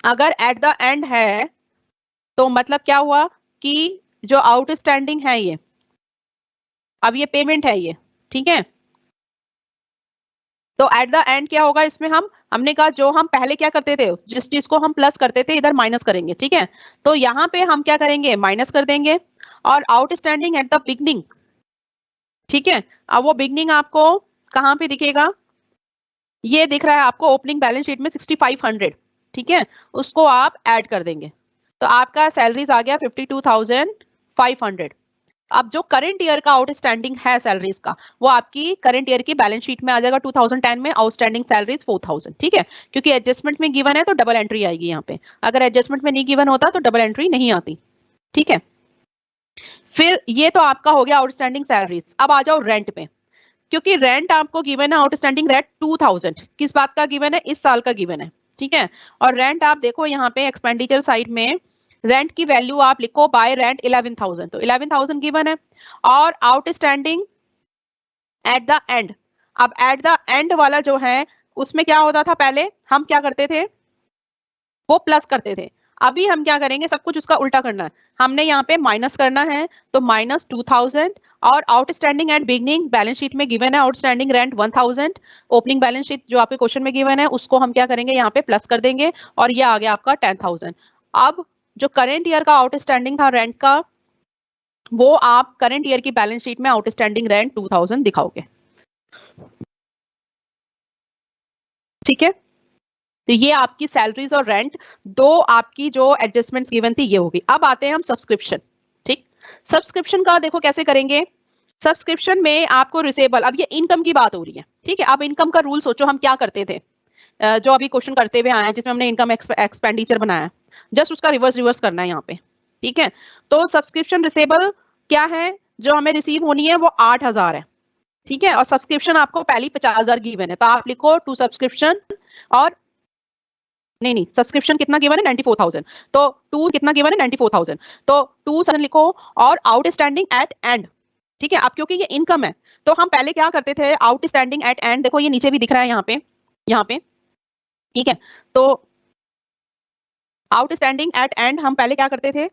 Speaker 1: अगर एट द एंड है तो मतलब क्या हुआ कि जो आउटस्टैंडिंग है ये, अब ये पेमेंट है ये, ठीक है। तो एट द एंड क्या होगा इसमें, हमने कहा जो हम पहले क्या करते थे, जिस चीज को हम प्लस करते थे इधर माइनस करेंगे, ठीक है। तो यहाँ पे हम क्या करेंगे, माइनस कर देंगे, और आउटस्टैंडिंग एट द बिगनिंग, ठीक है। अब वो बिगनिंग आपको कहाँ पे दिखेगा, ये दिख रहा है आपको ओपनिंग बैलेंस शीट में 6500, ठीक है, उसको आप ऐड कर देंगे तो आपका सैलरीज आ गया 52,500। अब जो करंट ईयर का आउटस्टैंडिंग है सैलरीज का, वो आपकी करंट ईयर की बैलेंस शीट में आ जाएगा 2010 में, आउटस्टैंडिंग सैलरीज 4,000, ठीक है। क्योंकि एडजस्टमेंट में गिवन है तो डबल एंट्री आएगी यहाँ पे, अगर एडजस्टमेंट में नहीं गिवन होता तो डबल एंट्री नहीं आती, ठीक है। फिर ये तो आपका हो गया आउटस्टैंडिंग सैलरीज। अब आ जाओ रेंट पे, क्योंकि रेंट आपको गिवन है आउटस्टैंडिंग रेंट 2000, किस बात का गिवन है, इस साल का गिवन है, ठीक है। और रेंट आप देखो यहाँ पे एक्सपेंडिचर साइड में रेंट की वैल्यू आप लिखो बाय रेंट 11,000, तो 11,000 गिवन है। और आउटस्टैंडिंग एट द एंड, अब एट द एंड वाला जो है उसमें क्या होता था, पहले हम क्या करते थे, वो प्लस करते थे, अभी हम क्या करेंगे, सब कुछ उसका उल्टा करना है, हमने यहाँ पे माइनस करना है, तो -2,000। और outstanding at beginning balance sheet में गिवन है outstanding rent 1,000, opening balance sheet जो आपके क्वेश्चन में गिवन है उसको हम क्या करेंगे, यहाँ पे प्लस कर देंगे, और ये आ गया आपका 10,000। अब जो करेंट ईयर का आउटस्टैंडिंग था रेंट का, वो आप करंट ईयर की बैलेंस शीट में आउटस्टैंडिंग रेंट 2,000 दिखाओगे, ठीक है। तो ये आपकी सैलरीज और रेंट, दो आपकी जो एडजस्टमेंट्स गिवन थी ये होगी। अब आते हैं हम सब्सक्रिप्शन, ठीक। सब्सक्रिप्शन का देखो कैसे करेंगे, सब्सक्रिप्शन में आपको रिसेबल, अब ये इनकम की बात हो रही है, ठीक है। अब इनकम का रूल सोचो, हम क्या करते थे, जो अभी क्वेश्चन करते हुए आए हैं जिसमें हमने इनकम एक्सपेंडिचर बनाया, जस्ट उसका रिवर्स करना है यहाँ पे, ठीक है। तो सब्सक्रिप्शन रिसेबल क्या है, जो हमें रिसीव होनी है वो 8,000 है, ठीक है। और सब्सक्रिप्शन आपको पहली 50,000 गिवन है, तो आप लिखो टू सब्सक्रिप्शन, और नहीं सब्सक्रिप्शन कितना गिवन है 94,000, तो टू कितना गिवन है 94,000, तो 2,000 लिखो, और आउटस्टैंडिंग एट एंड, ठीक है। अब क्योंकि ये इनकम है तो हम पहले क्या करते थे, आउटस्टैंडिंग एट एंड, देखो ये नीचे भी दिख रहा है यहाँ पे, ठीक है। तो आउटस्टैंडिंग एट एंड हम पहले क्या करते थे,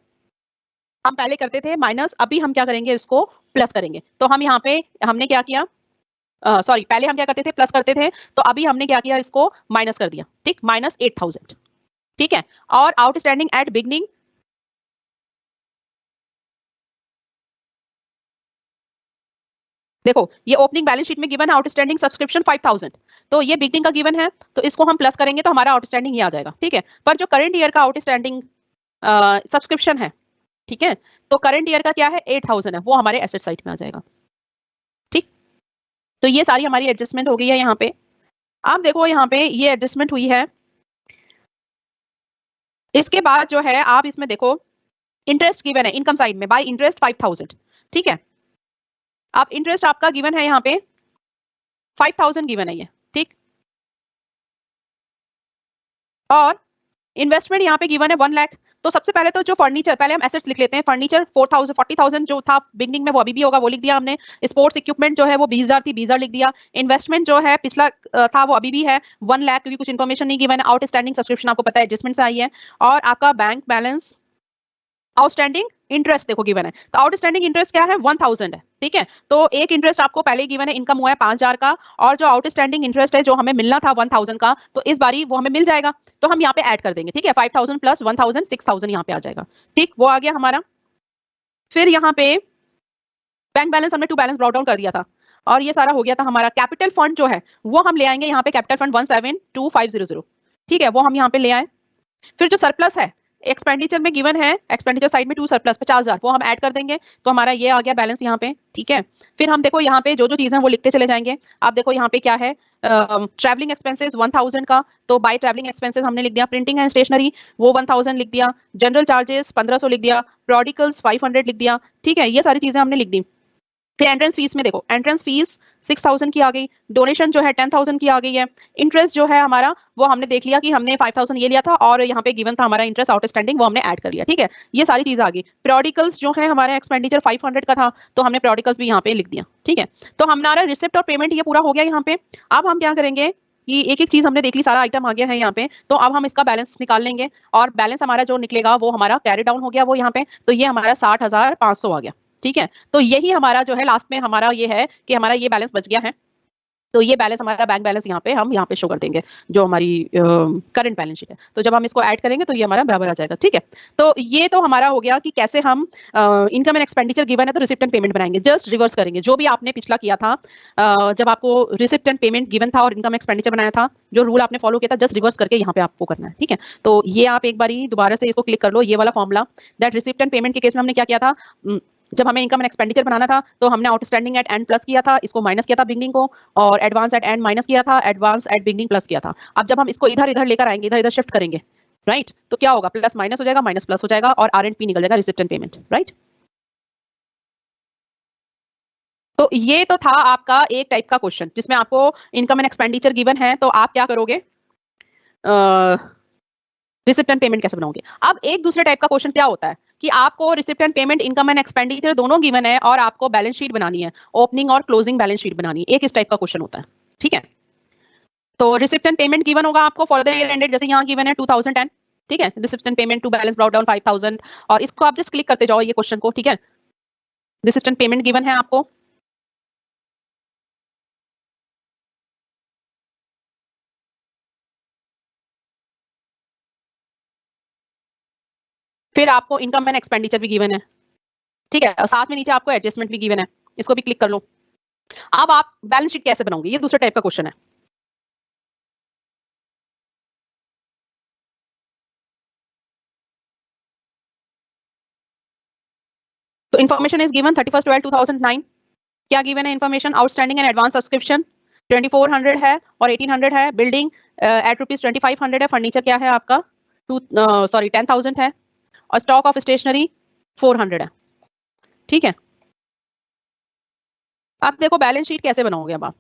Speaker 1: हम पहले करते थे माइनस, अभी हम क्या करेंगे, इसको प्लस करेंगे। तो हम यहाँ पे हमने क्या किया, सॉरी पहले हम क्या करते थे, प्लस करते थे, तो अभी हमने क्या किया, इसको माइनस कर दिया, ठीक, -8,000, ठीक है। और आउटस्टैंडिंग एट बिगनिंग, देखो ये ओपनिंग बैलेंस शीट में गिवन है आउटस्टैंडिंग सब्सक्रिप्शन 5,000, तो ये बिगनिंग का गिवन है, तो इसको हम प्लस करेंगे तो हमारा आउटस्टैंडिंग ये आ जाएगा, ठीक है। पर जो करंट ईयर का आउटस्टैंडिंग सब्सक्रिप्शन है, ठीक है, तो करंट ईयर का क्या है 8,000 है, वो हमारे एसेट साइड में आ जाएगा, ठीक। तो ये सारी हमारी एडजस्टमेंट हो गई है यहाँ पे। अब देखो यहाँ पे ये एडजस्टमेंट हुई है, इसके बाद जो है आप इसमें देखो इंटरेस्ट गिवन है इनकम साइड में, बाय इंटरेस्ट 5,000, ठीक है। अब इंटरेस्ट आपका गिवन है यहाँ पे 5,000 गिवन है ये, ठीक। और इन्वेस्टमेंट यहाँ पे गिवन है 1 लाख। तो सबसे पहले तो जो फर्नीचर, पहले हम एसेट्स लिख लेते हैं, फर्नीचर 40,000 जो था बिगनिंग में वो अभी भी होगा, वो लिख दिया हमने। स्पोर्ट्स इक्विपमेंट जो है वो 20,000 थी, 20,000 लिख दिया। इन्वेस्टमेंट जो है पिछला था वो अभी भी है 1 लाख, क्योंकि कुछ इन्फॉर्मेशन नहीं गिवन है। आउटस्टैंडिंग सब्सक्रिप्शन आपको पता है एडजस्टमेंट से आई है। और आपका बैंक बैलेंस, आउटस्टैंडिंग इंटरेस्ट देखो गिवन है, तो आउटस्टैंडिंग इंटरेस्ट क्या है 1,000 है, ठीक है। तो एक इंटरेस्ट आपको पहले गिवन है, इनकम हुआ है 5,000 का, और जो आउटस्टैंडिंग इंटरेस्ट है जो हमें मिलना था 1,000 का, तो इस बारी वो हमें मिल जाएगा, तो हम यहाँ पे ऐड कर देंगे, ठीक है। 5,000 प्लस 1,000 6,000 यहाँ पे आ जाएगा, ठीक, वो आ गया हमारा। फिर यहाँ पे बैंक बैलेंस हमने टू बैलेंस ब्रॉट डाउन कर दिया था, और ये सारा हो गया था हमारा। कैपिटल फंड जो है वो हम ले आएंगे यहाँ पे, कैपिटल फंड 172,500, ठीक है, वो हम यहाँ पे ले आए। फिर जो सरप्लस है एक्सपेंडिचर में गिवन है, एक्सपेंडिचर साइड में टू सरप्लस 50,000, वो हम ऐड कर देंगे तो हमारा ये आ गया बैलेंस यहाँ पे, ठीक है। फिर हम देखो यहाँ पे जो जो चीजें वो लिखते चले जाएंगे। आप देखो यहाँ पे क्या है, ट्रैवलिंग एक्सपेंसेस 1000 का, तो बाय ट्रैवलिंग एक्सपेंसेस हमने लिख दिया, प्रिंटिंग एंड स्टेशनरी वो 1000 लिख दिया, जनरल चार्जेस 1500 लिख दिया, प्रोडिकल्स 500 लिख दिया, ठीक है, ये सारी चीजें हमने लिख दी। फिर एंट्रेंस फीस में देखो, एंट्रेंस फीस 6000 की आ गई, डोनेशन जो है 10,000 की आ गई है, इंटरेस्ट जो है हमारा वो हमने देख लिया कि हमने 5000 ये लिया था और यहाँ पे गिवन था हमारा इंटरेस्ट आउटस्टैंडिंग, वो हमने ऐड कर लिया, ठीक है, ये सारी चीज आ गई। प्रोडिकल्स जो है हमारा एक्सपेंडिचर 500 का था तो हमने प्रोडिकल्स भी यहाँ पे लिख दिया, ठीक है। तो हमारा रिसिप्ट और पेमेंट ये पूरा हो गया यहाँ पे। अब हम क्या करेंगे कि एक एक चीज हमने देख ली, सारा आइटम आ गया है यहाँ पे, तो अब हम इसका बैलेंस निकाल लेंगे और बैलेंस हमारा जो निकलेगा वो हमारा कैरी डाउन हो गया वो यहाँ पे, तो ये हमारा 60,500 आ गया, ठीक है। तो यही हमारा जो है लास्ट में हमारा ये है कि हमारा ये बैलेंस बच गया है, तो ये बैलेंस हमारा बैंक बैलेंस यहाँ पे हम यहाँ पे शो कर देंगे जो हमारी करंट बैलेंस शीट है। तो जब हम इसको ऐड करेंगे तो ये हमारा बराबर आ जाएगा, ठीक है। तो ये तो हमारा हो गया कि कैसे हम इनकम एंड एक्सपेंडिचर गिवन है तो रिसिप्ट एंड पेमेंट बनाएंगे, जस्ट रिवर्स करेंगे जो भी आपने पिछला किया था, जब आपको रिसिप्ट एंड पेमेंट गिवन था और इनकम एक्सपेंडिचर बनाया था, जो रूल आपने फॉलो किया था जस्ट रिवर्स करके यहाँ पे आपको करना है, ठीक है। तो ये आप एक बार दोबारा से इसको क्लिक कर लो, ये वाला formula, that receipt and payment के केस में हमने क्या किया था, जब हमें इनकम एंड एक्सपेंडिचर बनाना था तो हमने आउटस्टैंडिंग एट एंड प्लस किया था, इसको माइनस किया था बिगनिंग को, और एडवांस एट एंड माइनस किया था, एडवांस एट बिगनिंग प्लस किया था। अब जब हम इसको इधर इधर लेकर आएंगे, इधर इधर शिफ्ट करेंगे, राइट, तो क्या होगा, प्लस माइनस हो जाएगा, माइनस प्लस हो जाएगा और आर एंड पी निकल जाएगा, रिसिप्ट एंड पेमेंट, राइट। तो ये तो था आपका एक टाइप का क्वेश्चन जिसमें आपको इनकम एंड एक्सपेंडिचर गिवन है, तो आप क्या करोगे, रिसिप्ट एंड पेमेंट कैसे बनाओगे। अब एक दूसरे टाइप का क्वेश्चन क्या होता है कि आपको receipt and payment, income and expenditure दोनों गिवन है और आपको बैलेंस शीट बनानी है, ओपनिंग और क्लोजिंग बैलेंस शीट बनानी है, एक इस टाइप का क्वेश्चन होता है, ठीक है। तो रिसिप्ट एंड पेमेंट गिवन होगा आपको फॉर द ईयर एंडेड, जैसे यहाँ गिवन है 2010, ठीक है, receipt and payment to balance brought down 5000, और इसको आप जस्ट क्लिक करते जाओ ये क्वेश्चन को, ठीक है। रिसिप्ट एंड पेमेंट गिवन है आपको, फिर आपको इनकम एंड एक्सपेंडिचर भी गिवन है, ठीक है, और साथ में नीचे आपको एडजस्टमेंट भी गिवन है, इसको भी क्लिक कर लो। अब आप बैलेंस शीट कैसे बनाओगे, ये दूसरे टाइप का क्वेश्चन है। तो इन्फॉर्मेशन इज गिवन 31/12/2009, क्या गिवन है information, outstanding and advance subscription 2400 है और 1800 है, बिल्डिंग एट ₹2500 है, फर्नीचर क्या है आपका 10,000 है, और स्टॉक ऑफ स्टेशनरी 400 है, ठीक है। अब देखो बैलेंस शीट कैसे बनाओगे अब आप,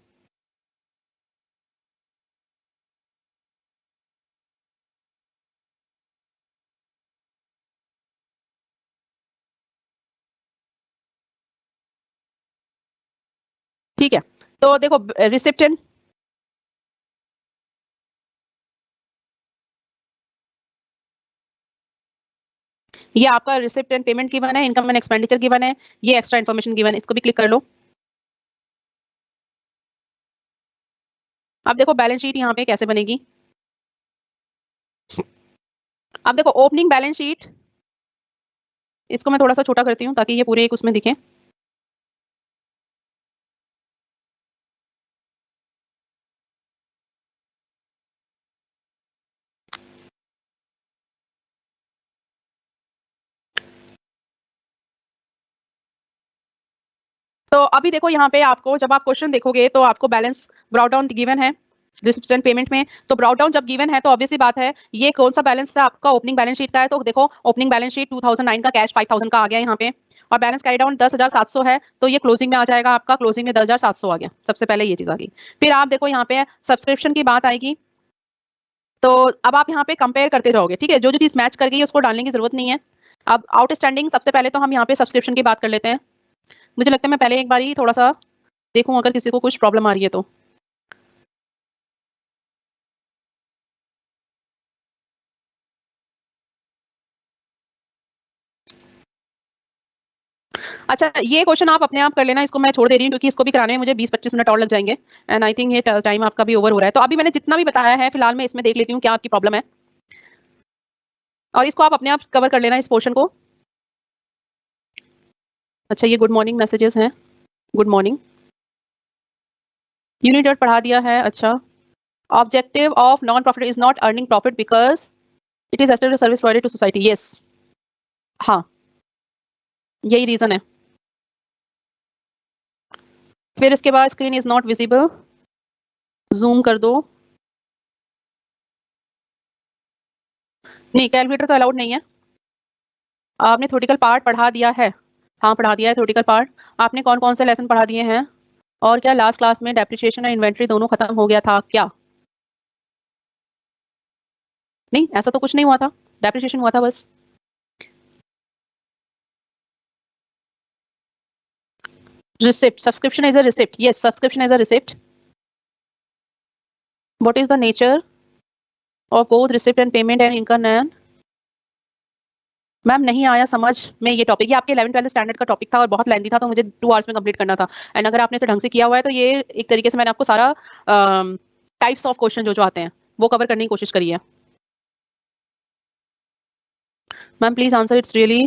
Speaker 1: ठीक है। तो देखो रिसिप्ट एंड, ये आपका रिसिप्ट एंड पेमेंट गिवन है, इनकम एंड एक्सपेंडिचर गिवन है, ये एक्स्ट्रा इन्फॉर्मेशन गिवन है, इसको भी क्लिक कर लो। अब देखो बैलेंस शीट यहाँ पे कैसे बनेगी। अब देखो ओपनिंग बैलेंस शीट, इसको मैं थोड़ा सा छोटा करती हूँ ताकि ये पूरे एक उसमें दिखे। तो अभी देखो यहाँ पे आपको जब आप क्वेश्चन देखोगे तो आपको बैलेंस ब्रॉट डाउन गिवन है रिसिप्ट एंड पेमेंट में, तो ब्रॉट डाउन जब गिवन है तो ऑब्वियसली बात है ये कौन सा बैलेंस है आपका, ओपनिंग बैलेंस शीट का है। तो देखो ओपनिंग बैलेंस शीट 2009 का कैश 5000 का आ गया यहाँ पे, और बैलेंस कैरी डाउन 10,700 है, तो ये क्लोजिंग में आ जाएगा आपका, क्लोजिंग में 10,700 आ गया, सबसे पहले ये चीज आ गई। फिर आप देखो यहाँ पे सब्सक्रिप्शन की बात आएगी, तो अब आप यहाँ पे कंपेयर करते जाओगे, ठीक है, जो जो चीज मैच कर गई उसको डालने की जरूरत नहीं है। अब आउटस्टैंडिंग, सबसे पहले तो हम यहाँ पे सब्सक्रिप्शन की बात कर लेते हैं। मुझे लगता है मैं पहले एक बार ही थोड़ा सा देखूं अगर किसी को कुछ प्रॉब्लम आ रही है तो। अच्छा ये क्वेश्चन आप अपने आप कर लेना, इसको मैं छोड़ दे रही हूँ क्योंकि इसको भी कराने में मुझे 20-25 मिनट और लग जाएंगे, एंड आई थिंक ये टाइम आपका भी ओवर हो रहा है। तो अभी मैंने जितना भी बताया है फिलहाल मैं इसमें देख लेती हूँ क्या आपकी प्रॉब्लम है, और इसको आप अपने आप कवर कर लेना इस पोर्शन को। अच्छा ये गुड मॉर्निंग मैसेजेस हैं, गुड मॉर्निंग, यूनिट डॉट पढ़ा दिया है। अच्छा, objective of non profit is not earning profit because it is assisted service provided to society, yes. हाँ, यही रीजन है। फिर इसके बाद screen is not visible, zoom कर दो। नहीं, कैलकुलेटर तो अलाउड नहीं है। आपने थ्योरेटिकल पार्ट पढ़ा दिया है? हाँ, पढ़ा दिया है थ्योरेटिकल पार्ट। आपने कौन कौन से लेसन पढ़ा दिए हैं? और क्या लास्ट क्लास में डेप्रिसिएशन और इन्वेंट्री दोनों खत्म हो गया था क्या? नहीं, ऐसा तो कुछ नहीं हुआ था, डेप्रिसिएशन हुआ था बस। Receipt, subscription is a receipt, yes, subscription is a receipt. What is the nature of both receipt and payment and income? And ma'am नहीं आया समझ में ये टॉपिक, ये आपके 11-12 स्टैंडर्ड का टॉपिक था और बहुत लेंथी था, तो मुझे 2 आवर्स में कंप्लीट करना था। एंड अगर आपने इसे ढंग से किया हुआ है तो ये एक तरीके से मैंने आपको सारा टाइप्स ऑफ क्वेश्चन जो आते हैं वो कवर करने की कोशिश करी है। Ma'am please answer, it's really